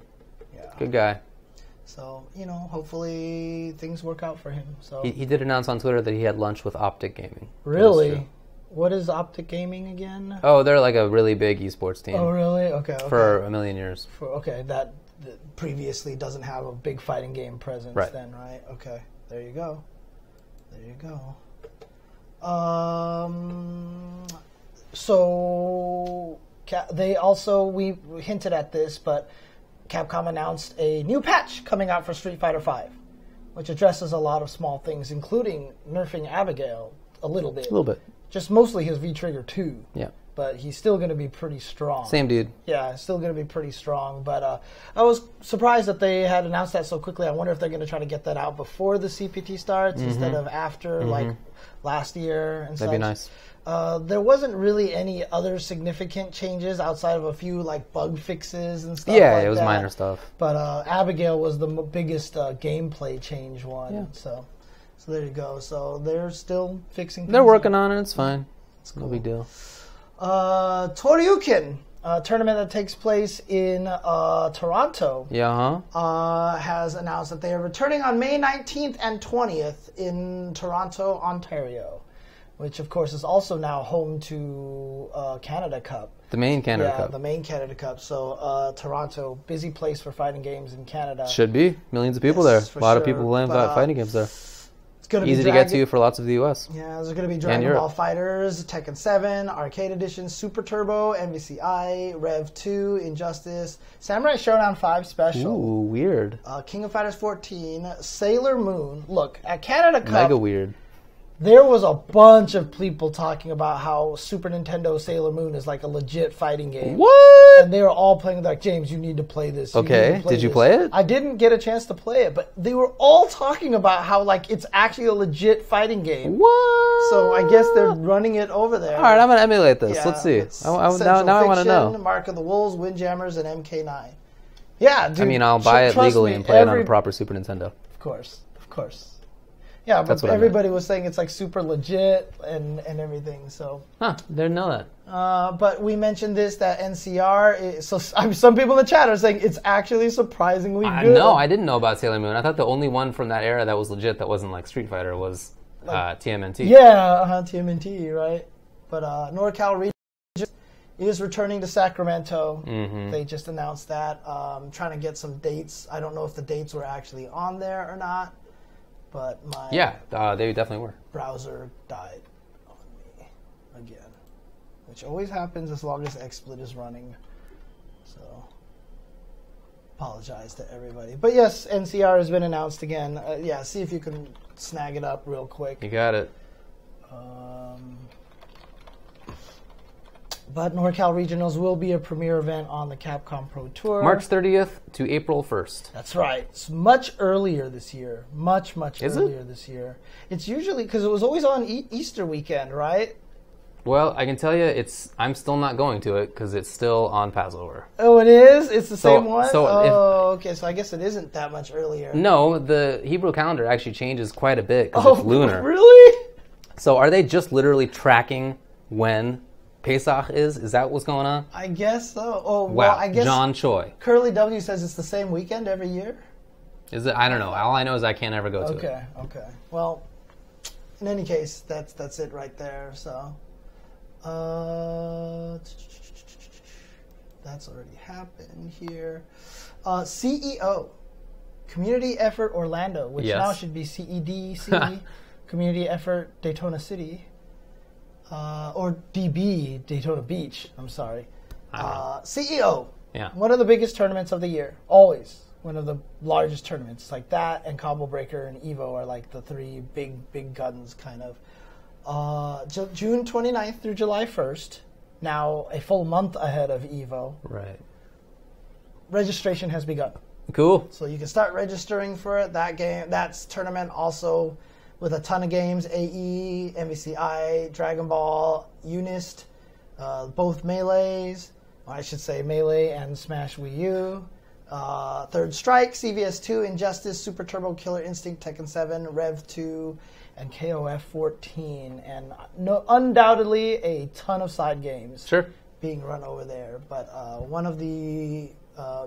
Yeah. Good guy. So, hopefully things work out for him. So He did announce on Twitter that he had lunch with Optic Gaming. Really? What is Optic Gaming again? Oh, they're like a really big esports team. Oh, really? Okay. For a million years. That previously doesn't have a big fighting game presence then, right? Okay. There you go. So they also, we hinted at this, but Capcom announced a new patch coming out for Street Fighter V, which addresses a lot of small things, including nerfing Abigail a little bit. Just mostly his V-Trigger 2. Yeah. But he's still going to be pretty strong. Same dude. Yeah, still going to be pretty strong. But I was surprised that they had announced that so quickly. I wonder if they're going to try to get that out before the CPT starts instead of after, like last year and such. That'd be nice. There wasn't really any other significant changes outside of a few like bug fixes and stuff. Yeah, like it was that. minor stuff. But Abigail was the biggest gameplay change one. Yeah. So there you go. So they're still fixing things. They're working on it. It's fine. It's no big deal. Toryuken, a tournament that takes place in Toronto, has announced that they are returning on May 19th and 20th in Toronto, Ontario, which of course is also now home to Canada Cup. The main Canada Cup. Yeah, the main Canada Cup. So Toronto, busy place for fighting games in Canada. Should be. Millions of people there. A lot of people playing fighting games there. Easy to get to for lots of the U.S. Yeah, there's going to be Dragon Ball FighterZ, Tekken 7, Arcade Edition, Super Turbo, MVCI, Rev 2, Injustice, Samurai Showdown 5 Special. Ooh, weird. King of Fighters 14, Sailor Moon. Look, at Canada Cup, mega weird. There was a bunch of people talking about how Super Nintendo Sailor Moon is like a legit fighting game. What? And they were all playing like, James, you need to play this. Okay, did you play it? I didn't get a chance to play it, but they were all talking about how like it's actually a legit fighting game. What? So I guess they're running it over there. All right, I'm going to emulate this. Let's see. Now I want to know. Mark of the Wolves, Windjammers, and MK9. Yeah, dude. I mean, I'll buy it legally and play it on a proper Super Nintendo. Of course. Yeah, but everybody was saying it's like super legit and everything. So didn't know that. But we mentioned this, that NCR. Some people in the chat are saying it's actually surprisingly good. No, I didn't know about Sailor Moon. I thought the only one from that era that was legit that wasn't like Street Fighter was TMNT. Yeah, TMNT, right? But NorCal region is returning to Sacramento. Mm-hmm. They just announced that. Trying to get some dates. I don't know if the dates were actually on there or not. But my they definitely were. Browser died on me again, which always happens as long as XSplit is running. So, apologize to everybody. But yes, NCR has been announced again. See if you can snag it up real quick. You got it. But NorCal Regionals will be a premier event on the Capcom Pro Tour. March 30th to April 1st. That's right. It's much earlier this year. Much earlier this year. It's usually, because it was always on Easter weekend, right? Well, I can tell you, I'm still not going to it because it's still on Passover. Oh, it is? It's the same one? Okay. So I guess it isn't that much earlier. No, the Hebrew calendar actually changes quite a bit because it's lunar. Really? So are they just literally tracking when Pesach is? Is that what's going on? I guess so. Oh, wow. Well, I guess John Choi. Curly W says it's the same weekend every year. Is it? I don't know. All I know is I can't ever go to it. Okay. Well, in any case, that's it right there. So, that's already happened here. CEO, Community Effort Orlando, which now should be CEDC, Community Effort Daytona City. Or DB, Daytona Beach, I'm sorry. CEO. Yeah. One of the biggest tournaments of the year. Always. One of the largest tournaments. Like that and Combo Breaker and Evo are like the three big guns kind of. June 29th through July 1st. Now a full month ahead of Evo. Right. Registration has begun. Cool. So you can start registering for it. That's tournament also with a ton of games, AE, MVCI, Dragon Ball, Unist, both Melees, or I should say Melee and Smash Wii U. Third Strike, CVS2, Injustice, Super Turbo, Killer Instinct, Tekken 7, Rev 2, and KOF 14. And undoubtedly a ton of side games being run over there. But one of the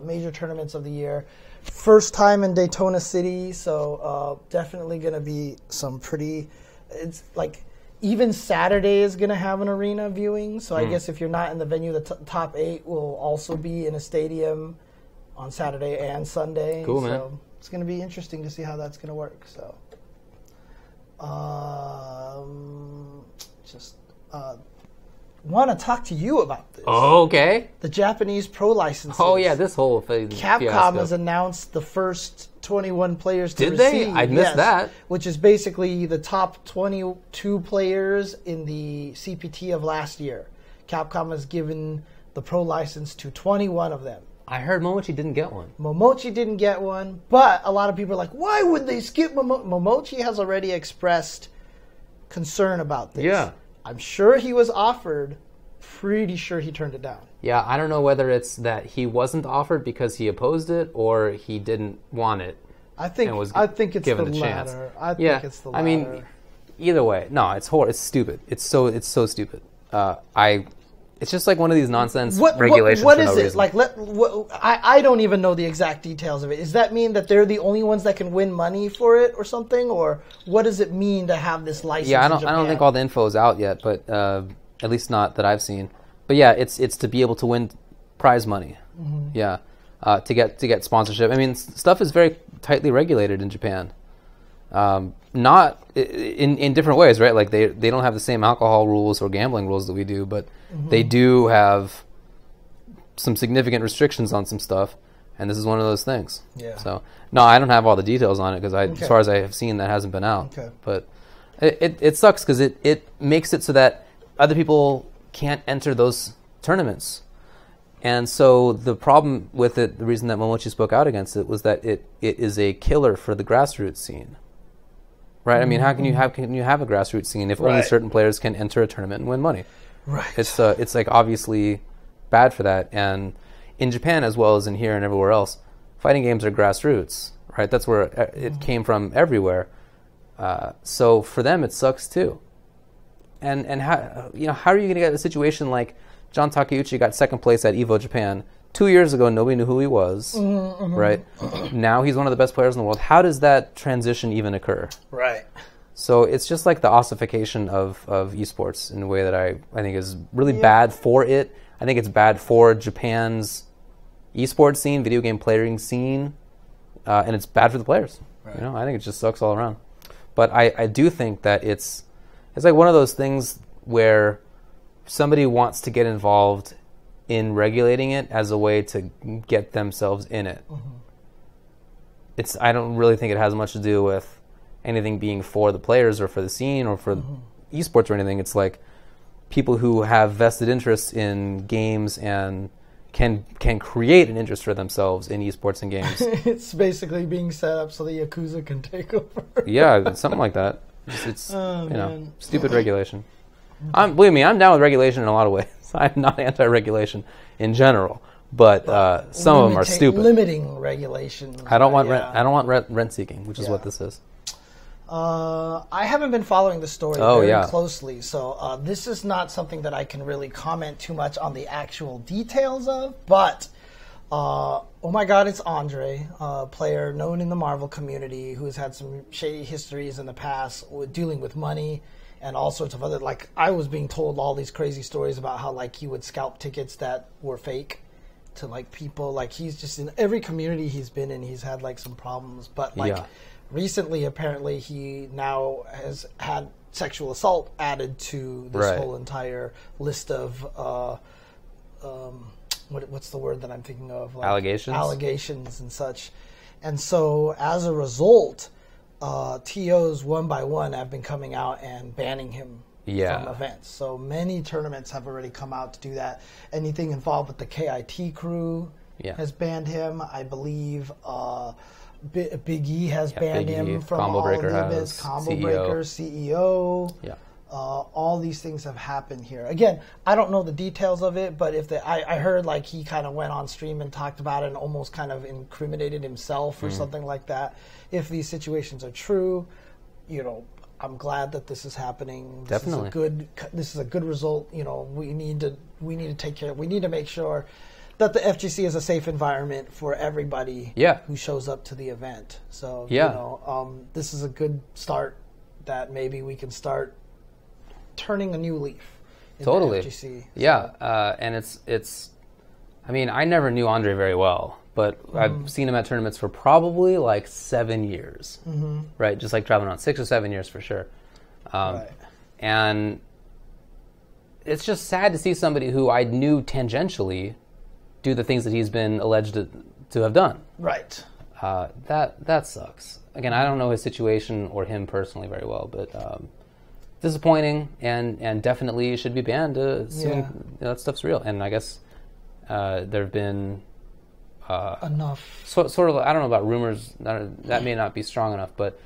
major tournaments of the year. First time in Daytona City, so definitely going to be some pretty... It's like... Even Saturday is going to have an arena viewing, so I guess if you're not in the venue, the top 8 will also be in a stadium on Saturday and Sunday. Cool, man. So it's going to be interesting to see how that's going to work. So, just want to talk to you about this. Oh, okay. The Japanese pro licenses. Oh, yeah, this whole thing. Capcom has announced the first 21 players to receive. Did they? I missed that. Which is basically the top 22 players in the CPT of last year. Capcom has given the pro license to 21 of them. I heard Momochi didn't get one. Momochi didn't get one, but a lot of people are like, why would they skip Momochi? Momochi has already expressed concern about this. Yeah. I'm sure he was offered. Pretty sure he turned it down. Yeah, I don't know whether it's that he wasn't offered because he opposed it or he didn't want it. I think it's the latter. I think it's the latter. I mean, either way, no, it's horrible. It's stupid. It's so stupid. It's just like one of these nonsense regulations. What for is no it? reason. Like, I don't even know the exact details of it. Does that mean that they're the only ones that can win money for it, or something? Or what does it mean to have this license? Yeah, I in Japan? don't think all the info is out yet, but at least not that I've seen. But yeah, it's to be able to win prize money. Mm-hmm. Yeah, to get sponsorship. I mean, stuff is very tightly regulated in Japan. Not in different ways, right? Like they don't have the same alcohol rules or gambling rules that we do, but they do have some significant restrictions on some stuff, and this is one of those things. Yeah. So no, I don't have all the details on it because as far as I have seen, that hasn't been out. Okay. But it sucks because it makes it so that other people can't enter those tournaments. And so the problem with it, the reason that Momochi spoke out against it was that it is a killer for the grassroots scene. Right? I mean, how can you have a grassroots scene if only certain players can enter a tournament and win money? Right. It's like obviously bad for that. And in Japan as well as in here and everywhere else, fighting games are grassroots, right? That's where it came from everywhere. So for them it sucks too. And how are you going to get a situation like John Takeuchi got second place at Evo Japan 2 years ago? Nobody knew who he was, right? Now he's one of the best players in the world. How does that transition even occur? Right. So it's just like the ossification of esports in a way that I think is really bad for it. I think it's bad for Japan's esports scene, video game playing scene, and it's bad for the players. Right. I think it just sucks all around. But I do think that it's like one of those things where somebody wants to get involved in regulating it as a way to get themselves in it. I don't really think it has much to do with anything being for the players or for the scene or for esports or anything. It's like people who have vested interests in games and can create an interest for themselves in esports and games. It's basically being set up so the Yakuza can take over. Yeah, something like that. It's stupid regulation. Believe me, I'm down with regulation in a lot of ways. I'm not anti-regulation in general, but some of them are stupid. Limiting regulation. I don't want rent. I don't want rent seeking, which is what this is. I haven't been following the story very closely, so this is not something that I can really comment too much on the actual details of. But oh my God, it's Andre, a player known in the Marvel community who has had some shady histories in the past with dealing with money and all sorts of other, like, I was being told all these crazy stories about how, like, he would scalp tickets that were fake to, like, people. Like, he's just in every community he's been in, he's had, like, some problems. But, like, recently, apparently, he now has had sexual assault added to this whole entire list of, what's the word that I'm thinking of? Like, allegations and such. And so, as a result, TOs one by one have been coming out and banning him from events. So many tournaments have already come out to do that. Anything involved with the KIT crew has banned him. I believe Big E has banned him from Combo all Breaker of the events. Combo Breaker, CEO. All these things have happened here. Again, I don't know the details of it, but I heard like he kind of went on stream and talked about it and almost kind of incriminated himself or something like that. If these situations are true, I'm glad that this is happening. Definitely. This is a good result. We need to take care. We need to make sure that the FGC is a safe environment for everybody who shows up to the event. So this is a good start that maybe we can start turning a new leaf in the FGC. Yeah, and it's. I mean, I never knew Andre very well, but I've seen him at tournaments for probably like 7 years, right? Just like traveling on 6 or 7 years for sure. And it's just sad to see somebody who I knew tangentially do the things that he's been alleged to have done. Right. That sucks. Again, I don't know his situation or him personally very well, but disappointing and definitely should be banned. That stuff's real. And I guess there have been enough sort of. I don't know about rumors. That may not be strong enough, but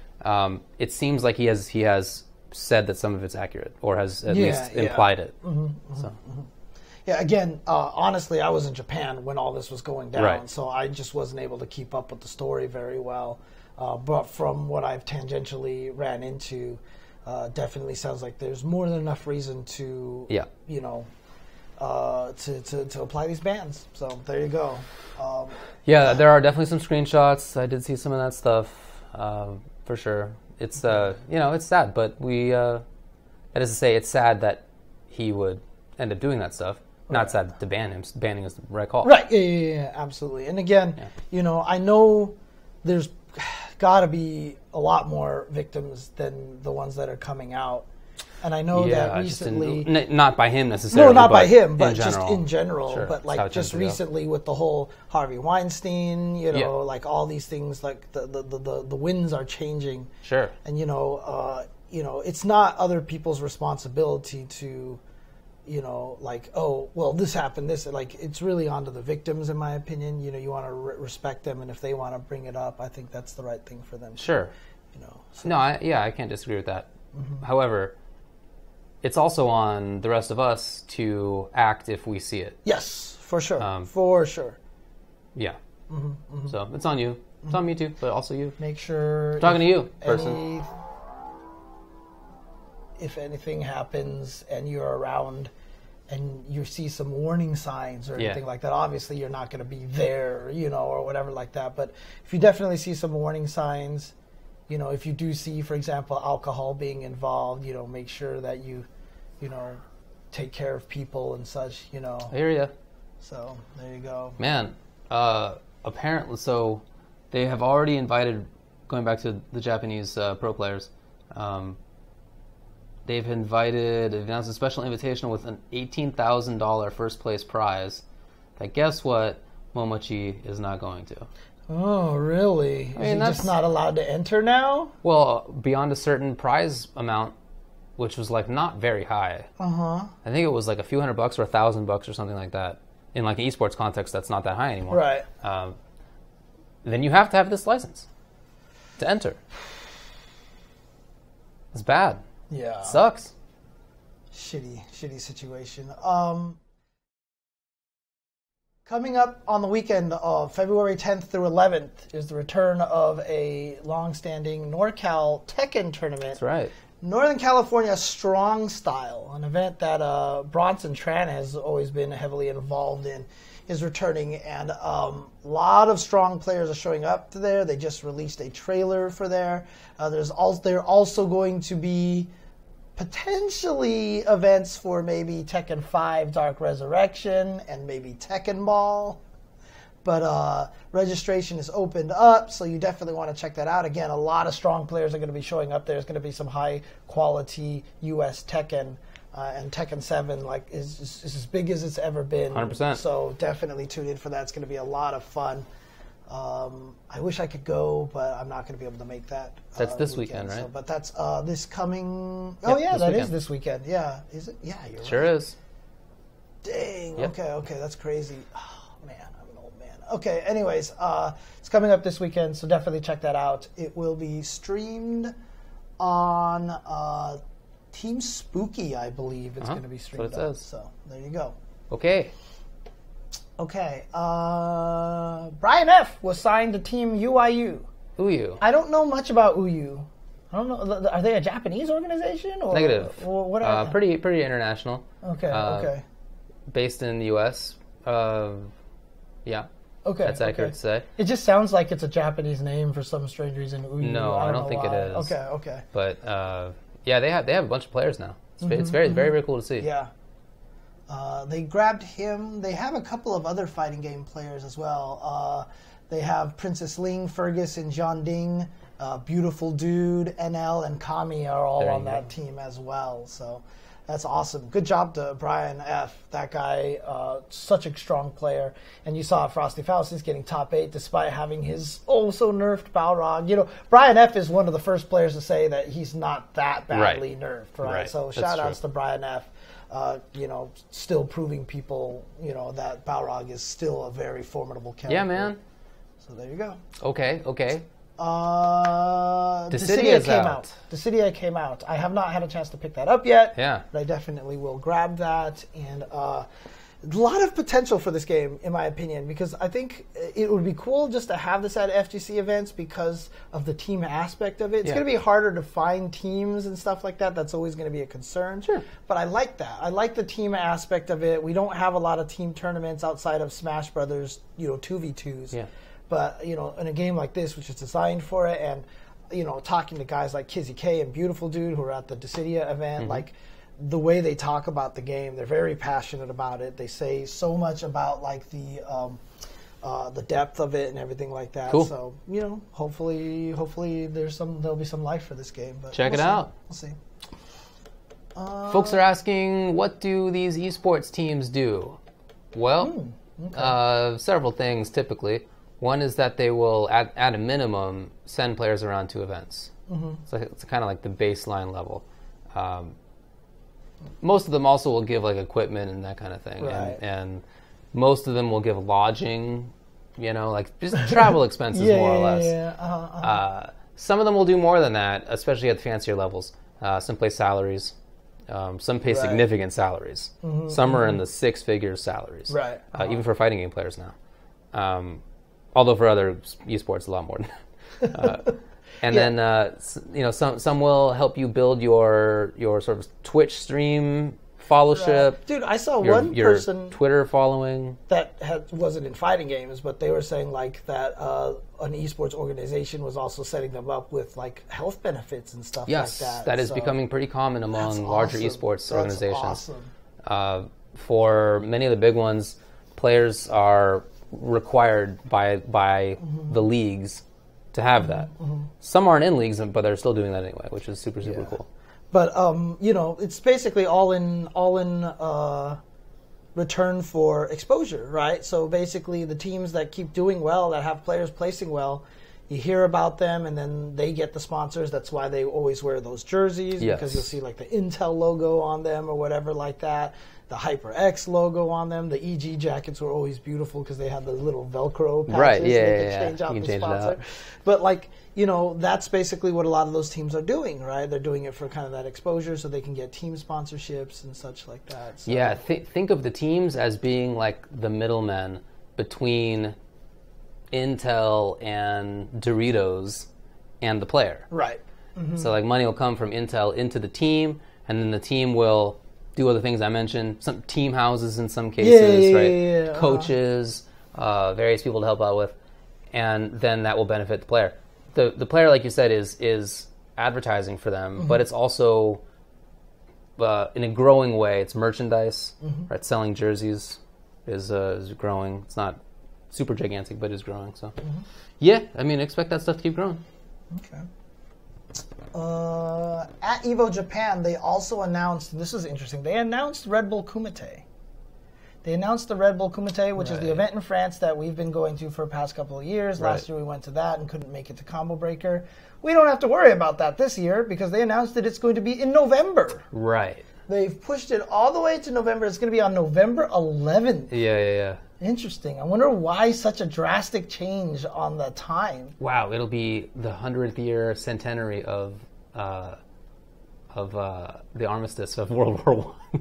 it seems like he has said that some of it's accurate or has at least implied it. Yeah, again, honestly, I was in Japan when all this was going down, so I just wasn't able to keep up with the story very well. But from what I've tangentially ran into, definitely sounds like there's more than enough reason to, to apply these bans. So there you go. There are definitely some screenshots. I did see some of that stuff, for sure. It's it's sad, but that is to say, it's sad that he would end up doing that stuff. Not sad to ban him. Banning is the right call. Right. Yeah, absolutely. And again, I know there's got to be a lot more victims than the ones that are coming out. And I know that recently... not by him necessarily. No, not by him, but just in general. Sure. But like just recently with the whole Harvey Weinstein, like all these things, like the winds are changing. Sure. And, it's not other people's responsibility to... like, oh, well, this happened, it's really onto the victims, in my opinion. You want to respect them, and if they want to bring it up, I think that's the right thing for them. Sure. So. No, I can't disagree with that. However, it's also on the rest of us to act if we see it. Yes, for sure. For sure. Yeah. So it's on you. It's on me too, but also you. Make sure... I'm talking to you, person. If anything happens and you're around and you see some warning signs or anything like that, obviously you're not going to be there, or whatever like that. But if you definitely see some warning signs, if you do see, for example, alcohol being involved, make sure that you take care of people and such, I hear you. So there you go. Man, apparently, so they have already invited, going back to the Japanese pro players, they've announced a special invitation with an $18,000 first place prize that, guess what, Momochi is not going to. Oh, really? Is he just not allowed to enter now? Well, beyond a certain prize amount, which was like not very high. I think it was like a few $100 or $1,000 or something like that. In like an esports context, that's not that high anymore. Right. Then you have to have this license to enter. It's bad. Yeah. It sucks. Shitty situation. Coming up on the weekend of February 10th through 11th is the return of a long-standing NorCal Tekken tournament. That's right. Northern California Strong Style, an event that Bronson Tran has always been heavily involved in, is returning, and a lot of strong players are showing up to there. They just released a trailer for there. They're also going to be potentially events for maybe Tekken 5 Dark Resurrection and maybe Tekken Ball. But registration is opened up, so you definitely want to check that out. Again, a lot of strong players are going to be showing up. There's going to be some high-quality U.S. Tekken, and Tekken 7 is as big as it's ever been. 100%. So definitely tune in for that. It's going to be a lot of fun. I wish I could go, but I'm not going to be able to make that. That's this weekend, right? So, but that's this coming... Yep, oh, yeah, that weekend. is this weekend. Yeah. Is it? Yeah, you're right. Sure is. Dang. Yep. Okay, that's crazy. Oh, man, I'm an old man. Okay, anyways, it's coming up this weekend, so definitely check that out. It will be streamed on Team Spooky, I believe, is going to be streamed. That's what it says. So there you go. Okay. Okay. Brian F. was signed to Team UIU. Uyu. I don't know much about UIU. I don't know. Are they a Japanese organization? Or, Negative. Or what are they? Pretty international. Okay. Okay. Based in the U.S. Yeah. Okay. That's accurate to say. It just sounds like it's a Japanese name for some strange reason. UIU. No, I don't think it is. Okay. Okay. But yeah, they have a bunch of players now. It's very very cool to see. Yeah. They grabbed him. They have a couple of other fighting game players as well. They have Princess Ling, Fergus, and John Ding. Beautiful Dude, NL, and Kami are all on that team as well. So that's awesome. Good job to Brian F. That guy, such a strong player. And you saw Frosty Faustings getting top 8 despite having his so-nerfed Balrog. You know, Brian F. is one of the first players to say that he's not that badly nerfed, right? So shout-outs to Brian F. You know, still proving people, you know, that Balrog is still a very formidable character. Yeah, man. So there you go. Okay. Dissidia came out. Dissidia came out. I have not had a chance to pick that up yet. Yeah. But I definitely will grab that. And a lot of potential for this game, in my opinion, because I think it would be cool just to have this at FGC events because of the team aspect of it. It's going to be harder to find teams and stuff like that. That's always going to be a concern. Sure. But I like that. I like the team aspect of it. We don't have a lot of team tournaments outside of Smash Brothers, 2v2s. Yeah. But, in a game like this, which is designed for it, and, talking to guys like Kizzy K and Beautiful Dude who are at the Dissidia event, like, the way they talk about the game, they're very passionate about it. They say so much about, like, the depth of it and everything like that. Cool. So, hopefully there'll be some life for this game. But Check it out. We'll see. Folks are asking, what do these esports teams do? Well, several things typically. One is that they will, at a minimum, send players around to events. So it's kind of like the baseline level. Most of them also will give like equipment and that kind of thing. Right. And most of them will give lodging, like just travel expenses more or less. Some of them will do more than that, especially at the fancier levels. Some pay salaries. Some pay significant salaries. Some are in the 6-figure salaries. Right. Even for fighting game players now. Although for other esports, a lot more than that. And then, some will help you build your sort of Twitch stream followership. Right. Dude, I saw one person Twitter following that wasn't in fighting games, but they were saying like that an esports organization was also setting them up with like health benefits and stuff like that. Yes, that is becoming pretty common among larger esports organizations. Awesome. For many of the big ones, players are required by the leagues to have that. Some aren't in leagues, but they're still doing that anyway, which is super cool. But it's basically all in return for exposure, right? So basically, the teams that keep doing well, that have players placing well, you hear about them, and then they get the sponsors. That's why they always wear those jerseys, because you'll see like the Intel logo on them or whatever like that. The HyperX logo on them. The EG jackets were always beautiful because they had the little Velcro patches. Right, so they could change out the sponsor. But like, that's basically what a lot of those teams are doing, right? They're doing it for kind of that exposure so they can get team sponsorships and such like that. So. Yeah, think of the teams as being like the middlemen between Intel and Doritos and the player. Right. So like money will come from Intel into the team, and then the team will do other things I mentioned, some team houses in some cases, right? Coaches, various people to help out with, and then that will benefit the player. The player, like you said, is advertising for them, but it's also in a growing way. It's merchandise, right? Selling jerseys is growing. It's not super gigantic, but is growing. So, expect that stuff to keep growing. Okay. At Evo Japan, they also announced, this is interesting, they announced Red Bull Kumite. They announced the Red Bull Kumite, which is the event in France that we've been going to for the past couple of years. Last year we went to that and couldn't make it to Combo Breaker. We don't have to worry about that this year because they announced that it's going to be in November. Right. They've pushed it all the way to November. It's going to be on November 11th. Yeah. Interesting. I wonder why such a drastic change on the time. Wow, it'll be the 100th year centenary of of the armistice of World War I.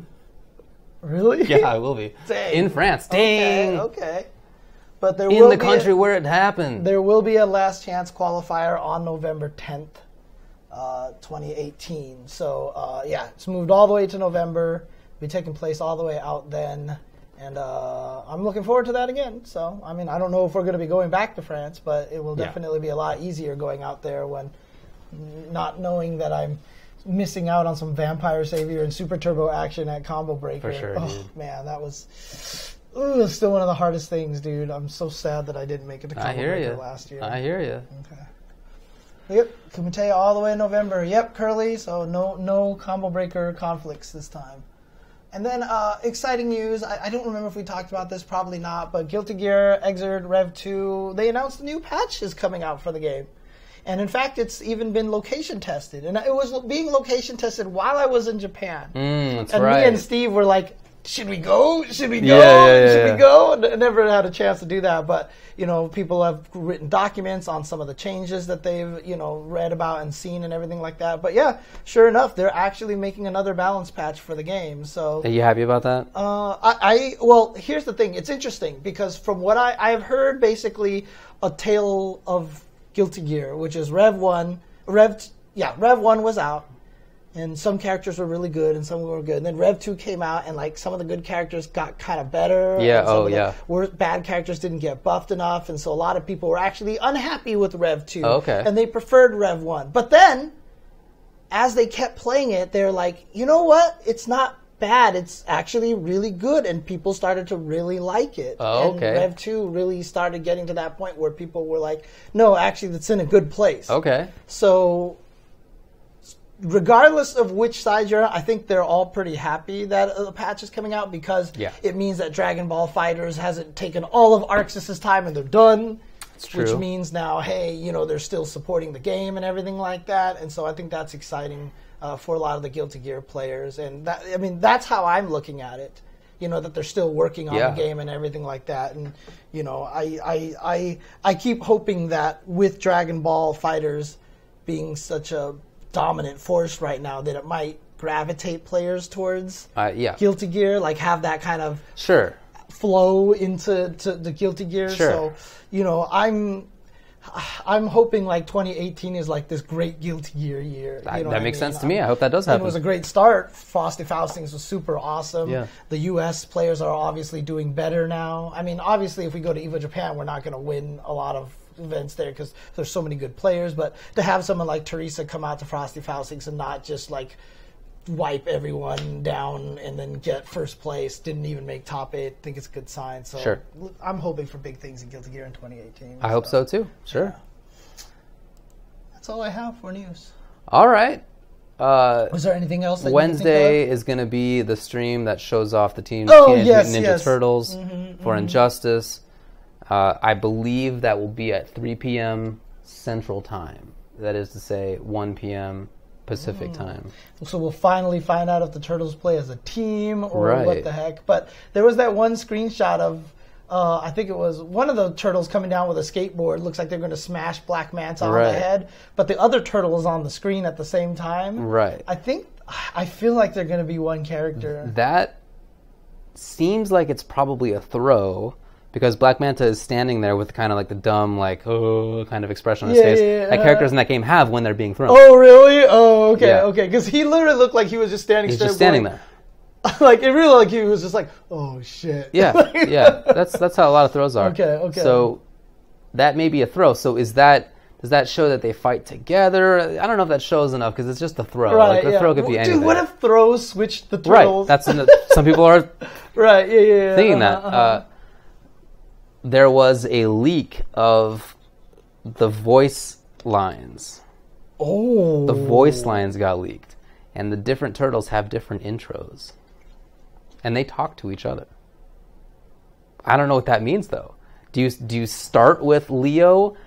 Really? Yeah, it will be. Dang. In France. Dang. Okay. But there In will the be country where it happened. There will be a last chance qualifier on November 10th, 2018. So, yeah, it's moved all the way to November. Be taking place all the way out then. And I'm looking forward to that again. So, I mean, I don't know if we're going to be going back to France, but it will definitely be a lot easier going out there when not knowing that I'm missing out on some Vampire Savior and Super Turbo action at Combo Breaker. For sure, dude. Man, that was still one of the hardest things, dude. I'm so sad that I didn't make it to Combo Breaker last year. I hear you. Okay. Yep, Kumite all the way in November. Yep, Curly, so no Combo Breaker conflicts this time. And then exciting news, I don't remember if we talked about this, probably not, but Guilty Gear, Xrd, Rev 2, they announced a new patch is coming out for the game. And in fact, it's even been location tested. And it was being location tested while I was in Japan. That's and right. me and Steve were like, should we go? Should we go? Should we go? And I never had a chance to do that. But, you know, people have written documents on some of the changes that they've, you know, read about and seen and everything like that. But yeah, sure enough, they're actually making another balance patch for the game. So Are you happy about that? Well, here's the thing. It's interesting because from what I've heard, basically a tale of Guilty Gear, which is Rev 1 was out, and some characters were really good and some were good. And then Rev 2 came out, and like some of the good characters got kind of better. Yeah, and some of the bad characters didn't get buffed enough, and so a lot of people were actually unhappy with Rev 2. Okay. And they preferred Rev 1. But then, as they kept playing it, they're like, you know what? It's not bad. It's actually really good, and people started to really like it. And Rev 2 really started getting to that point where people were like, no, actually, it's in a good place. Okay. So, regardless of which side you're on, I think they're all pretty happy that a patch is coming out because it means that Dragon Ball FighterZ hasn't taken all of Arxis' time and they're done. It's true. Which means now, hey, you know, they're still supporting the game and everything like that. And so I think that's exciting for a lot of the Guilty Gear players. And that, I mean, that's how I'm looking at it. You know, that they're still working on the game and everything like that. And, you know, I keep hoping that with Dragon Ball FighterZ being such a dominant force right now that it might gravitate players towards Guilty Gear, like have that kind of flow into the Guilty Gear. So, you know, I'm hoping like 2018 is like this great Guilty Gear year. That makes sense to me. I hope that does happen. It was a great start. Frosty Faustings was super awesome. Yeah. The U.S. players are obviously doing better now. I mean, obviously, if we go to Evo Japan, we're not going to win a lot of events there because there's so many good players. But to have someone like Teresa come out to Frosty Faustings and not just like wipe everyone down and then get first place, didn't even make top 8, I think it's a good sign. So I'm hoping for big things in Guilty Gear in 2018. I hope so too. Sure. Yeah. That's all I have for news. All right. Was there anything else that Wednesday is going to be the stream that shows off the Teenage Mutant Ninja Turtles for Injustice. I believe that will be at 3 p.m. Central Time. That is to say 1 p.m. Pacific time. So we'll finally find out if the Turtles play as a team or what the heck. But there was that one screenshot of, I think it was one of the Turtles coming down with a skateboard. Looks like they're going to smash Black Manta on the head. But the other Turtle is on the screen at the same time. Right. I feel like they're going to be one character. That seems like it's probably a throw. Because Black Manta is standing there with kind of like the dumb, like, oh, kind of expression on his face that characters in that game have when they're being thrown. Oh, really? Oh, okay, okay. Because he literally looked like he was just standing He's just standing there. Like, it really like he was just like, oh, shit. Yeah, That's how a lot of throws are. Okay. So that may be a throw. So does that show that they fight together? I don't know if that shows enough because it's just a throw. Right, like, the throw could be anything. Dude, what if throws switch the Turtles? Right, some people are thinking that. There was a leak of the voice lines. Oh. The voice lines got leaked. And the different Turtles have different intros. And they talk to each other. I don't know what that means, though. Do you start with Leo?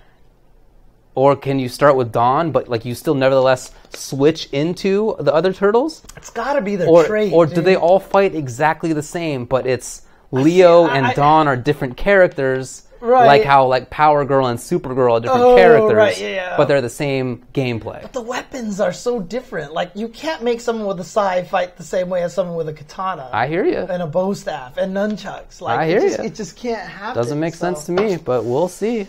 Or can you start with Dawn, but like you still nevertheless switch into the other Turtles? It's got to be their trait. Or do they all fight exactly the same, but it's Leo and Dawn are different characters? Right. Like how like Power Girl and Supergirl are different characters, right, yeah. but they're the same gameplay. But the weapons are so different. Like, you can't make someone with a sai fight the same way as someone with a katana. I hear you. And a bow staff and nunchucks. Like, I hear you. It just can't happen. Doesn't make sense to me, but we'll see.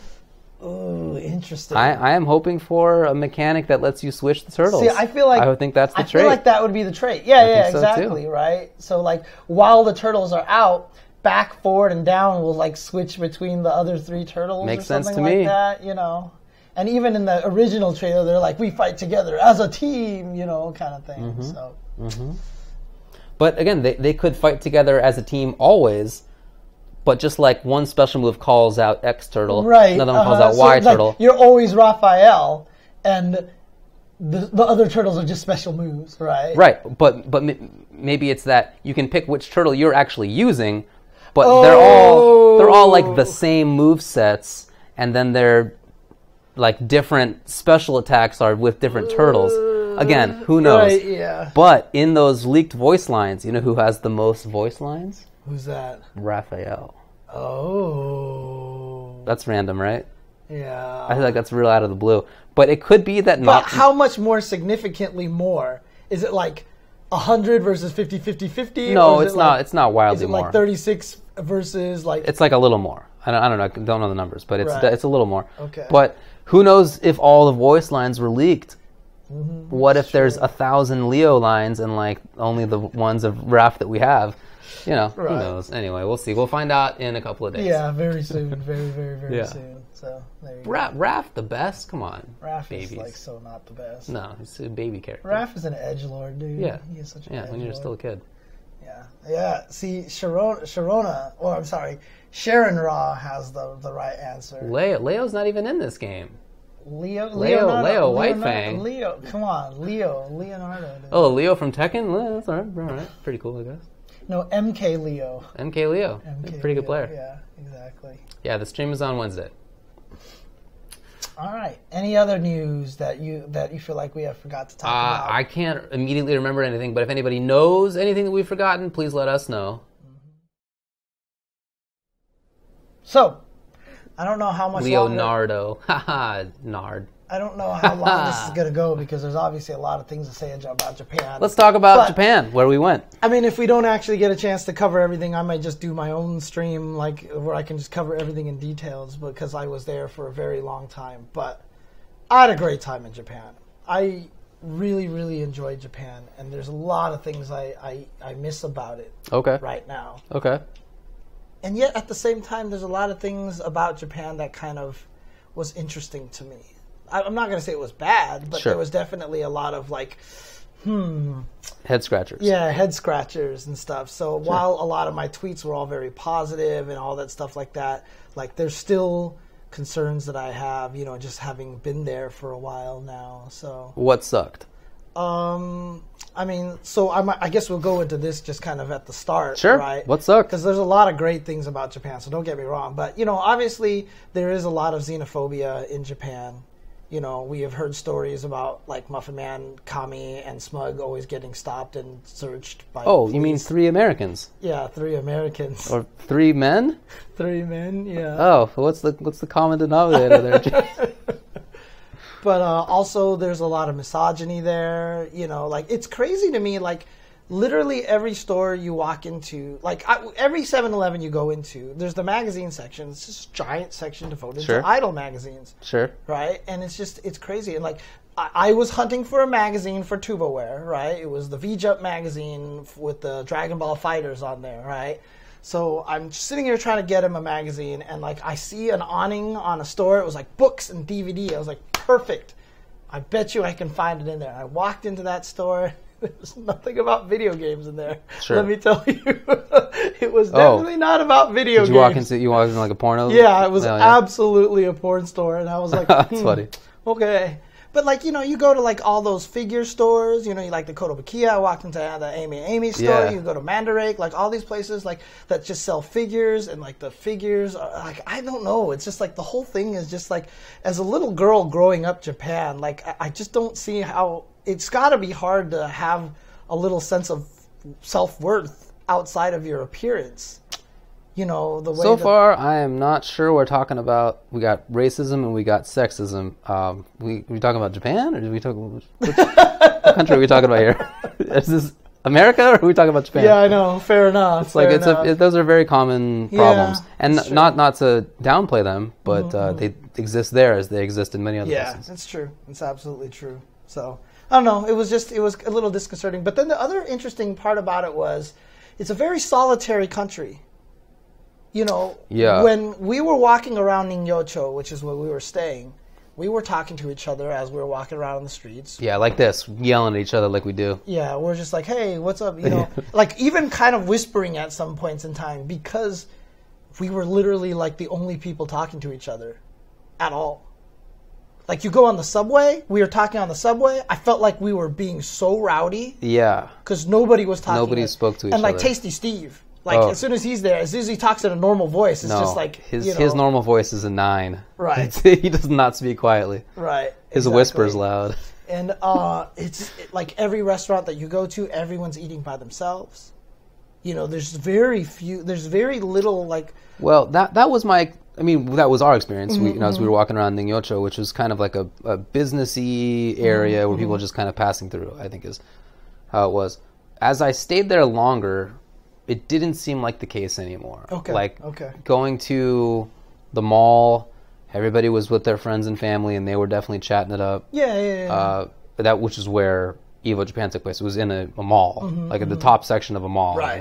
Oh, interesting. I am hoping for a mechanic that lets you switch the turtles. See, I feel like... I would think that's the trait. I feel like that would be the trait. Yeah, think so, exactly, too. right? So, like, while the turtles are out, back, forward, and down will, like, switch between the other 3 turtles Makes or something sense to like me. that, you know? And even in the original trailer, they're like, we fight together as a team, you know, kind of thing. Mm-hmm. So. Mm-hmm. But, again, they could fight together as a team always, but just like one special move calls out X turtle, right. Another one calls out Y turtle. Like, you're always Raphael, and the other turtles are just special moves, right? Right, but maybe it's that you can pick which turtle you're actually using, but they're all like the same move sets, and then they're like different special attacks are with different turtles. Again, who knows? Right, yeah. But in those leaked voice lines, you know who has the most voice lines? Who's that? Raphael. Oh. That's random, right? Yeah. I feel like that's real out of the blue. But it could be that But how much more significantly more? Is it like 100 versus 50, 50, 50? No, it's not. It's not wildly Is it more. like 36 versus like... It's like a little more. I don't know. I don't know the numbers, but it's Right. it's a little more. Okay. But who knows if all the voice lines were leaked? Mm-hmm. What if there's 1,000 Leo lines and like only the ones of Raph that we have? You know, who knows? Anyway, we'll see. We'll find out in a couple of days. Yeah, very soon. Very, very, very Yeah. soon. So, there you go. Raph the best? Come on. Raph babies. is like so not the best. No, he's a baby character. Raph is an edgelord, dude. Yeah. He is such an edgelord. when you're still a kid. Yeah. Yeah. See, Sharon Raw has the right answer. Leo's not even in this game. Leo, White Fang. Leo, come on, Leonardo. Dude. Oh, Leo from Tekken? Well, that's all right. Pretty cool, I guess. No, MK Leo. MK Leo. Pretty good player. Yeah, exactly. Yeah, the stream is on Wednesday. All right. Any other news that you feel like we have forgot to talk about? I can't immediately remember anything, but if anybody knows anything that we've forgotten, please let us know. So, I don't know how much Leonardo. Haha, Nard. I don't know how long this is going to go because there's obviously a lot of things to say about Japan. Let's talk about Japan, where we went. I mean, if we don't actually get a chance to cover everything, I might just do my own stream, like where I can just cover everything in details because I was there for a very long time. But I had a great time in Japan. I really, really enjoyed Japan, and there's a lot of things I miss about it right now. Okay. And yet, at the same time, there's a lot of things about Japan that kind of was interesting to me. I'm not going to say it was bad, but there was definitely a lot of like, head scratchers. Yeah, head scratchers and stuff. So while a lot of my tweets were all very positive and all that stuff like that, like there's still concerns that I have, you know, just having been there for a while now. So what sucked? I mean, so I guess we'll go into this just kind of at the start, sure. Right? What sucked? Because there's a lot of great things about Japan, so don't get me wrong. But, you know, obviously there is a lot of xenophobia in Japan. You know, we have heard stories about, like, Muffin Man, Kami, and Smug always getting stopped and searched by police. You mean 3 Americans? Yeah, 3 Americans. Or 3 men? 3 men, yeah. Oh, what's the common denominator there? But also there's a lot of misogyny there. You know, like, it's crazy to me, like, literally every store you walk into, like every 7-Eleven you go into, there's the magazine section. It's just a giant section devoted to idol magazines. Sure. Right? And it's crazy. And like, I was hunting for a magazine for Tubaware, right? It was the V-Jump magazine with the Dragon Ball fighters on there, right? So I'm just sitting here trying to get him a magazine, and like I see an awning on a store. It was like books and DVD. I was like, perfect. I bet you I can find it in there. I walked into that store. There's nothing about video games in there. Sure. Let me tell you, it was definitely not about video games. You walk into like a porno? Yeah, it was absolutely a porn store, and I was like, that's funny. Okay. But, like, you know, you go to, like, all those figure stores, you know, you like the Kotobukiya, I walked into the Amy store, you go to Mandarake, like, all these places, like, that just sell figures, and, like, the figures are, like, I don't know, it's just, like, the whole thing is just, like, as a little girl growing up Japan, like, I just don't see how, it's got to be hard to have a little sense of self-worth outside of your appearance. You know, the way so far, I am not sure we're talking about. We got racism and we got sexism. We talking about Japan, or did we talk? Which country are we talking about here? Is this America, or are we talking about Japan? Yeah, I know. Fair enough. It's like those are very common problems, and not to downplay them, but they exist there as they exist in many other places. Yeah, it's true. It's absolutely true. So I don't know. It was a little disconcerting. But then the other interesting part about it was, it's a very solitary country. You know, when we were walking around Ningyocho, which is where we were staying, we were talking to each other as we were walking around on the streets. Yeah, like this, yelling at each other like we do. Yeah, we're just like, hey, what's up? You know, like even kind of whispering at some points in time, because we were literally like the only people talking to each other at all. Like you go on the subway, we were talking on the subway. I felt like we were being so rowdy. Yeah. Because nobody was talking. Nobody spoke to each other. And like Tasty Steve. Like, as soon as he's there, as soon as he talks in a normal voice, it's just like, his normal voice is a 9. Right. He does not speak quietly. Right. His whisper's loud. And it's like every restaurant that you go to, everyone's eating by themselves. You know, there's very little like... Well, that was that was our experience. As we were walking around Ningyocho, which was kind of like a businessy area where people were just kind of passing through, I think is how it was. As I stayed there longer, it didn't seem like the case anymore. Going to the mall, everybody was with their friends and family, and they were definitely chatting it up. Yeah. Which is where Evo Japan took place. It was in a mall, like at the top section of a mall. Right.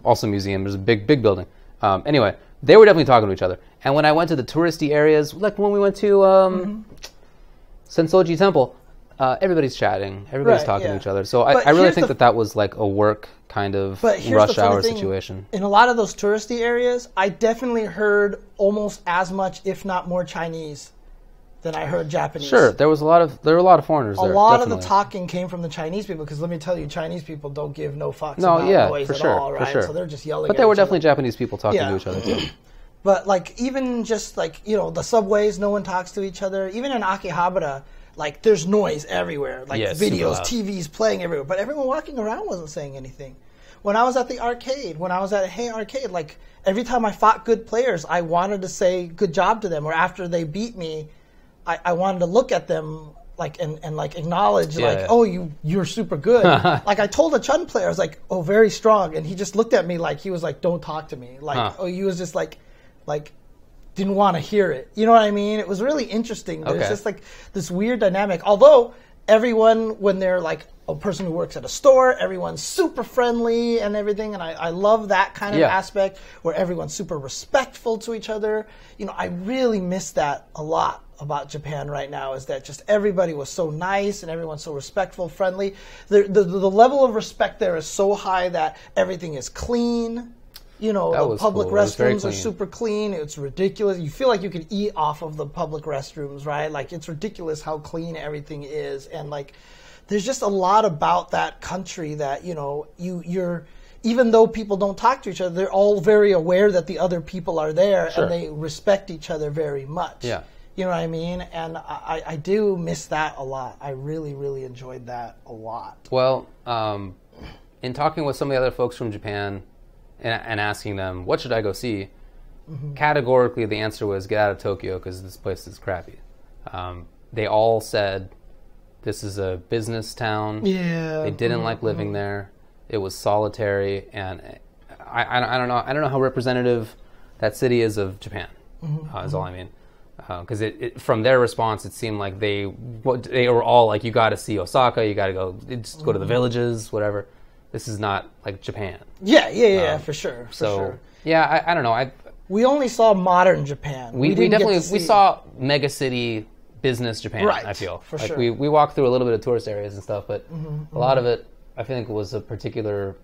Also a museum. There's a big building. Anyway, they were definitely talking to each other. And when I went to the touristy areas, like when we went to Sensoji Temple, everybody's chatting. Everybody's talking to each other. So I really think that was like a work kind of rush hour situation. In a lot of those touristy areas, I definitely heard almost as much, if not more, Chinese than I heard Japanese. Sure, there were a lot of foreigners there. A lot of the talking came from the Chinese people, because let me tell you, Chinese people don't give no fucks about noise at all, right? For sure. So they're just yelling. But there were definitely Japanese people talking to each other too. But like even just like, you know, the subways, no one talks to each other. Even in Akihabara, like there's noise everywhere, like videos, TVs playing everywhere, but everyone walking around wasn't saying anything. When I was at the arcade, when I was at Hey Arcade, like every time I fought good players, I wanted to say good job to them, or after they beat me, I wanted to look at them like and like acknowledge oh, you're super good. Like I told a Chun player, I was like, oh, very strong, and he just looked at me like he was like, don't talk to me, like he was just like didn't want to hear it. You know what I mean? It was really interesting. There's just like this weird dynamic. Although everyone, when they're like a person who works at a store, everyone's super friendly and everything. And I love that kind of aspect where everyone's super respectful to each other. You know, I really miss that a lot about Japan right now, is that just everybody was so nice and everyone's so respectful, friendly. The level of respect there is so high that everything is clean. You know, the public restrooms are super clean. It's ridiculous. You feel like you could eat off of the public restrooms, right? Like, it's ridiculous how clean everything is. And, like, there's just a lot about that country that, you know, you're even though people don't talk to each other, they're all very aware that the other people are there, and they respect each other very much. Yeah. You know what I mean? And I do miss that a lot. I really, really enjoyed that a lot. Well, in talking with some of the other folks from Japan, and asking them, what should I go see? Categorically, the answer was, get out of Tokyo because this place is crappy. They all said, this is a business town. Yeah. They didn't like living there. It was solitary. And I don't know. I don't know how representative that city is of Japan, is all I mean. Because from their response, it seemed like they were all like, you got to see Osaka, you got to go, just go to the villages, whatever. This is not like Japan. Yeah, for sure. Yeah, I don't know. We only saw modern Japan. We definitely saw mega city business Japan. Right, I feel for sure. We walked through a little bit of tourist areas and stuff, but a lot of it, I think, was a particular,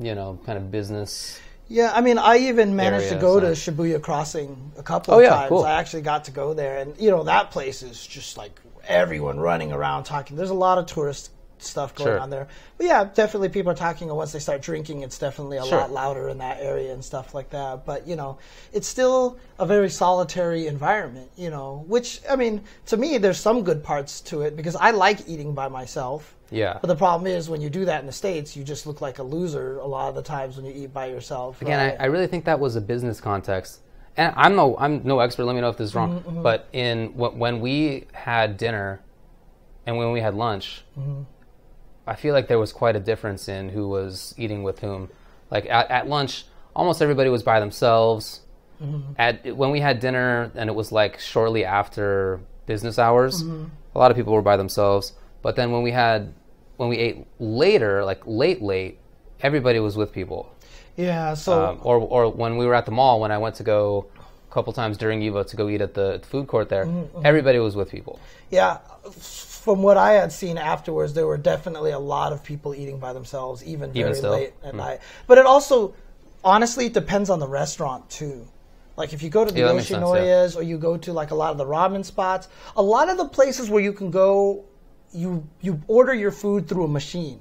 you know, kind of business. Yeah, I mean, I even managed to go to Shibuya Crossing a couple of times. Cool. I actually got to go there, and you know, that place is just like everyone running around talking. There's a lot of tourists stuff going on there. But yeah, definitely people are talking, and once they start drinking, it's definitely a lot louder in that area and stuff like that. But, you know, it's still a very solitary environment, you know, which, I mean, to me, there's some good parts to it because I like eating by myself. Yeah. But the problem is when you do that in the States, you just look like a loser a lot of the times when you eat by yourself. Again, I really think that was a business context. And I'm no expert, let me know if this is wrong. But when we had dinner and when we had lunch, I feel like there was quite a difference in who was eating with whom. Like at lunch, almost everybody was by themselves. When we had dinner and it was like shortly after business hours, a lot of people were by themselves. But then when we ate later, like late, everybody was with people. Yeah, so... or when we were at the mall, when I went to go a couple times during Evo to go eat at the food court there, everybody was with people. Yeah, from what I had seen afterwards, there were definitely a lot of people eating by themselves, even very late at night. But it also, honestly, it depends on the restaurant, too. Like, if you go to the Yoshinoya's or you go to, like, a lot of the ramen spots, a lot of the places where you can go, you order your food through a machine.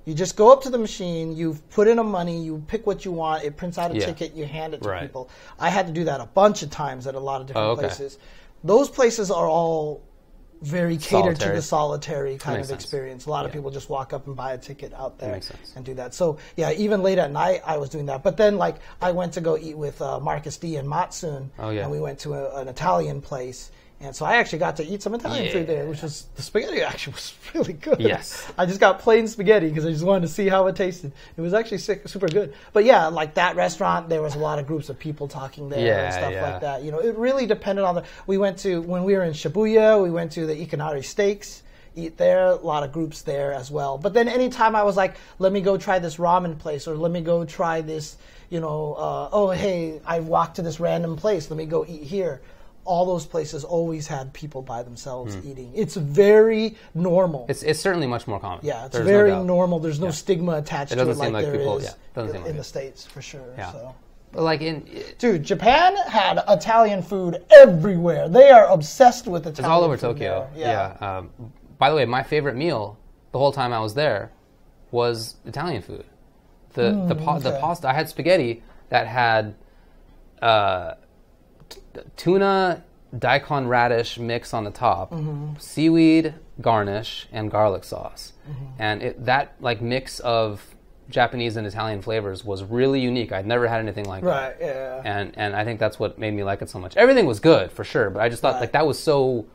You just go up to the machine, you put in a money, you pick what you want, it prints out a ticket, you hand it to people. I had to do that a bunch of times at a lot of different places. Those places are all very catered to the solitary kind of experience. A lot of people just walk up and buy a ticket out there and do that. So, yeah, even late at night, I was doing that. But then, like, I went to go eat with Marcus D and Matsun, and we went to an Italian place. And so I actually got to eat some Italian food there, which was, the spaghetti actually was really good. Yes. I just got plain spaghetti because I just wanted to see how it tasted. It was actually super good. But yeah, like that restaurant, there was a lot of groups of people talking there and stuff like that. You know, it really depended on when we were in Shibuya, we went to the Ikanari Steaks, eat there, a lot of groups there as well. But then anytime I was like, let me go try this ramen place or let me go try this, you know, oh, hey, I walked to this random place, let me go eat here. All those places always had people by themselves eating. It's very normal. It's certainly much more common. Yeah, it's very normal. There's no stigma attached to it like there is in the States, for sure. Yeah. So. Like Dude, Japan had Italian food everywhere. They are obsessed with Italian food. It's all over Tokyo. Yeah. By the way, my favorite meal the whole time I was there was Italian food. The pasta. I had spaghetti that had tuna daikon radish mix on the top, seaweed garnish, and garlic sauce. And that like mix of Japanese and Italian flavors was really unique. I'd never had anything like that. Right, yeah. And I think that's what made me like it so much. Everything was good, for sure, but I just thought like that was so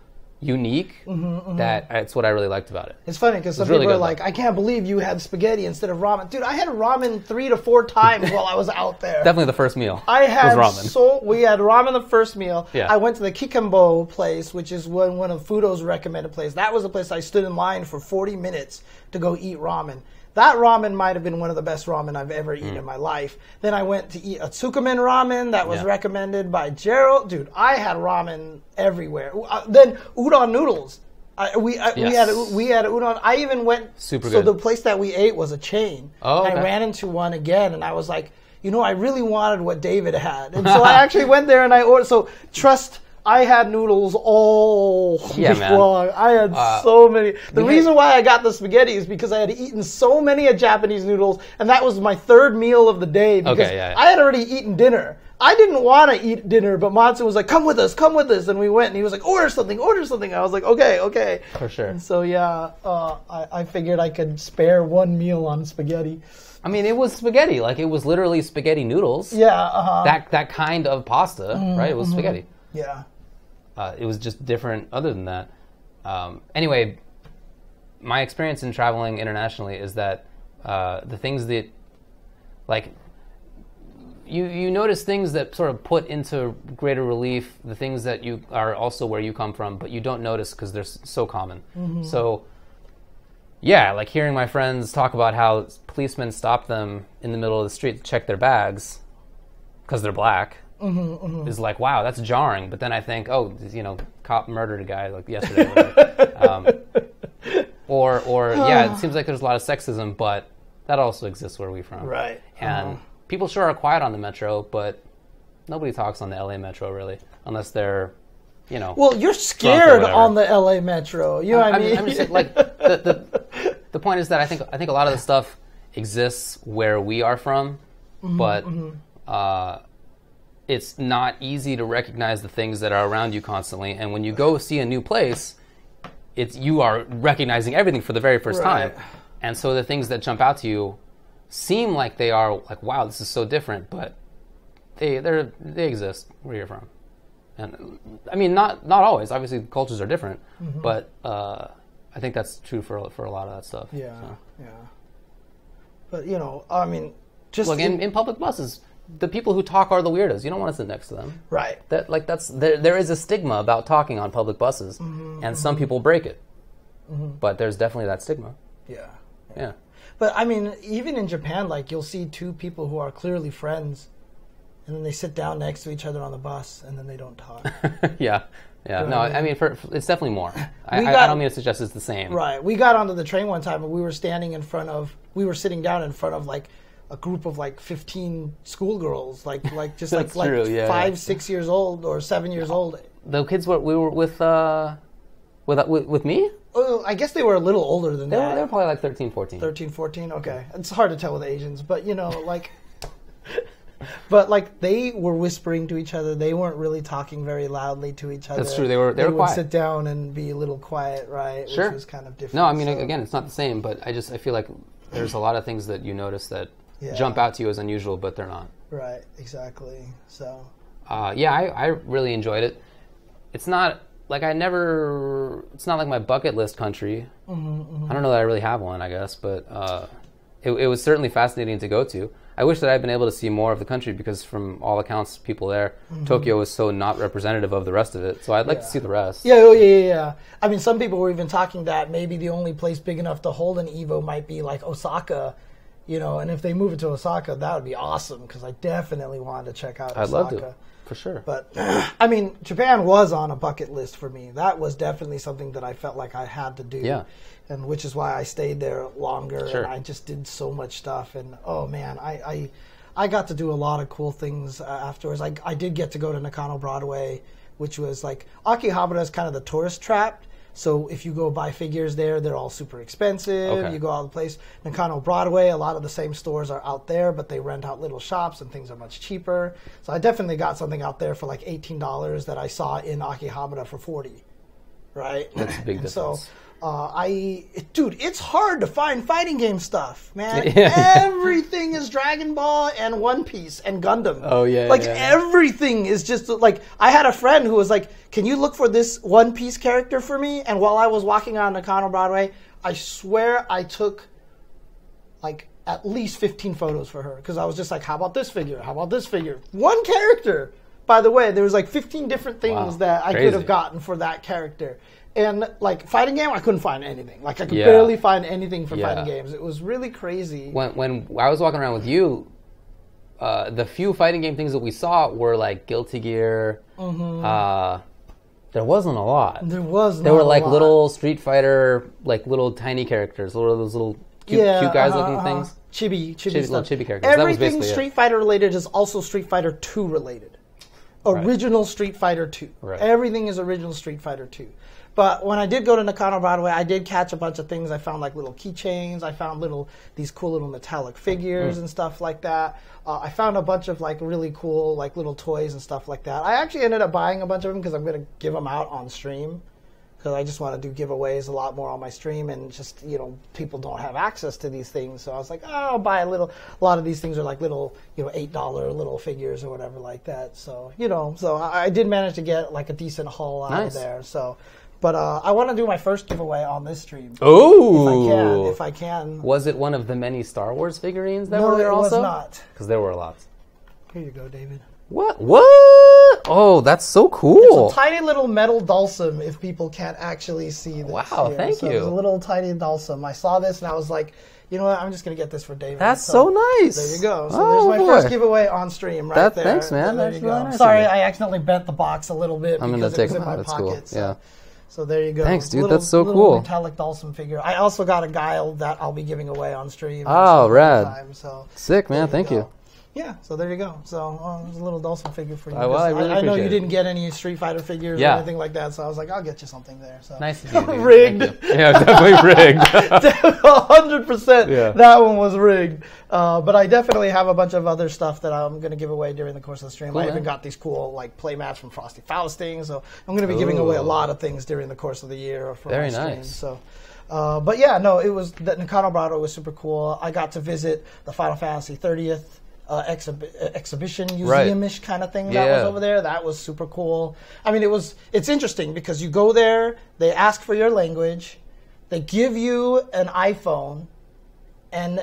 unique that it's what I really liked about it. It's funny because some people are like, I can't believe you had spaghetti instead of ramen. Dude, I had ramen 3 to 4 times while I was out there. Definitely the first meal. I had was ramen. We had ramen the first meal. Yeah. I went to the Kikenbo place, which is one of Fudo's recommended places. That was the place I stood in line for 40 minutes to go eat ramen. That ramen might have been one of the best ramen I've ever eaten in my life. Then I went to eat a Tsukumen ramen that was recommended by Gerald. Dude, I had ramen everywhere. Then udon noodles. We had udon. I even went. Super so good. the place that we ate was a chain. Oh, okay. And I ran into one again, and I was like, you know, I really wanted what David had, and so I actually went there and I ordered. So trust. I had noodles all week long. I had so many. The reason why I got the spaghetti is because I had eaten so many of Japanese noodles, and that was my third meal of the day because I had already eaten dinner. I didn't want to eat dinner, but Matsu was like, come with us, and we went, and he was like, order something. I was like, okay. For sure. And so, I figured I could spare one meal on spaghetti. I mean, it was spaghetti. Like, it was literally spaghetti noodles. Yeah, That kind of pasta, right? It was spaghetti. Yeah. It was just different other than that. Anyway, my experience in traveling internationally is that the things that, like, you notice things that sort of put into greater relief the things that you are also where you come from, but you don't notice because they're so common. So, yeah, like hearing my friends talk about how policemen stop them in the middle of the street to check their bags because they're black. Is like, wow, that's jarring. But then I think, oh, you know, cop murdered a guy like yesterday. It seems like there's a lot of sexism, but that also exists where we're from. Right. And people sure are quiet on the metro, but nobody talks on the LA metro really, unless they're, you know. Well, you're scared on the LA metro. You know what I mean? I'm just saying, like the point is that I think a lot of the stuff exists where we are from, but it's not easy to recognize the things that are around you constantly. And when you go see a new place, you are recognizing everything for the very first time. And so the things that jump out to you seem like they are like, wow, this is so different, but they exist where you're from. And I mean, not always. Obviously, cultures are different, but I think that's true for a lot of that stuff. Yeah, yeah. But you know, I mean, just look in public buses. The people who talk are the weirdos. You don't want to sit next to them. Right. There is a stigma about talking on public buses, and some people break it. But there's definitely that stigma. Yeah. But I mean, even in Japan, like you'll see two people who are clearly friends, and then they sit down next to each other on the bus, and then they don't talk. Yeah. No, I mean, it's definitely more. I don't mean to suggest it's the same. Right. We got onto the train one time, and we were sitting down in front of like a group of like 15 schoolgirls, like just like 5, 6 years old or 7 years old. The kids we were with me? Oh, I guess they were a little older than that. They were probably like 13, 14. 13, 14, okay. It's hard to tell with Asians, but you know, like... But like they were whispering to each other. They weren't really talking very loudly to each other. That's true. They were would quiet. Sit down and be a little quiet, right? Sure. Which was kind of different. No, I mean, again, it's not the same, but I feel like there's a lot of things that you notice that jump out to you as unusual, but they're not. Right. Exactly. So. I really enjoyed it. It's not like it's not like my bucket list country. I don't know that I really have one, I guess, but it was certainly fascinating to go to. I wish that I'd been able to see more of the country because from all accounts, people there, Tokyo is so not representative of the rest of it. So I'd like to see the rest. Yeah. I mean, some people were even talking that maybe the only place big enough to hold an Evo might be like Osaka, you know, and if they move it to Osaka, that would be awesome because I definitely wanted to check out Osaka. I'd love to, for sure. But, I mean, Japan was on a bucket list for me. That was definitely something that I felt like I had to do. Yeah. And which is why I stayed there longer, Sure. and I just did so much stuff. And oh man, I got to do a lot of cool things afterwards. I did get to go to Nakano Broadway, which was like Akihabara is kind of the tourist trap. So if you go buy figures there, they're all super expensive. Okay. You go out of the place. Nakano Broadway, a lot of the same stores are out there, but they rent out little shops and things are much cheaper. So I definitely got something out there for like $18 that I saw in Akihabara for $40. Right? That's a big difference. So, dude, it's hard to find fighting game stuff, man. Everything is Dragon Ball and One Piece and Gundam. Oh, yeah. Like, everything is just, like, I had a friend who was like, can you look for this One Piece character for me? And while I was walking on Nakano Broadway, I swear I took, like, at least 15 photos for her. Because I was just like, how about this figure? How about this figure? One character! By the way, there was, like, 15 different things that I could have gotten for that character. And, like, fighting game, I couldn't find anything. Like, I could barely find anything for fighting games. It was really crazy. When I was walking around with you, the few fighting game things that we saw were, like, Guilty Gear. There wasn't a lot. There was There were, like, little Street Fighter, like, little tiny characters. Those little cute guys looking things. Chibi stuff. Little chibi characters. Everything Street Fighter related is also Street Fighter 2 related. Original Street Fighter 2. Right. Everything is original Street Fighter 2. But when I did go to Nakano Broadway, I did catch a bunch of things. I found like little keychains. I found these cool little metallic figures and stuff like that. I found a bunch of like really cool like little toys and stuff like that. I actually ended up buying a bunch of them because I'm going to give them out on stream. Because I just want to do giveaways a lot more on my stream, and just, you know, people don't have access to these things. So I was like, oh, I'll buy a lot of these things are like little, you know, $8 little figures or whatever like that. So, you know, so I did manage to get like a decent haul out of there. So, but I want to do my first giveaway on this stream. Oh, if I can. Was it one of the many Star Wars figurines that were there also? No, it was not. Because there were a lot. Here you go, David. What? Oh, that's so cool. It's a tiny little metal dulcim, if people can't actually see this. Wow, here. thank you. It's a little tiny dulcim. I saw this and I was like, you know what, I'm just going to get this for David. That's so nice. There you go. So there's my first giveaway on stream there. Thanks, man. There you go. Sorry, I accidentally bent the box a little bit I'm because gonna it was in my That's pocket. cool. So there you go. Thanks, dude. That's so cool. Metallic Dulcim figure. I also got a guile that I'll be giving away on stream. Oh, rad. So sick, man. Thank you. Yeah, so there you go. So there's a little Dawson figure for you. Well, I really I know appreciate you it. didn't get any Street Fighter figures or anything like that, so I was like, I'll get you something there. So Nice to see you. rigged. Yeah, definitely rigged. 100%. Yeah. That one was rigged. But I definitely have a bunch of other stuff that I'm going to give away during the course of the stream. Cool, I even man. got these cool like play mats from Frosty Faustings. So I'm going to be giving away a lot of things during the course of the year for Very my stream. nice. So. But yeah, no, it was that Nakano Brado was super cool. I got to visit the Final Fantasy 30th exhibition museum-ish kind of thing that was over there. That was super cool. I mean, it's interesting because you go there, they ask for your language, they give you an iPhone, and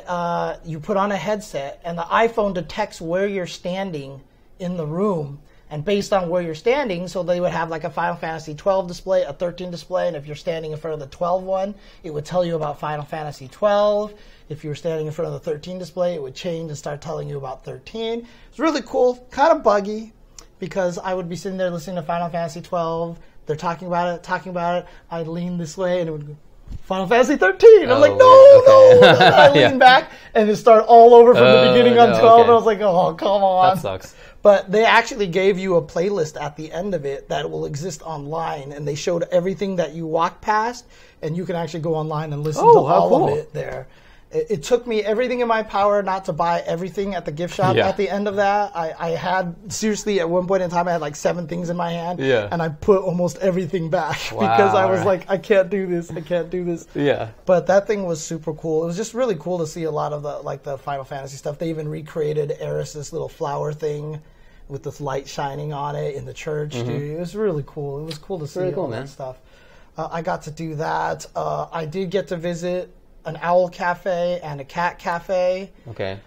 you put on a headset, and the iPhone detects where you're standing in the room. And based on where you're standing, so they would have like a Final Fantasy 12 display, a 13 display, and if you're standing in front of the 12 one, it would tell you about Final Fantasy 12. If you were standing in front of the 13 display, it would change and start telling you about 13. It's really cool, kind of buggy, because I would be sitting there listening to Final Fantasy 12. They're talking about it. I'd lean this way, and it would go, Final Fantasy 13. I'm like, no. And I lean back, and it started all over from the beginning on 12. And I was like, oh, come on. That sucks. But they actually gave you a playlist at the end of it that will exist online, and they showed everything that you walk past, and you can actually go online and listen to all of it there. It took me everything in my power not to buy everything at the gift shop at the end of that. I had, seriously, at one point in time, I had like 7 things in my hand, and I put almost everything back because I was like, I can't do this. Yeah. But that thing was super cool. It was just really cool to see a lot of the Final Fantasy stuff. They even recreated Eris's little flower thing with this light shining on it in the church. Dude, it was really cool. It was cool to see all that stuff. I got to do that. I did get to visit an owl cafe and a cat cafe. Okay.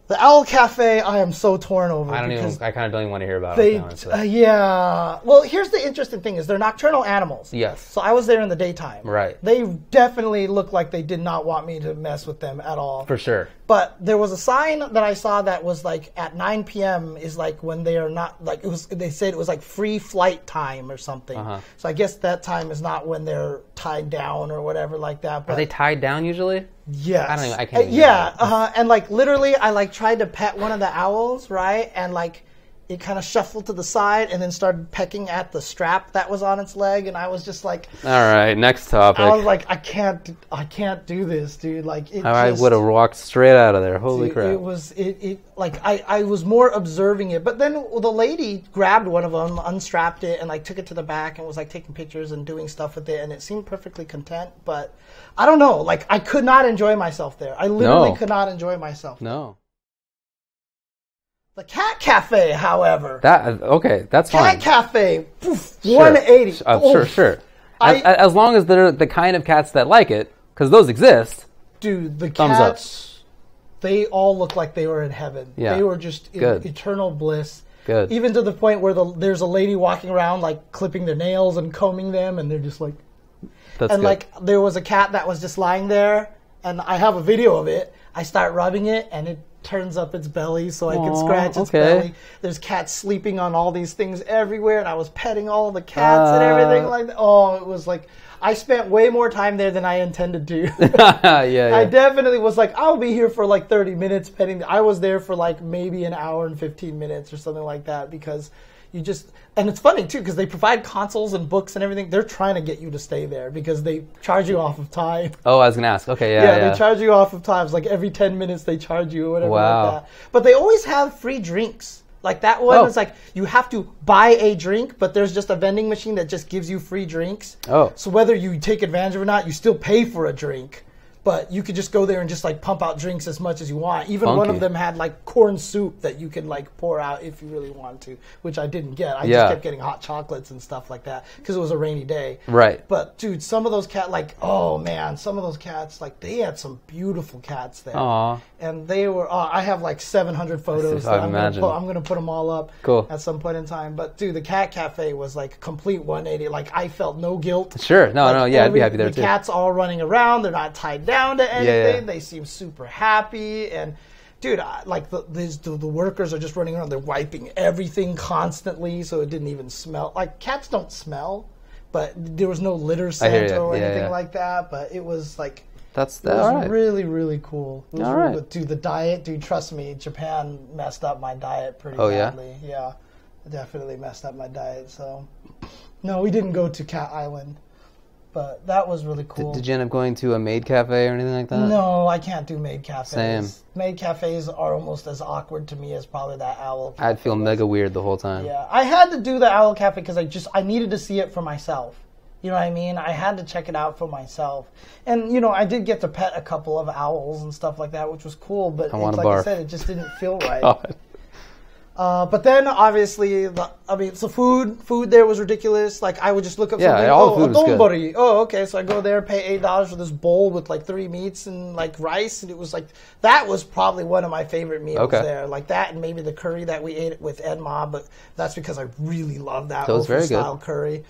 The owl cafe, I am so torn over. I kind of don't even want to hear about it. Yeah. Well, here's the interesting thing: is they're nocturnal animals. Yes. So I was there in the daytime. Right. They definitely looked like they did not want me to mess with them at all. For sure. But there was a sign that I saw that was like at 9 p.m. is like when they are not like it was. They said it was like free flight time or something. So I guess that time is not when they're tied down or whatever like that. But are they tied down usually? Yes. I can't even and like literally I like tried to pet one of the owls, right? And like it kind of shuffled to the side and then started pecking at the strap that was on its leg, and I was just like, all right, next topic. I was like, I can't do this, dude. Like I would have walked straight out of there. Holy crap. It was like I was more observing it, but then the lady grabbed one of them, unstrapped it, and like took it to the back and was like taking pictures and doing stuff with it, and it seemed perfectly content, but I don't know, like I could not enjoy myself there. I literally could not enjoy myself. No. The cat cafe, however. That's fine. Cat cafe, 180. Sure. As long as they're the kind of cats that like it, because those exist. Dude, the thumbs cats, they all look like they were in heaven. Yeah. They were just in eternal bliss. Good. Even to the point where there's a lady walking around like clipping their nails and combing them, and they're just like. That's and good. like there was a cat that was just lying there, and I have a video of it. I start rubbing it, and it turns up its belly so I can scratch its belly. There's cats sleeping on all these things everywhere, and I was petting all the cats and everything like that. Oh, it was like I spent way more time there than I intended to. I definitely was like, I'll be here for like 30 minutes petting. I was there for like maybe an hour and 15 minutes or something like that because you just, and it's funny too because they provide consoles and books and everything. They're trying to get you to stay there because they charge you off of time. Oh, I was going to ask. Okay, yeah. They charge you off of time. It's like every 10 minutes they charge you or whatever like that. But they always have free drinks. Like that one is like you have to buy a drink, but there's just a vending machine that just gives you free drinks. So whether you take advantage of it or not, you still pay for a drink. But you could just go there and just like pump out drinks as much as you want. Even one of them had like corn soup that you could like pour out if you really want to, which I didn't get. I just kept getting hot chocolates and stuff like that because it was a rainy day. Right. But dude, some of those cats, like, oh man, some of those cats, like they had some beautiful cats there. Aww. And they were, I have like 700 photos. I'm going to put them all up at some point in time. But dude, the cat cafe was like complete 180. Like I felt no guilt. Sure. I'd be happy there too. The cats all running around. They're not tied down to anything. They seem super happy. And dude, like the workers are just running around. They're wiping everything constantly so it didn't even smell. Like cats don't smell. but there was no litter center or anything like that. But it was like it was really, really cool. It was really good. Dude, the diet, dude, trust me, Japan messed up my diet pretty badly. Yeah, it definitely messed up my diet. So, no, we didn't go to Cat Island. But that was really cool. Did you end up going to a maid cafe or anything like that? No, I can't do maid cafes. Same. Maid cafes are almost as awkward to me as probably that owl cafe. I'd feel mega weird the whole time. Yeah, I had to do the owl cafe because I needed to see it for myself. You know what I mean? I had to check it out for myself. And, you know, I did get to pet a couple of owls and stuff like that, which was cool. But I said, it just didn't feel right. God. But then, obviously, food there was ridiculous. Like, I would just look up something. All the food was good. Oh, okay. So I go there, pay $8 for this bowl with, like, 3 meats and, like, rice. And it was, like, that was probably one of my favorite meals there. Like, that and maybe the curry that we ate with Edma. But that's because I really love that style curry.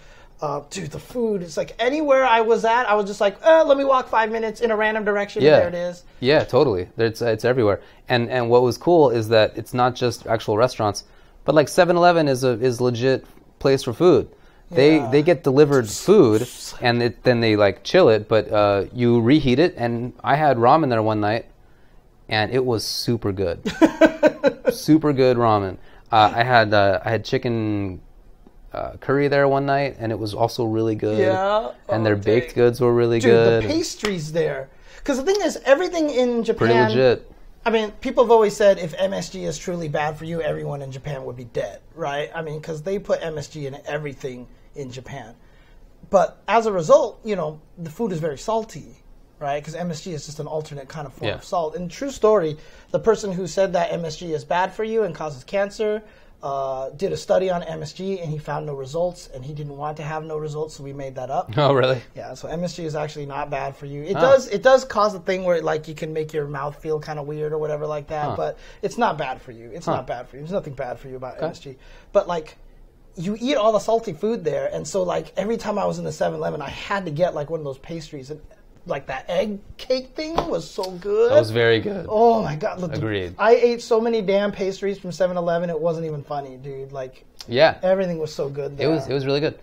Dude, the food, it's like anywhere I was at, I was just like, let me walk 5 minutes in a random direction, and there it is. Yeah, totally. It's everywhere. And what was cool is that it's not just actual restaurants, but like 7-Eleven is legit place for food. They get delivered food, and then they like chill it, but you reheat it, and I had ramen there one night, and it was super good. Super good ramen. I had chicken curry there one night, and it was also really good. Yeah. And their baked goods were really good. The pastries there. Because the thing is, everything in Japan... Pretty legit. I mean, people have always said if MSG is truly bad for you, everyone in Japan would be dead, right? I mean, because they put MSG in everything in Japan. But as a result, you know, the food is very salty, right? Because MSG is just an alternate kind of form of salt. And true story, the person who said that MSG is bad for you and causes cancer... did a study on MSG, and he found no results, and he didn't want to have no results, so we made that up. Oh, really? Yeah, so MSG is actually not bad for you. It does cause a thing where like you can make your mouth feel kind of weird or whatever like that, but it's not bad for you. It's not bad for you. There's nothing bad for you about MSG. But like, you eat all the salty food there, and so like every time I was in the 7-Eleven, I had to get like one of those pastries, and like that egg cake thing was so good. That was very good. Oh my God. Look, agreed. I ate so many damn pastries from 7-Eleven, it wasn't even funny, dude. Like, everything was so good there. It was really good.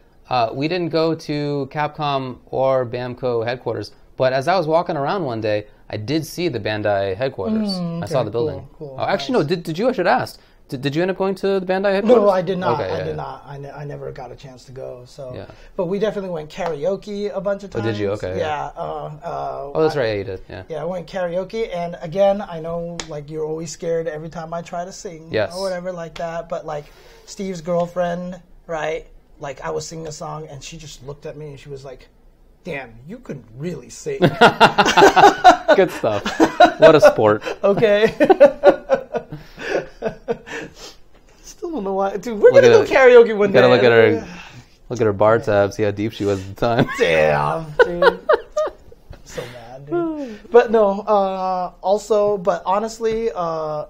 We didn't go to Capcom or Bamco headquarters, but as I was walking around one day, I did see the Bandai headquarters. I saw the building. Cool. Oh, actually, no, did you? I should ask. Did you end up going to the Bandai headquarters? No, I did not. Okay, I did not. I never got a chance to go. So, but we definitely went karaoke a bunch of times. Oh, did you? Okay. Yeah. That's right. Yeah, you did. Yeah. Yeah, I went karaoke, and again, I know like you're always scared every time I try to sing or whatever like that. But like Steve's girlfriend, right? Like I was singing a song, and she just looked at me, and she was like, "Damn, you could really sing." Good stuff. What a sport. Okay. Still don't know why, dude. We're gonna go karaoke one day. Gotta look at her bar tab, see how deep she was at the time. Damn, dude. So mad, dude. But no. Also, but honestly, what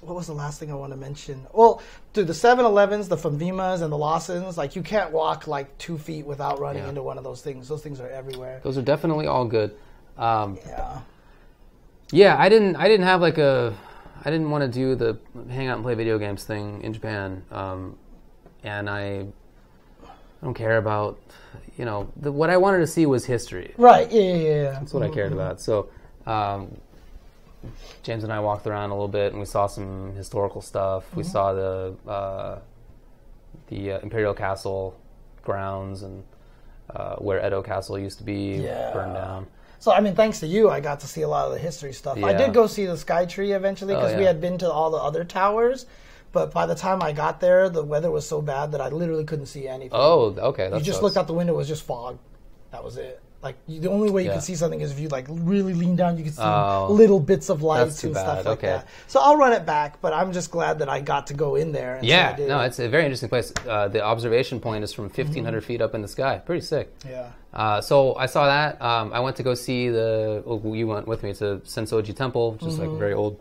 was the last thing I want to mention? Well, dude, the 7-Elevens, the Famvimas, and the Lawsons, like you can't walk like 2 feet without running into one of those things. Those things are everywhere. Those are definitely all good. Yeah, I didn't have like I didn't want to do the hang out and play video games thing in Japan, and I don't care about, you know, what I wanted to see was history. Right. Yeah. That's what I cared about. So James and I walked around a little bit, and we saw some historical stuff. We saw the Imperial Castle grounds and where Edo Castle used to be burned down. So, I mean, thanks to you, I got to see a lot of the history stuff. I did go see the Sky Tree eventually because we had been to all the other towers. But by the time I got there, the weather was so bad that I literally couldn't see anything. Oh, okay. You just looked out the window, it was just fog. That was it. Like, the only way you could see something is if you, like, really lean down, you could see little bits of lights and stuff like that. So I'll run it back, but I'm just glad that I got to go in there. And no, it's a very interesting place. The observation point is from 1,500 feet up in the sky. Pretty sick. Yeah. So I saw that. I went to go see you went with me to Sensoji Temple, which is like a very old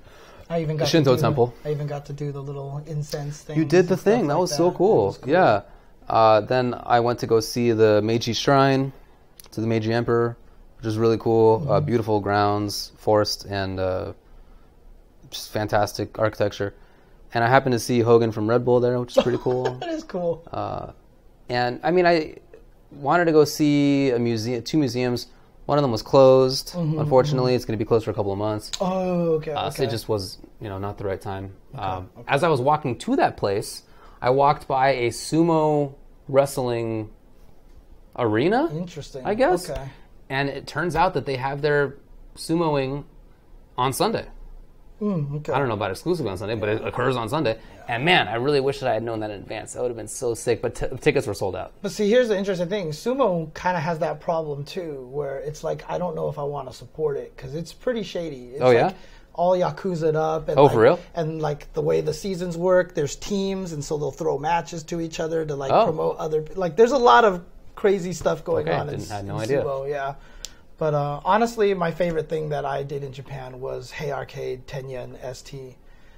Shinto temple. I even got to do the little incense thing. You did the thing. That was so cool. Yeah. Then I went to go see the Meiji Shrine to the Meiji Emperor, which is really cool. Beautiful grounds, forest, and just fantastic architecture. And I happened to see Hogan from Red Bull there, which is pretty cool. That is cool. And I mean, I wanted to go see a museum, 2 museums. One of them was closed. Unfortunately, it's going to be closed for a couple of months. Oh, okay. So it just was, not the right time. As I was walking to that place, I walked by a sumo wrestling arena. Interesting. I guess. Okay. And it turns out that they have their sumoing on Sunday. Okay. I don't know about exclusively on Sunday, but it occurs on Sunday. And man, I really wish that I had known that in advance. That would have been so sick. But tickets were sold out. But see, here's the interesting thing. Sumo kind of has that problem too, where it's like, I don't know if I want to support it because it's pretty shady. It's like all Yakuza'd up. And for real? And like the way the seasons work, there's teams, and so they'll throw matches to each other to like promote other. Like there's a lot of crazy stuff going on in Sumo. Yeah. But honestly, my favorite thing that I did in Japan was Hey Arcade, Tenyen, ST.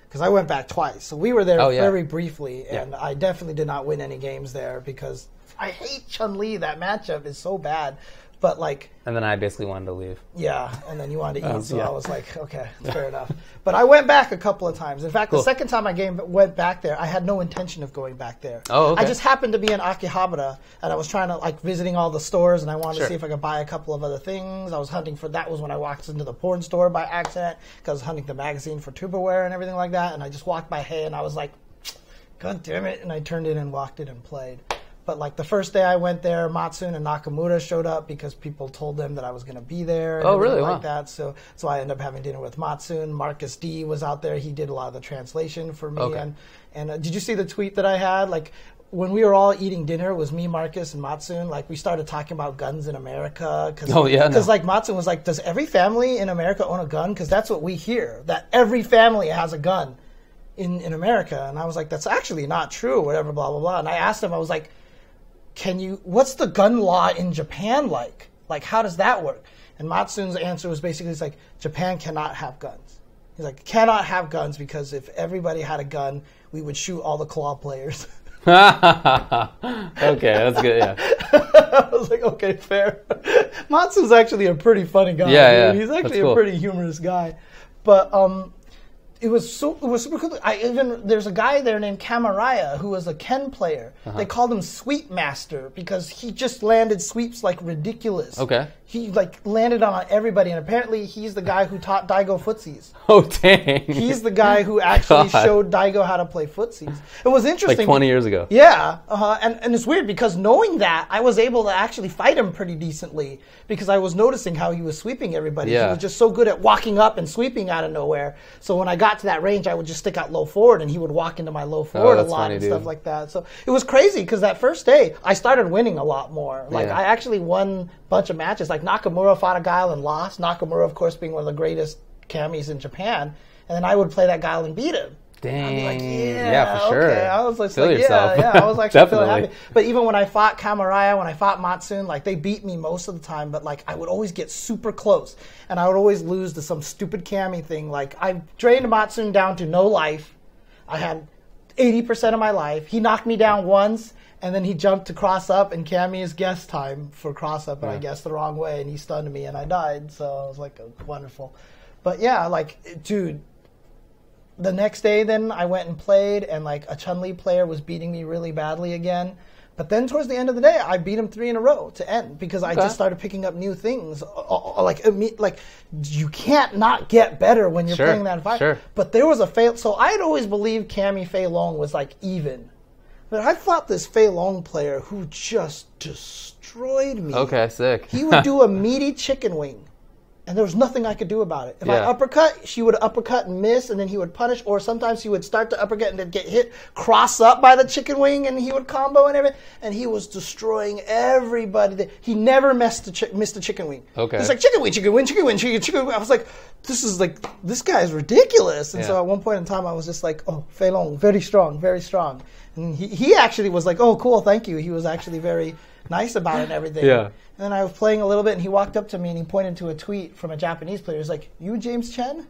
Because I went back twice. So we were there very briefly, and I definitely did not win any games there because I hate Chun-Li. That matchup is so bad. But like, and then I basically wanted to leave. Yeah, and then you wanted to eat, so I was like, okay, fair enough. But I went back a couple of times. In fact, the second time I went back there, I had no intention of going back there. Oh, okay. I just happened to be in Akihabara, and I was trying to like visiting all the stores, and I wanted to see if I could buy a couple of other things. I was hunting for that. Was when I walked into the porn store by accident because I was hunting the magazine for Tupperware and everything like that. And I just walked by Hey, and I was like, God damn it! And I turned in and walked in and played. But like the first day I went there, Matsun and Nakamura showed up because people told them that I was going to be there. And really? Like that. So I ended up having dinner with Matsun. Marcus D was out there. He did a lot of the translation for me. Okay. And did you see the tweet that I had? Like when we were all eating dinner, it was me, Marcus, and Matsun. Like we started talking about guns in America. Because like Matsun was like, does every family in America own a gun? Because that's what we hear, that every family has a gun in America. And I was like, that's actually not true, whatever, blah, blah, blah. And I asked him, I was like, what's the gun law in Japan like? Like, how does that work? And Matsun's answer was basically, it's like, Japan cannot have guns. He's like, cannot have guns because if everybody had a gun, we would shoot all the claw players. Okay, that's good, yeah. I was like, okay, fair. Matsu's actually a pretty funny guy. Yeah. He's actually a pretty humorous guy. But it was super cool. There's a guy there named Kamaraya who was a Ken player. They called him Sweep Master because he just landed sweeps like ridiculous. Okay. He like landed on everybody, and apparently he's the guy who taught Daigo footsies. Oh dang! He's the guy who actually showed Daigo how to play footsies. It was interesting. Like 20 years ago. Yeah, and it's weird because knowing that, I was able to actually fight him pretty decently because I was noticing how he was sweeping everybody. Yeah. He was just so good at walking up and sweeping out of nowhere. So when I got to that range, I would just stick out low forward, and he would walk into my low forward a lot and stuff like that. So it was crazy because that first day, I started winning a lot more. Like I actually won a bunch of matches. Like Nakamura fought a guile and lost. Nakamura, of course, being one of the greatest camis in Japan. And then I would play that guile and beat him. Dang. I'd be like, yeah, for sure. Okay. I was like, Feel yourself. I was actually feeling Definitely. happy. But even when I fought Kamaraya, when I fought Matsun, like they beat me most of the time, but like I would always get super close. And I would always lose to some stupid cami thing. Like I drained Matsun down to no life. I had 80% of my life. He knocked me down once. And then he jumped to cross up, and Cammy's guess time for cross up, and I guessed the wrong way, and he stunned me, and I died. So I was like, wonderful. But yeah, like, dude, the next day then I went and played, and like a Chun-Li player was beating me really badly again. But then towards the end of the day, I beat him 3 in a row to end because I just started picking up new things. Like you can't not get better when you're playing that fight. Sure. But there was a fail. So I had always believed Cammy Fei Long was like even. But I fought this Fei Long player who just destroyed me. Okay, sick. He would do a meaty chicken wing, and there was nothing I could do about it. If I uppercut, she would uppercut and miss, and then he would punish, or sometimes he would start to uppercut and then get hit, cross up by the chicken wing, and he would combo and everything, and he was destroying everybody. He never missed a chicken wing. Okay. He's like, chicken wing, chicken wing, chicken wing, chicken wing. I was like, this guy is ridiculous. And so at one point in time, I was just like, oh, Fei Long, very strong, very strong. And he actually was like, oh, cool, thank you. He was actually very nice about it and everything. Yeah. And then I was playing a little bit, and he walked up to me, and he pointed to a tweet from a Japanese player. He's like, you James Chen? And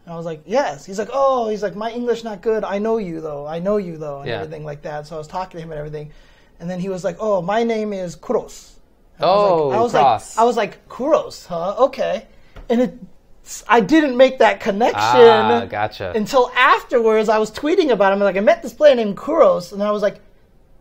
I was like, yes. He's like, my English not good. I know you, though, and everything like that. So I was talking to him and everything. And then he was like, oh, my name is Kuros. And I was like, Kuros, huh? Okay. And I didn't make that connection gotcha. until afterwards. I was tweeting about him. Like, I met this player named Kuros, and I was like,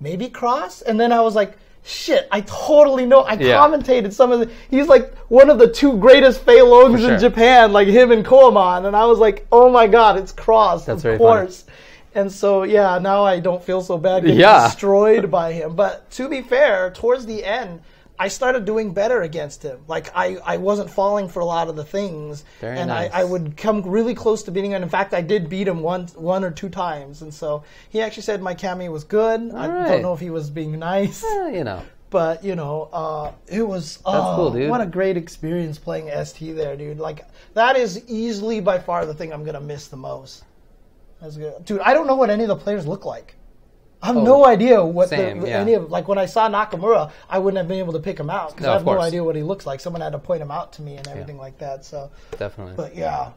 maybe cross. And then I was like, shit, I totally know. I commentated some of the. He's like one of the 2 greatest Fei Longs in Japan, like him and Koemon. And I was like, oh my god, it's cross. That's of course. Funny. And so, yeah, now I don't feel so bad getting destroyed by him. But to be fair, towards the end, I started doing better against him. Like, I wasn't falling for a lot of the things. Very nice. I would come really close to beating him. In fact, I did beat him one or 2 times. And so he actually said my Kami was good. I don't know if he was being nice. You know. But, you know, it was, that's cool, dude. What a great experience playing ST there, dude. Like, that is easily by far the thing I'm going to miss the most. That's good. Dude, I don't know what any of the players look like. I have no idea what any of, like when I saw Nakamura, I wouldn't have been able to pick him out because I have no idea what he looks like. Someone had to point him out to me and everything like that. So definitely. But yeah.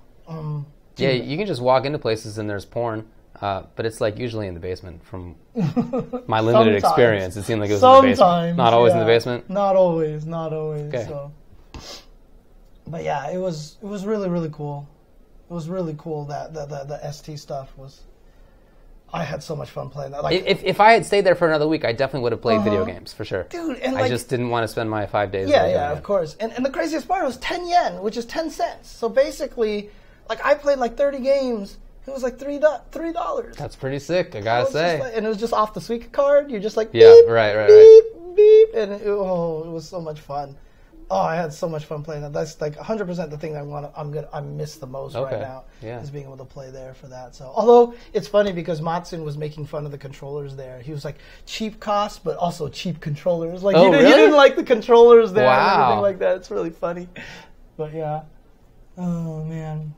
Yeah, you can just walk into places and there's porn, but it's like usually in the basement from my limited experience. It seemed like it was in the basement. Not always in the basement? Not always. Okay. So. But yeah, it was really, really cool. It was really cool that the ST stuff was. I had so much fun playing that. Like, if I had stayed there for another week, I definitely would have played video games for sure. Dude, and I just didn't want to spend my 5 days. Yeah, of course. And the craziest part was 10 yen, which is 10 cents. So basically, like I played like 30 games. It was like $3. That's pretty sick, I gotta say. And it was just off the Suica card. You're just like beep, right. beep, and it was so much fun. Oh, I had so much fun playing that. That's like 100% the thing I miss the most right now is being able to play there for that. So, although it's funny because Matsun was making fun of the controllers there. He was like cheap cost, but also cheap controllers. Like he didn't like the controllers there and everything like that. It's really funny. But yeah, oh man.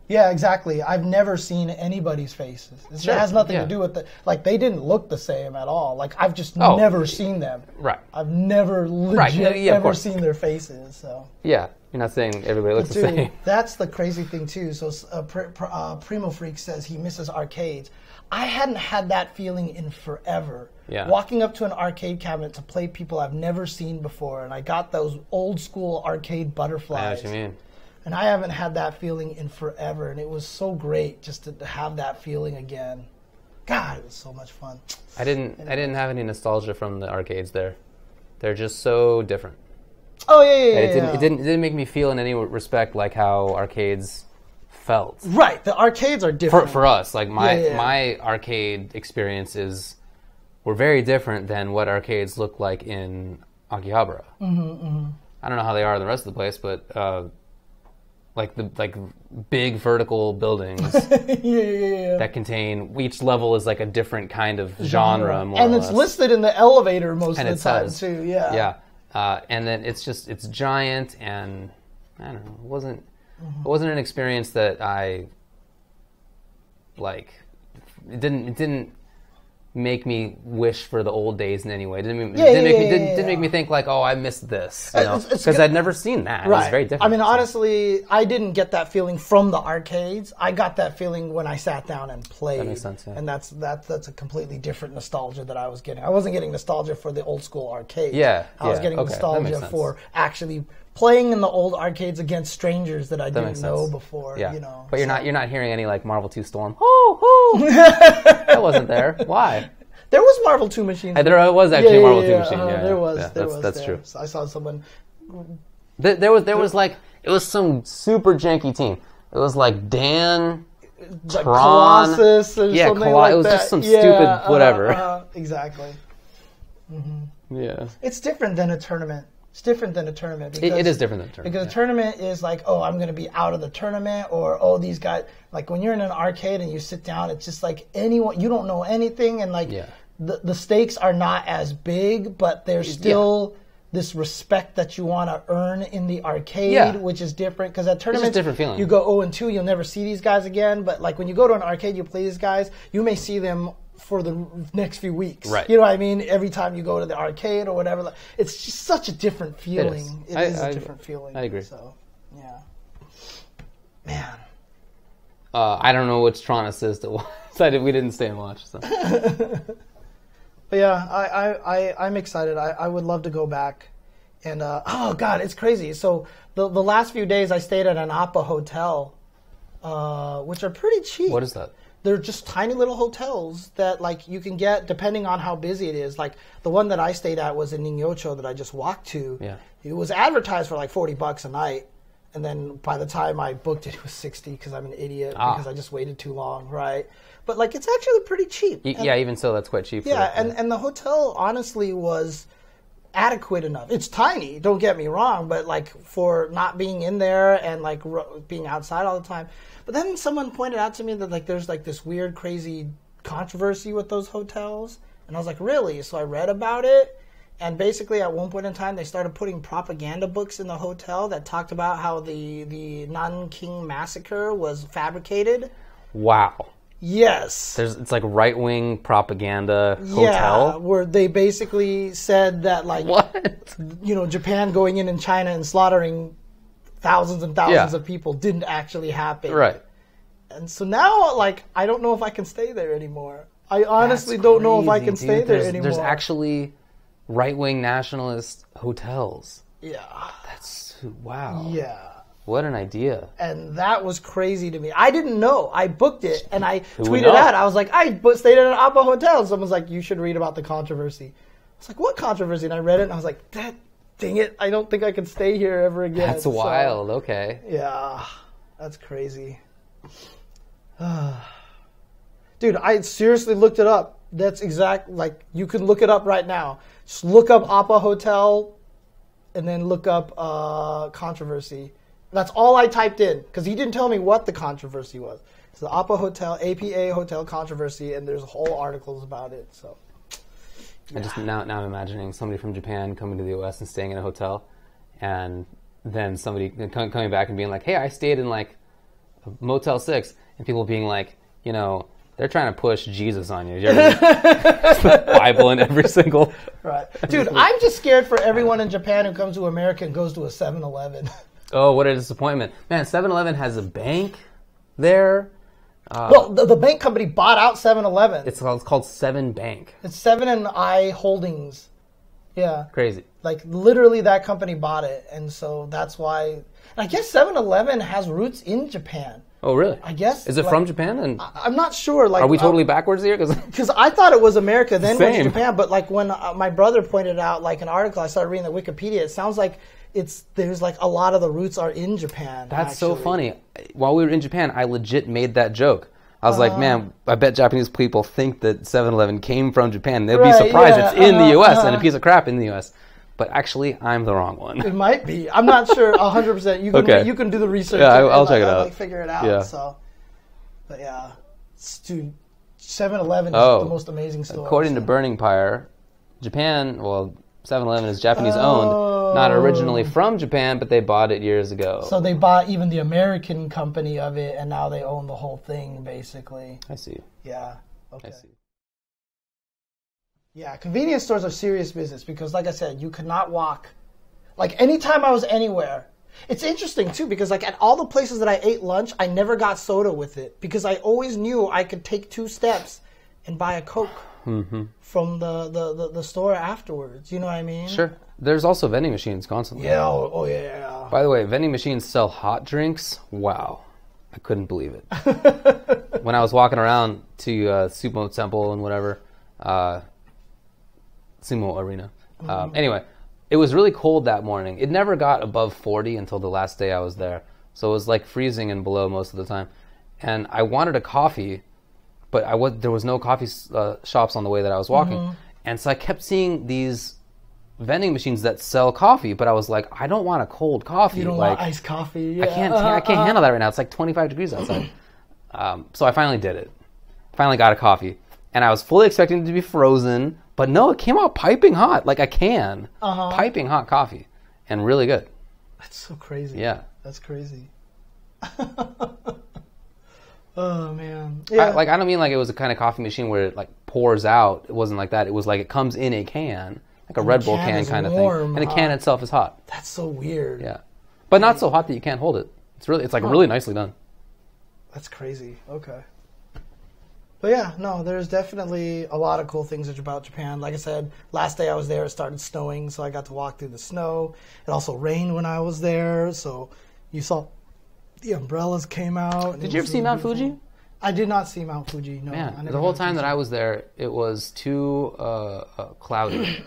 Yeah, exactly. I've never seen anybody's faces. It has nothing to do with like they didn't look the same at all. Like I've just never seen them. Right. I've never legit ever seen their faces. So. Yeah, you're not saying everybody looks the same. That's the crazy thing too. So Primo Freak says he misses arcades. I hadn't had that feeling in forever. Yeah. Walking up to an arcade cabinet to play people I've never seen before, and I got those old school arcade butterflies. I know what you mean. And I haven't had that feeling in forever, and it was so great just to have that feeling again. God, it was so much fun. I didn't have any nostalgia from the arcades there. They're just so different. Oh yeah. It didn't make me feel in any respect like how arcades felt. Right, the arcades are different for us. Like my arcade experiences were very different than what arcades look like in Akihabara. I don't know how they are in the rest of the place, but. Like big vertical buildings that contain each level is like a different kind of genre, more and or it's less. Listed in the elevator most of the time too. Yeah. And then it's giant, and I don't know. It wasn't an experience that I like. It didn't make me wish for the old days in any way. It didn't make me think like, oh, I missed this, because I'd never seen that. Right. It was very different. I mean, honestly, I didn't get that feeling from the arcades. I got that feeling when I sat down and played. That makes sense. Yeah. And that's a completely different nostalgia that I was getting. I wasn't getting nostalgia for the old school arcade. I was getting nostalgia for actually playing in the old arcades against strangers that I didn't know before. Yeah. You know, but you're not hearing any like Marvel 2 Storm. That wasn't there. Why? There was Marvel 2 machines. There was actually a Marvel 2 machine. There was. That's true. So I saw someone. There was like it was some super janky team. It was like Dan, like Tron, Colossus, or something like it was that. just some stupid whatever. Exactly. Yeah. It's different than a tournament. It's different than a tournament. It is different than a tournament. Because a tournament is like, oh, I'm going to be out of the tournament, or, oh, these guys. Like, when you're in an arcade and you sit down, it's just like anyone, you don't know anything, and like the stakes are not as big, but there's still this respect that you want to earn in the arcade, which is different. Because at tournaments, different feeling. You go 0-2, you'll never see these guys again. But like when you go to an arcade, you play these guys, you may see them for the next few weeks. Right. You know what I mean? Every time you go to the arcade or whatever. It's just such a different feeling. It is a different feeling. I agree. So, yeah. Man. I don't know which Tron assist it was. We didn't stay and watch. So. But yeah, I'm excited. I would love to go back. And, oh, God, it's crazy. So the last few days I stayed at an Appa hotel, which are pretty cheap. What is that? they're just tiny little hotels that like you can get depending on how busy it is. Like the one that I stayed at was in Ningyocho that I just walked to. Yeah. It was advertised for like $40 a night. And then by the time I booked it, it was 60 because I'm an idiot because I just waited too long, right? But like it's actually pretty cheap. Yeah, even so, that's quite cheap. Yeah, and the hotel honestly was adequate enough. It's tiny, don't get me wrong, but like for not being in there and like being outside all the time. But then someone pointed out to me that like there's like this weird, crazy controversy with those hotels, and I was like, really? So I read about it. And basically, at one point in time, they started putting propaganda books in the hotel that talked about how the Nanking massacre was fabricated. Wow. Yes. It's like right-wing propaganda hotel. Yeah, where they basically said that, like, what? You know, Japan going in China and slaughtering thousands and thousands of people didn't actually happen. Right. And so now, like, I don't know if I can stay there anymore. I honestly don't know if I can stay there anymore. There's actually right-wing nationalist hotels. Yeah. That's, wow. Yeah. What an idea. And that was crazy to me. I didn't know. I booked it, and I tweeted out. I was like, I stayed at an Appa hotel. And someone's like, you should read about the controversy. I was like, what controversy? And I read it, and I was like, dang it. I don't think I can stay here ever again. That's wild. Okay. Yeah. That's crazy. Dude, I seriously looked it up. That's like, you can look it up right now. Just look up Appa Hotel and then look up controversy. That's all I typed in because he didn't tell me what the controversy was. It's the Appa Hotel, APA Hotel controversy, and there's whole articles about it. So, yeah. I just now I'm imagining somebody from Japan coming to the US and staying in a hotel, and then somebody coming back and being like, hey, I stayed in like Motel 6, and people being like, you know, they're trying to push Jesus on you. The Bible in every single... Right. Dude, I'm just scared for everyone in Japan who comes to America and goes to a 7-Eleven. Oh, what a disappointment. Man, 7-Eleven has a bank there. Well, the bank company bought out 7-Eleven. It's called 7 Bank. It's 7 and I Holdings. Yeah. Crazy. Like, literally that company bought it. And so that's why... And I guess 7-Eleven has roots in Japan. Oh, really? I guess. Is it like, from Japan? And I'm not sure. Like, are we totally backwards here? Because I thought it was America, then went to Japan. But like when my brother pointed out like an article, I started reading the Wikipedia. It sounds like there's like a lot of the roots are in Japan. That's actually so funny. While we were in Japan, I legit made that joke. I was like, man, I bet Japanese people think that 7-Eleven came from Japan. They'll be surprised it's in the U.S. and a piece of crap in the U.S. But actually, I'm the wrong one. It might be. I'm not sure 100%. You can do the research. Yeah, I'll check it out. Like, figure it out. Yeah. So, but yeah, dude, 7-Eleven is the most amazing store. According to Burning Pyre, Japan, 7-Eleven is Japanese owned, not originally from Japan, but they bought it years ago. So they bought even the American company of it, and now they own the whole thing, basically. I see. Yeah. Okay. I see. Yeah, convenience stores are serious business because, like I said, you could not walk. Like, anytime I was anywhere. It's interesting, too, because, like, at all the places that I ate lunch, I never got soda with it because I always knew I could take 2 steps and buy a Coke from the store afterwards. You know what I mean? Sure. There's also vending machines constantly. Yeah, oh yeah. By the way, vending machines sell hot drinks. Wow. I couldn't believe it. When I was walking around to Sumo Temple and whatever, Sumo Arena. Anyway, it was really cold that morning. It never got above 40 until the last day I was there. So it was like freezing and below most of the time. And I wanted a coffee, but there was no coffee shops on the way that I was walking. And so I kept seeing these vending machines that sell coffee, but I was like, I don't want a cold coffee. You don't want iced coffee. Yeah. I can't handle that right now. It's like 25 degrees outside. So I finally did it. Finally got a coffee. And I was fully expecting it to be frozen, but no, it came out piping hot, like a can. Piping hot coffee. And really good. That's so crazy. Yeah. That's crazy. Oh, man. Yeah. I don't mean like it was a kind of coffee machine where it like pours out. It wasn't like that. It was like it comes in a can, like a Red Bull can kind of thing. And the can itself is hot. That's so weird. Yeah. But not so hot that you can't hold it. It's like really nicely done. That's crazy. Okay. But yeah, no, there's definitely a lot of cool things about Japan. Like I said, last day I was there, it started snowing, so I got to walk through the snow. It also rained when I was there, so you saw the umbrellas came out. Did you ever see Mount Fuji? I did not see Mount Fuji. No, Man, the whole time that I was there, it was too cloudy.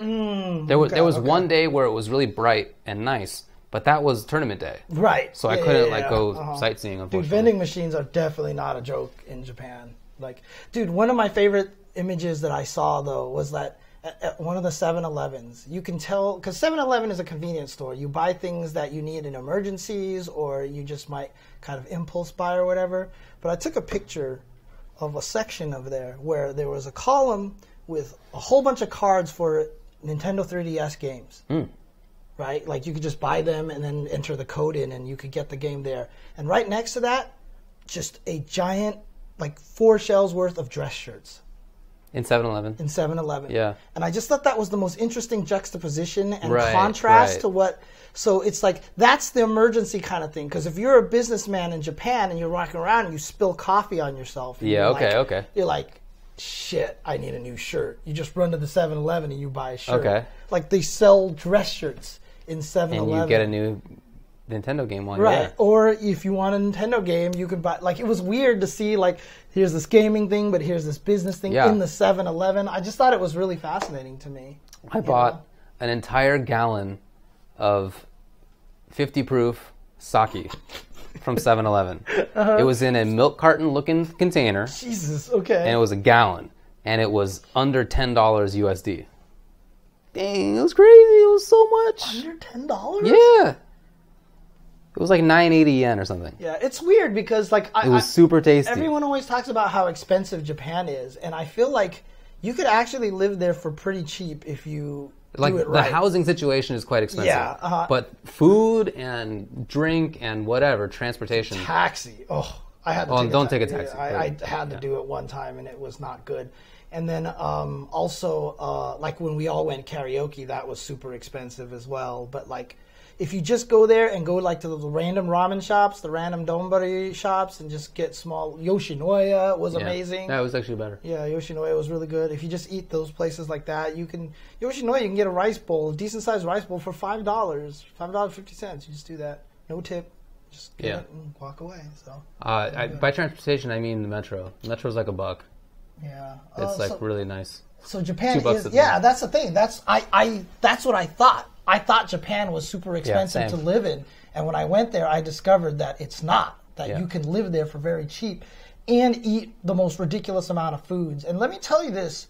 There was one day where it was really bright and nice, but that was tournament day. Right. So I couldn't go sightseeing, unfortunately. Dude, vending machines are definitely not a joke in Japan. Like, dude, one of my favorite images that I saw, though, was that at one of the 7-Elevens, you can tell, because 7-Eleven is a convenience store. You buy things that you need in emergencies, or you just might kind of impulse buy or whatever. But I took a picture of a section of there where there was a column with a whole bunch of cards for Nintendo 3DS games. Right? Like, you could just buy them and then enter the code in, and you could get the game there. And right next to that, just a giant, like, 4 shelves worth of dress shirts. In 7-Eleven? In 7-Eleven. Yeah. And I just thought that was the most interesting juxtaposition and contrast to what... So it's like, that's the emergency kind of thing. Because if you're a businessman in Japan and you're walking around and you spill coffee on yourself... Okay. You're like, shit, I need a new shirt. You just run to the 7-Eleven and you buy a shirt. Okay. Like, they sell dress shirts in 7-Eleven. And you get a new Nintendo game one Right. year. Or if you want a Nintendo game, you could buy... Like, it was weird to see, like, here's this gaming thing, but here's this business thing in the 7-Eleven. I just thought it was really fascinating to me. I bought an entire gallon of 50 proof sake from 7-Eleven. It was in a milk carton looking container. Jesus, okay. And it was a gallon. And it was under $10 USD. Dang, it was crazy. It was so much. Under $10? Yeah. It was like 980 yen or something. Yeah, it's weird because like it was super tasty. Everyone always talks about how expensive Japan is, and I feel like you could actually live there for pretty cheap if you do it right. The housing situation is quite expensive. Yeah, but food and drink and whatever, transportation. Taxi. Oh, I had to take a taxi. I had to do it one time, and it was not good. And then also, like when we all went karaoke, that was super expensive as well. But like, if you just go there and go like to the random ramen shops, the random donbari shops, and just get small... Yoshinoya was amazing. That was actually better. Yeah, Yoshinoya was really good. If you just eat those places like that, Yoshinoya, you can get a rice bowl, a decent-sized rice bowl for $5, $5.50. You just do that. No tip. Just get it and walk away. So by transportation, I mean the metro. The metro's like $1. Yeah. It's really nice. So Japan is... Yeah, that's the thing. That's what I thought. I thought Japan was super expensive to live in. And when I went there, I discovered that it's not. That you can live there for very cheap and eat the most ridiculous amount of foods. And let me tell you this.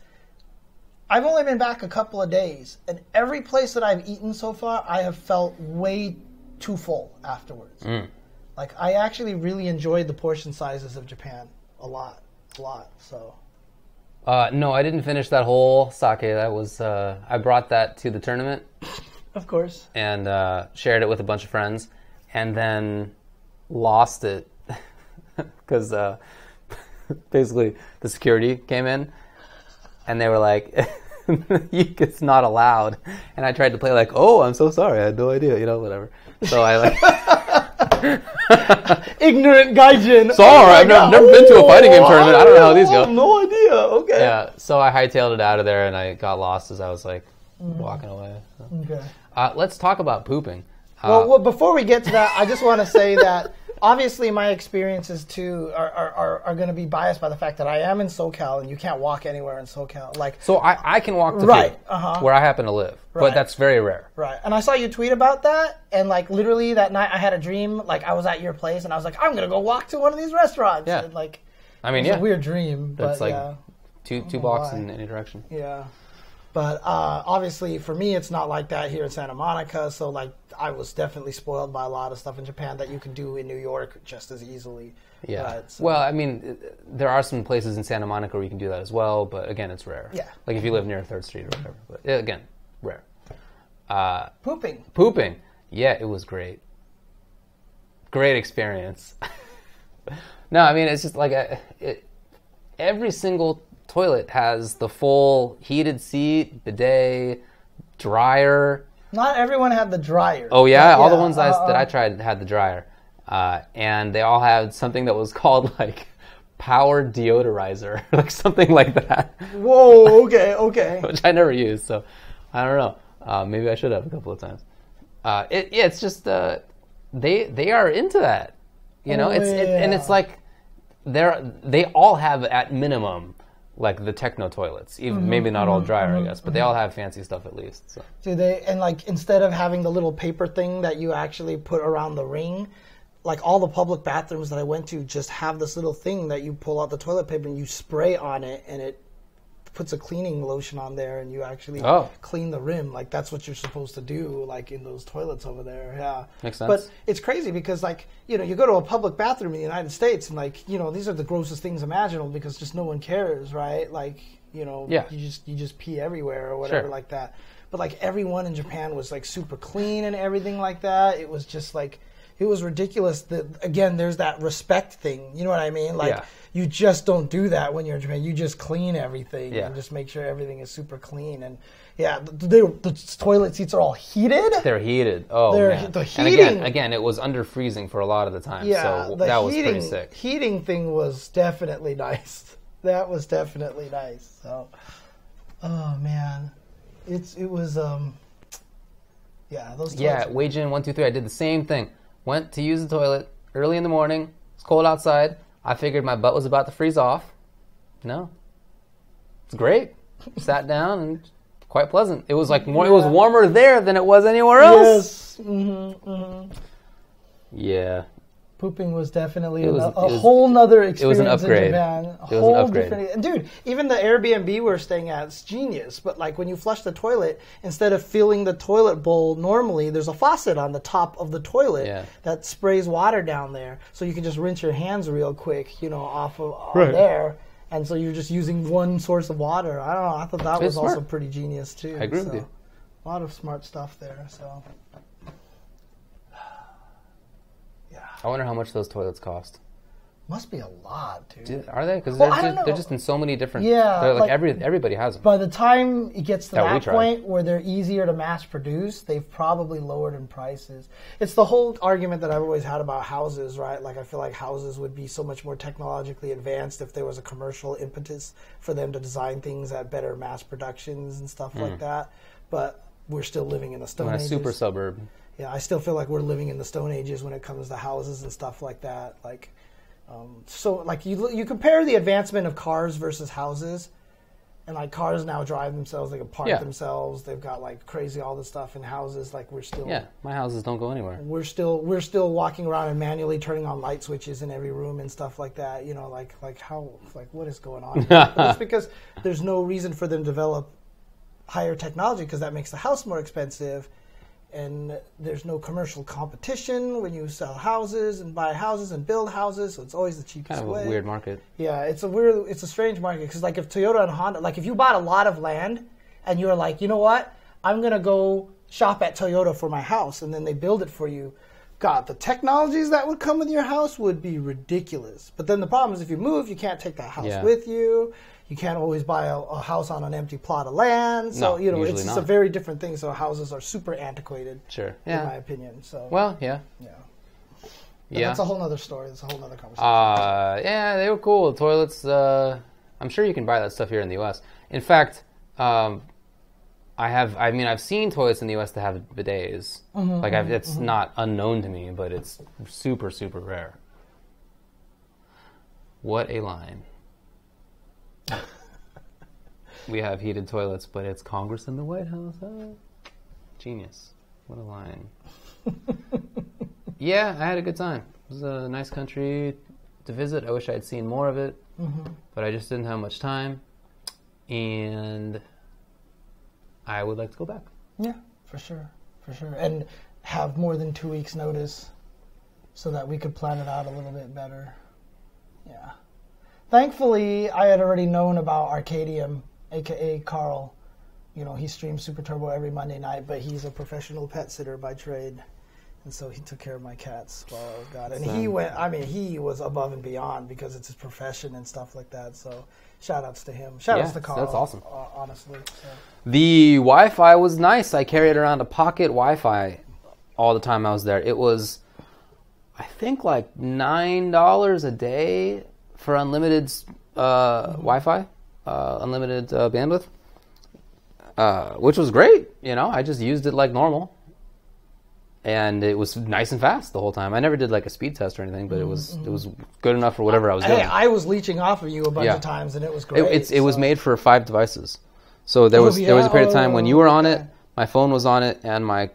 I've only been back a couple of days. And every place that I've eaten so far, I have felt way too full afterwards. Like, I actually really enjoyed the portion sizes of Japan a lot. So... no, I didn't finish that whole sake. That was I brought that to the tournament. Of course. And shared it with a bunch of friends, and then lost it because basically the security came in, and they were like, "It's not allowed." And I tried to play like, "Oh, I'm so sorry. I had no idea," whatever. So I like. Ignorant gaijin. Sorry, I've never been to a fighting game tournament. I don't know how these go. No idea. Okay. Yeah, so I hightailed it out of there, and I got lost as I was like walking away. So. Okay. Let's talk about pooping. Well, before we get to that, I just want to say that obviously my experiences too are going to be biased by the fact that I am in SoCal, and you can't walk anywhere in SoCal. Like, so I can walk to where I happen to live, but that's very rare. Right. And I saw you tweet about that, and like literally that night I had a dream. Like I was at your place, and I was like, I'm going to go walk to one of these restaurants. Yeah. And, like, I mean, it was a weird dream, but it's like two blocks in any direction. Yeah. But obviously, for me, it's not like that here in Santa Monica. So, like, I was definitely spoiled by a lot of stuff in Japan that you can do in New York just as easily. Yeah. But, well, I mean, there are some places in Santa Monica where you can do that as well. But again, it's rare. Yeah. Like if you live near 3rd Street or whatever. But again, rare. Pooping. Yeah, it was great. Great experience. No, I mean, it's just like every single toilet has the full heated seat, bidet, dryer. Not everyone had the dryer. Oh yeah, all the ones that I tried had the dryer, and they all had something that was called like power deodorizer, like something like that. Whoa, okay. Which I never used, so I don't know. Maybe I should have a couple of times. It's just they are into that, and it's like they all have at minimum like the techno toilets, even maybe not all dryer, I guess, but they all have fancy stuff at least. So. Do they? And like instead of having the little paper thing that you actually put around the ring, like all the public bathrooms that I went to just have this little thing that you pull out the toilet paper and you spray on it, and it puts a cleaning lotion on there, and you actually clean the rim. Like that's what you're supposed to do, like in those toilets over there. Yeah, makes sense. But it's crazy because, like, you know, you go to a public bathroom in the United States, and like, you know, these are the grossest things imaginable because just no one cares, right? Like, you know, you just pee everywhere or whatever like that. But like everyone in Japan was like super clean and everything like that. It was just like. It was ridiculous that, again, there's that respect thing. You know what I mean? Like, you just don't do that when you're in Japan. You just clean everything and just make sure everything is super clean. And, the toilet seats are all heated. They're heated. Oh, man. The heating. And again, it was under freezing for a lot of the time. Yeah, so that was pretty sick. Heating thing was definitely nice. That was definitely nice. So, oh, man. It was, those toilets. Yeah, Weijin 123, I did the same thing. Went to use the toilet early in the morning. It's cold outside. I figured my butt was about to freeze off. No. It's great. Sat down and quite pleasant. It was like it was warmer there than it was anywhere else. Yes. Mm-hmm, mm-hmm. Yeah. Pooping was definitely a whole nother experience. It was an upgrade. In Japan. It was an upgrade. Dude, even the Airbnb we were staying at is genius. But like when you flush the toilet, instead of filling the toilet bowl normally, there's a faucet on the top of the toilet that sprays water down there. So you can just rinse your hands real quick, you know, off of there. And so you're just using one source of water. I don't know. I thought that was also pretty genius too. I agree with you. A lot of smart stuff there. So. I wonder how much those toilets cost. Must be a lot, dude. Are they? Because they're just in so many different... Yeah. Like everybody has them. By the time it gets to that point where they're easier to mass produce, they've probably lowered in prices. It's the whole argument that I've always had about houses, right? Like I feel like houses would be so much more technologically advanced if there was a commercial impetus for them to design things at better mass productions and stuff like that. But we're still living in the Stone Ages. A super suburb. Yeah, I still feel like we're living in the Stone Ages when it comes to houses and stuff like that. Like, so like you compare the advancement of cars versus houses, and like cars now drive themselves, they can park themselves, they've got like crazy all this stuff. In houses, like we're still my houses don't go anywhere. We're still walking around and manually turning on light switches in every room and stuff like that. You know, like what is going on? But it's because there's no reason for them to develop higher technology because that makes the house more expensive. And there's no commercial competition when you sell houses and buy houses and build houses, so it's always the cheapest way. Kind of a weird market. Yeah, it's a strange market because like if Toyota and Honda, like if you bought a lot of land and you're like, you know what, I'm gonna go shop at Toyota for my house, and then they build it for you. God, the technologies that would come with your house would be ridiculous. But then the problem is if you move, you can't take that house with you. You can't always buy a house on an empty plot of land. So, you know, it's just a very different thing. So houses are super antiquated, in my opinion. So, well, yeah. That's a whole other story. That's a whole other conversation. Yeah, they were cool. The toilets, I'm sure you can buy that stuff here in the U.S. In fact, I've seen toilets in the U.S. that have bidets. It's not unknown to me, but it's super, super rare. What a line. We have heated toilets, but it's Congress and the White House. Genius. What a line. Yeah, I had a good time. It was a nice country to visit. I wish I had seen more of it, but I just didn't have much time. And I would like to go back. Yeah, for sure. And have more than 2 weeks' notice so that we could plan it out a little bit better. Yeah. Thankfully, I had already known about Arcadium, a.k.a. Carl. You know, he streams Super Turbo every Monday night, but he's a professional pet sitter by trade. And so he took care of my cats while I was gone. And he was above and beyond because it's his profession and stuff like that. So shout outs to him. Shout outs to Carl. That's awesome. Honestly. So. The Wi-Fi was nice. I carried around a pocket Wi-Fi all the time I was there. It was, I think, like $9 a day for unlimited Wi-Fi, unlimited bandwidth, which was great. You know, I just used it like normal. and it was nice and fast the whole time. I never did like a speed test or anything, but it was good enough for whatever I was doing. Hey, I was leeching off of you a bunch of times, and it was great. It was made for 5 devices, so there was a period of time when you were on it, my phone was on it, and my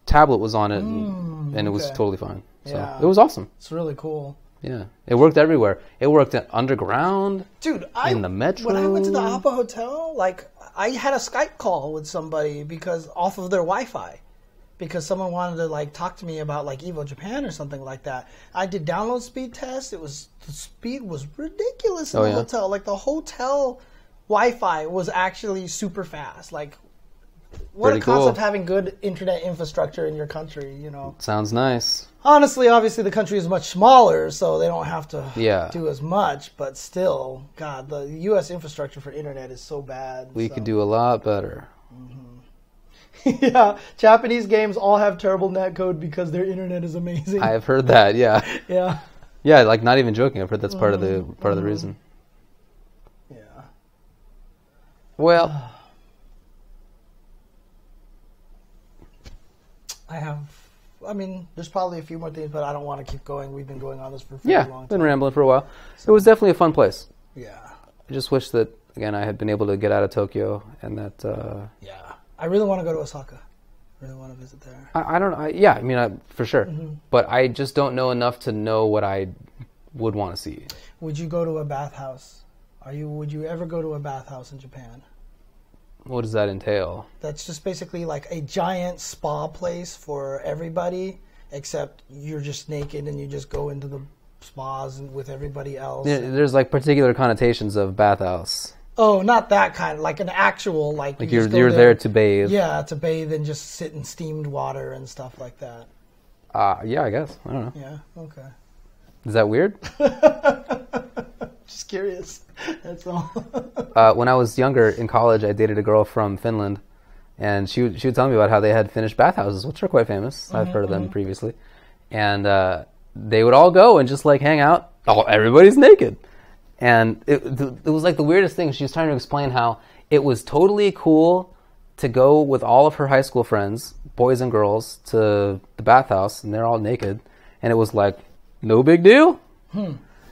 tablet was on it, and it was totally fine. So it was awesome. It's really cool. Yeah, it worked everywhere. It worked underground, dude. In the metro. When I went to the Appa Hotel, like I had a Skype call with somebody because off of their Wi-Fi, because someone wanted to like talk to me about like Evo Japan or something like that. I did download speed tests. The speed was ridiculous in the hotel. Like the hotel Wi-Fi was actually super fast. Like what Pretty a concept having good internet infrastructure in your country. You know, sounds nice. Honestly, obviously, the country is much smaller, so they don't have to do as much. But still, God, the U.S. infrastructure for internet is so bad. We could do a lot better. Yeah, Japanese games all have terrible netcode because their internet is amazing. I have heard that. Yeah. Yeah, like not even joking. I've heard that's part of the reason. Yeah. Well, I mean, there's probably a few more things, but I don't want to keep going. We've been going on this for a long time. Yeah, been rambling for a while. It was definitely a fun place. Yeah. I just wish that, again, I had been able to get out of Tokyo and that... yeah. I really want to go to Osaka. I really want to visit there. I don't know. For sure. But I just don't know enough to know what I would want to see. Would you go to a bathhouse? Would you ever go to a bathhouse in Japan? What does that entail? That's just basically like a giant spa place for everybody, except you're just naked and you just go into the spas with everybody else. Yeah, there's like particular connotations of bathhouse. Oh, not that kind. Like an actual, like you're there to bathe. Yeah, to bathe and just sit in steamed water and stuff like that. Yeah, I guess. I don't know. Yeah, okay. Is that weird? Just curious. That's all. When I was younger in college, I dated a girl from Finland, and she would tell me about how they had Finnish bathhouses, which are quite famous. I've heard of them previously, and they would all go and just like hang out. Oh, everybody's naked, and it was like the weirdest thing. She was trying to explain how it was totally cool to go with all of her high school friends, boys and girls, to the bathhouse, and they're all naked, and it was like no big deal.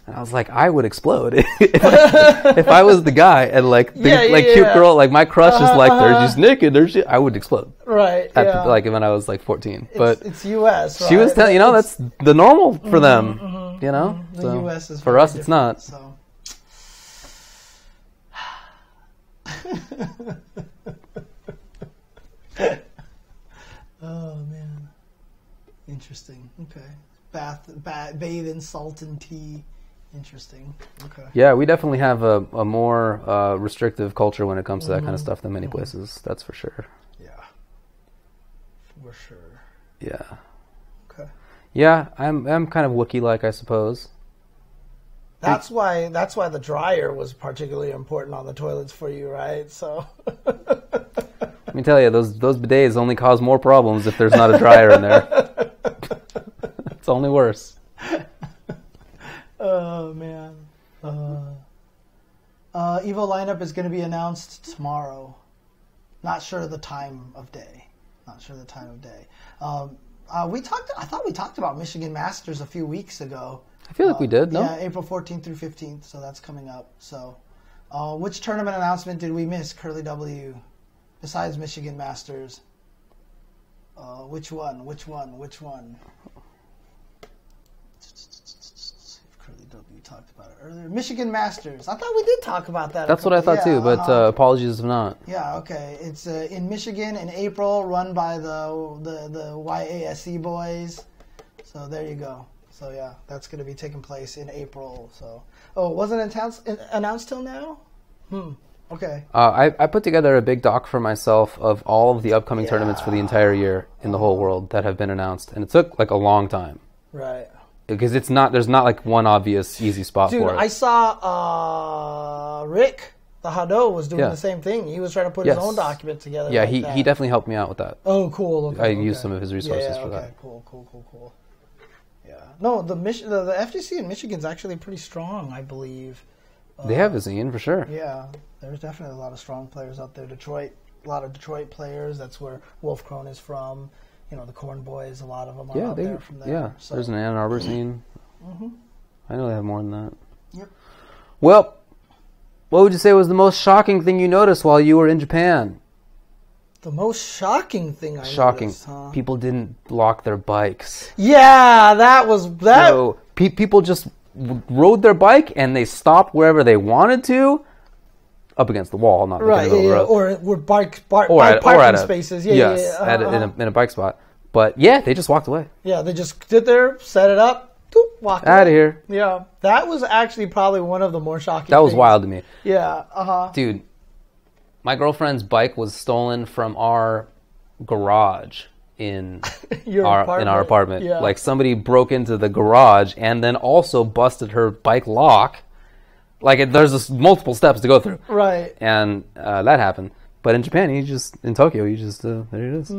And I was like, I would explode if I was the guy and like cute girl, like my crush is like they're just naked, I would explode. Right. Like when I was like 14. But it's U.S. Right? She was telling that's the normal for them. You know, the U.S. is for us. It's not. So. Oh man, interesting. Okay, bathe in salt and tea. Interesting. Okay. Yeah, we definitely have a more restrictive culture when it comes to that kind of stuff than many places. That's for sure. Yeah. For sure. Yeah. Okay. Yeah, I'm kind of Wookiee-like, I suppose. That's why the dryer was particularly important on the toilets for you, right? So. Let me tell you, those bidets only cause more problems if there's not a dryer in there. It's only worse. Oh man. Evo lineup is going to be announced tomorrow. Not sure the time of day. I thought we talked about Michigan Masters a few weeks ago. I feel like we did, no? Yeah, April 14th through 15th, so that's coming up. So, which tournament announcement did we miss, Curly W, besides Michigan Masters? Which one? Curly W talked about it earlier. Michigan Masters. I thought we did talk about that. That's what I thought too, but apologies if not. Yeah, okay. It's in Michigan in April, run by the YASC boys. So there you go. So yeah, that's going to be taking place in April. So wasn't it announced till now? Okay. I put together a big doc for myself of all of the upcoming tournaments for the entire year in the whole world that have been announced, and it took like a long time. Right. Because there's not like one obvious easy spot for it. Dude, I saw Rick, the Hado, was doing the same thing. He was trying to put his own document together. Yeah, he definitely helped me out with that. Oh, cool. Okay, I used some of his resources for that. Cool. Yeah. No, the FGC in Michigan's actually pretty strong, I believe. They have a zine for sure. Yeah, there's definitely a lot of strong players out there. A lot of Detroit players. That's where Wolf Krone is from. the Corn Boys, a lot of them are out there from there. Yeah, so. There's an Ann Arbor scene. I know they have more than that. Yep. Well, what would you say was the most shocking thing you noticed while you were in Japan? The most shocking thing I noticed, huh? People didn't lock their bikes. Yeah, that was that. So people just rode their bike and they stopped wherever they wanted to, up against the wall, not right, the road. Or were parking spaces. Yes, in a bike spot. But yeah, they just walked away. Yeah, they just stood there, set it up, walked out of here. Yeah, that was actually probably one of the more shocking. That was wild to me. Yeah, dude. My girlfriend's bike was stolen from our garage in our apartment. Yeah. Like somebody broke into the garage and then also busted her bike lock. Like there's multiple steps to go through. Right. And that happened. But in Japan, in Tokyo, there it is.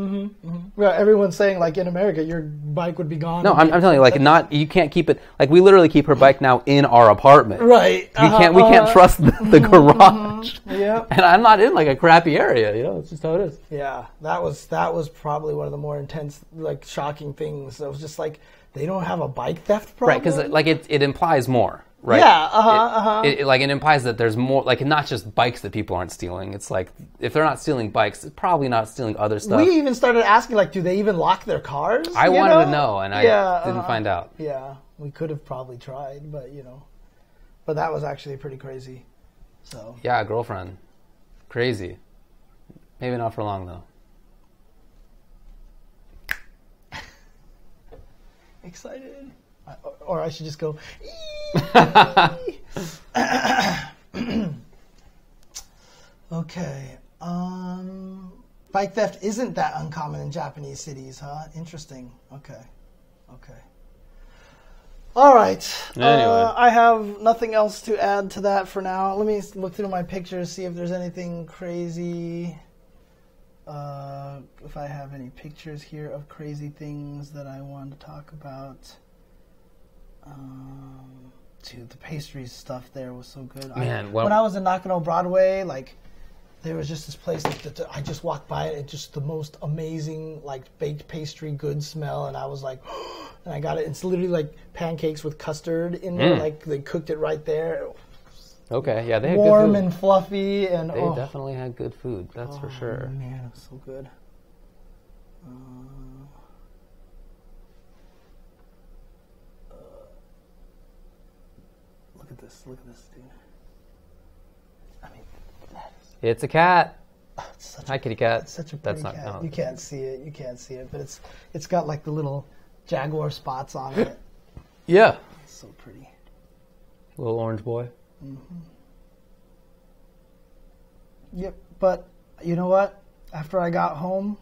Right, everyone's saying like in America, your bike would be gone. No, I'm telling you, like you can't keep it. Like we literally keep her bike now in our apartment. Right. We can't trust the garage. Yeah. And I'm not in like a crappy area. It's just how it is. Yeah, that was probably one of the more intense, like shocking things. It was just like they don't have a bike theft problem. Right, because like it implies more. Right. Yeah. It implies that there's more, like not just bikes that people aren't stealing. It's like if they're not stealing bikes, it's probably not stealing other stuff. We even started asking, like, do they even lock their cars? I wanted to know, and I didn't find out. Yeah, we could have probably tried, but but that was actually pretty crazy. So yeah, girlfriend, crazy. Maybe not for long though. Excited. Or I should just go. Okay. Bike theft isn't that uncommon in Japanese cities, huh? Interesting. Okay. All right. Anyway. I have nothing else to add to that for now. Let me look through my pictures, see if there's anything crazy. If I have any pictures here of crazy things that I want to talk about. Dude, the pastries stuff there was so good. When I was in Nakano Broadway, like there was just this place that I just walked by it. It's just the most amazing like baked pastry good smell, and I was like, and I got it. It's literally like pancakes with custard in there. Like they cooked it right there. Okay, yeah, they had warm good food. And fluffy, and they definitely had good food. That's for sure. Man, it was so good. Look at this, dude. I mean, it's a cat. Hi, kitty cat. It's such a pretty cat. No. You can't see it, but it's got like the little jaguar spots on it. Yeah. It's so pretty. Little orange boy. Yep, but you know what? After I got home,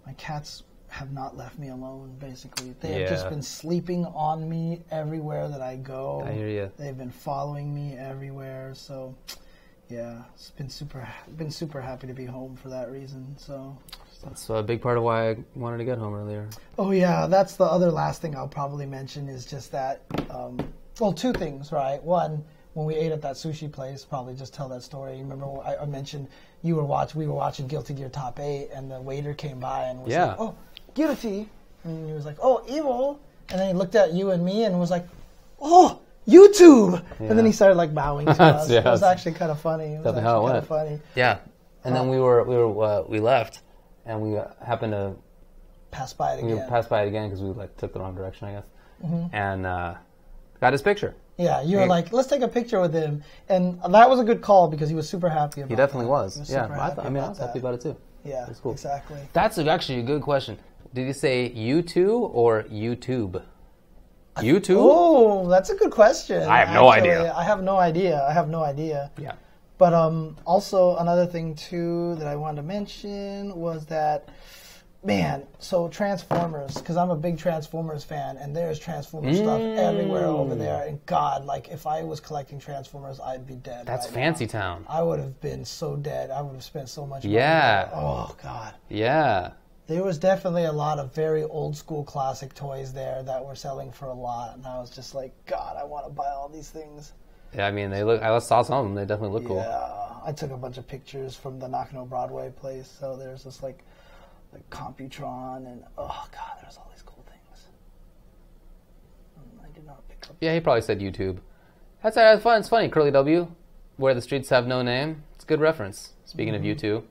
my cats have not left me alone, basically. They have just been sleeping on me everywhere that I go. I hear you. They've been following me everywhere, so yeah, it's been super happy to be home for that reason. So that's a big part of why I wanted to get home earlier. Oh yeah, that's the other last thing I'll probably mention is just that, two things, right? One, when we ate at that sushi place, probably just tell that story. Remember I mentioned we were watching Guilty Gear Top 8, and the waiter came by and was like, oh, Guilty. And he was like, oh, Evil. And then he looked at you and me and was like, oh, YouTube. Yeah. And then he started like bowing to us. It was actually kind of funny. That's how it went. Funny. Yeah. And then we left, and we happened to pass by it again. We passed by it again because we like took the wrong direction, I guess. And got his picture. Yeah, you were like, let's take a picture with him. And that was a good call because he was super happy about it. He definitely was. Yeah, I was happy about it too. Yeah, that's cool. Exactly. That's actually a good question. Did you say YouTube or YouTube? YouTube? Oh, that's a good question. I have no idea. I have no idea. Yeah. But also another thing too that I wanted to mention was that, man, so Transformers, because I'm a big Transformers fan, and there's Transformers stuff everywhere over there. And God, like if I was collecting Transformers, I'd be dead. That's Fancy Town. I would have been so dead. I would have spent so much money. Yeah. Oh God. Yeah. There was definitely a lot of very old school classic toys there that were selling for a lot, and I was just like, God, I want to buy all these things. Yeah, I mean, I saw some of them. They definitely look cool. Yeah, I took a bunch of pictures from the Nakano Broadway place, so there's just like like Computron, and oh god, there's all these cool things. I did not pick up. Yeah, he probably said YouTube. That's fun. It's funny. Curly W, where the streets have no name. It's a good reference. Speaking of YouTube,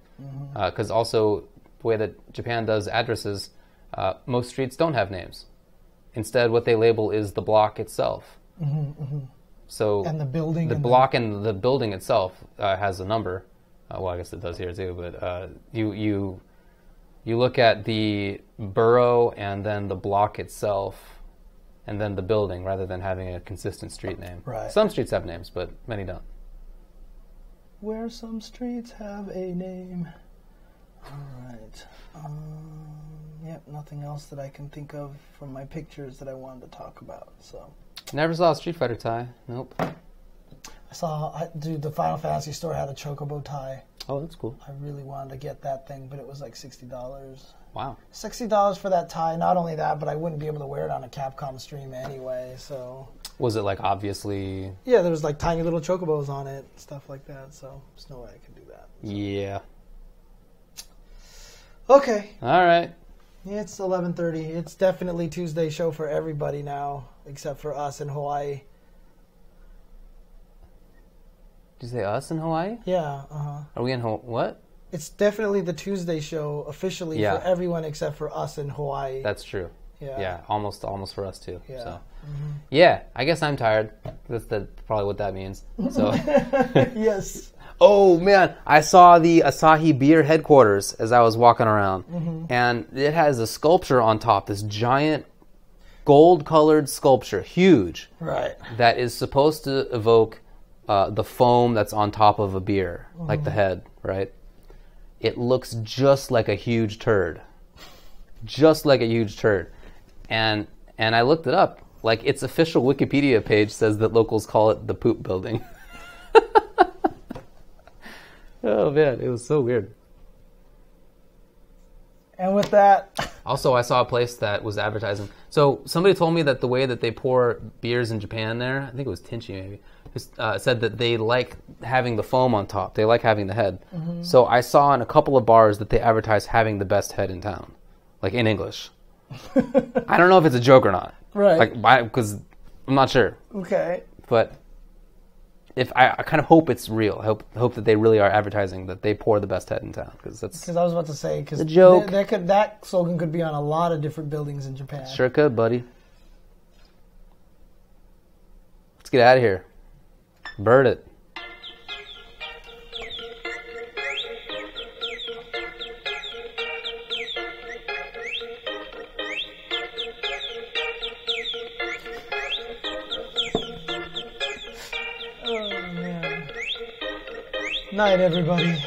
because also the way that Japan does addresses, most streets don't have names. Instead, what they label is the block itself. So and the building, the block and the building itself has a number. Well, I guess it does here too. But you look at the borough and then the block itself, and then the building, rather than having a consistent street name. Right. Some streets have names, but many don't. Where some streets have a name. All right. Yep, nothing else that I can think of from my pictures that I wanted to talk about. So. Never saw a Street Fighter tie. Nope. I saw, dude, the Final Fantasy store had a Chocobo tie. Oh, that's cool. I really wanted to get that thing, but it was like $60. Wow. $60 for that tie. Not only that, but I wouldn't be able to wear it on a Capcom stream anyway, so. Was it like obviously? Yeah, there was like tiny little Chocobos on it, stuff like that, so there's no way I can do that. So. Yeah. Okay. All right. It's 11:30. It's definitely Tuesday show for everybody now, except for us in Hawaii. Did you say us in Hawaii? Yeah, Are we in Hawaii? What? It's definitely the Tuesday show officially for everyone except for us in Hawaii. That's true. Yeah. Yeah, almost for us too. Yeah. So. Yeah, I guess I'm tired. That's probably what that means. So. Yes. Oh man, I saw the Asahi Beer headquarters as I was walking around, and it has a sculpture on top. This giant gold-colored sculpture, huge, Right. that is supposed to evoke the foam that's on top of a beer, like the head, right? It looks just like a huge turd, and I looked it up. Like, its official Wikipedia page says that locals call it the poop building. Oh man, it was so weird. And with that, Also, I saw a place that was advertising. So somebody told me that the way that they pour beers in Japan there, I think it was Tinchi maybe, said that they like having the foam on top. They like having the head. So I saw in a couple of bars that they advertise having the best head in town, like in English. I don't know if it's a joke or not. Right. Like, because I'm not sure. okay. But if I kind of hope it's real. I hope that they really are advertising that they pour the best head in town, because that's Because I was about to say, because a joke. That slogan could be on a lot of different buildings in Japan. Sure could, buddy. Let's get out of here. Bird it. Oh man. Night, everybody.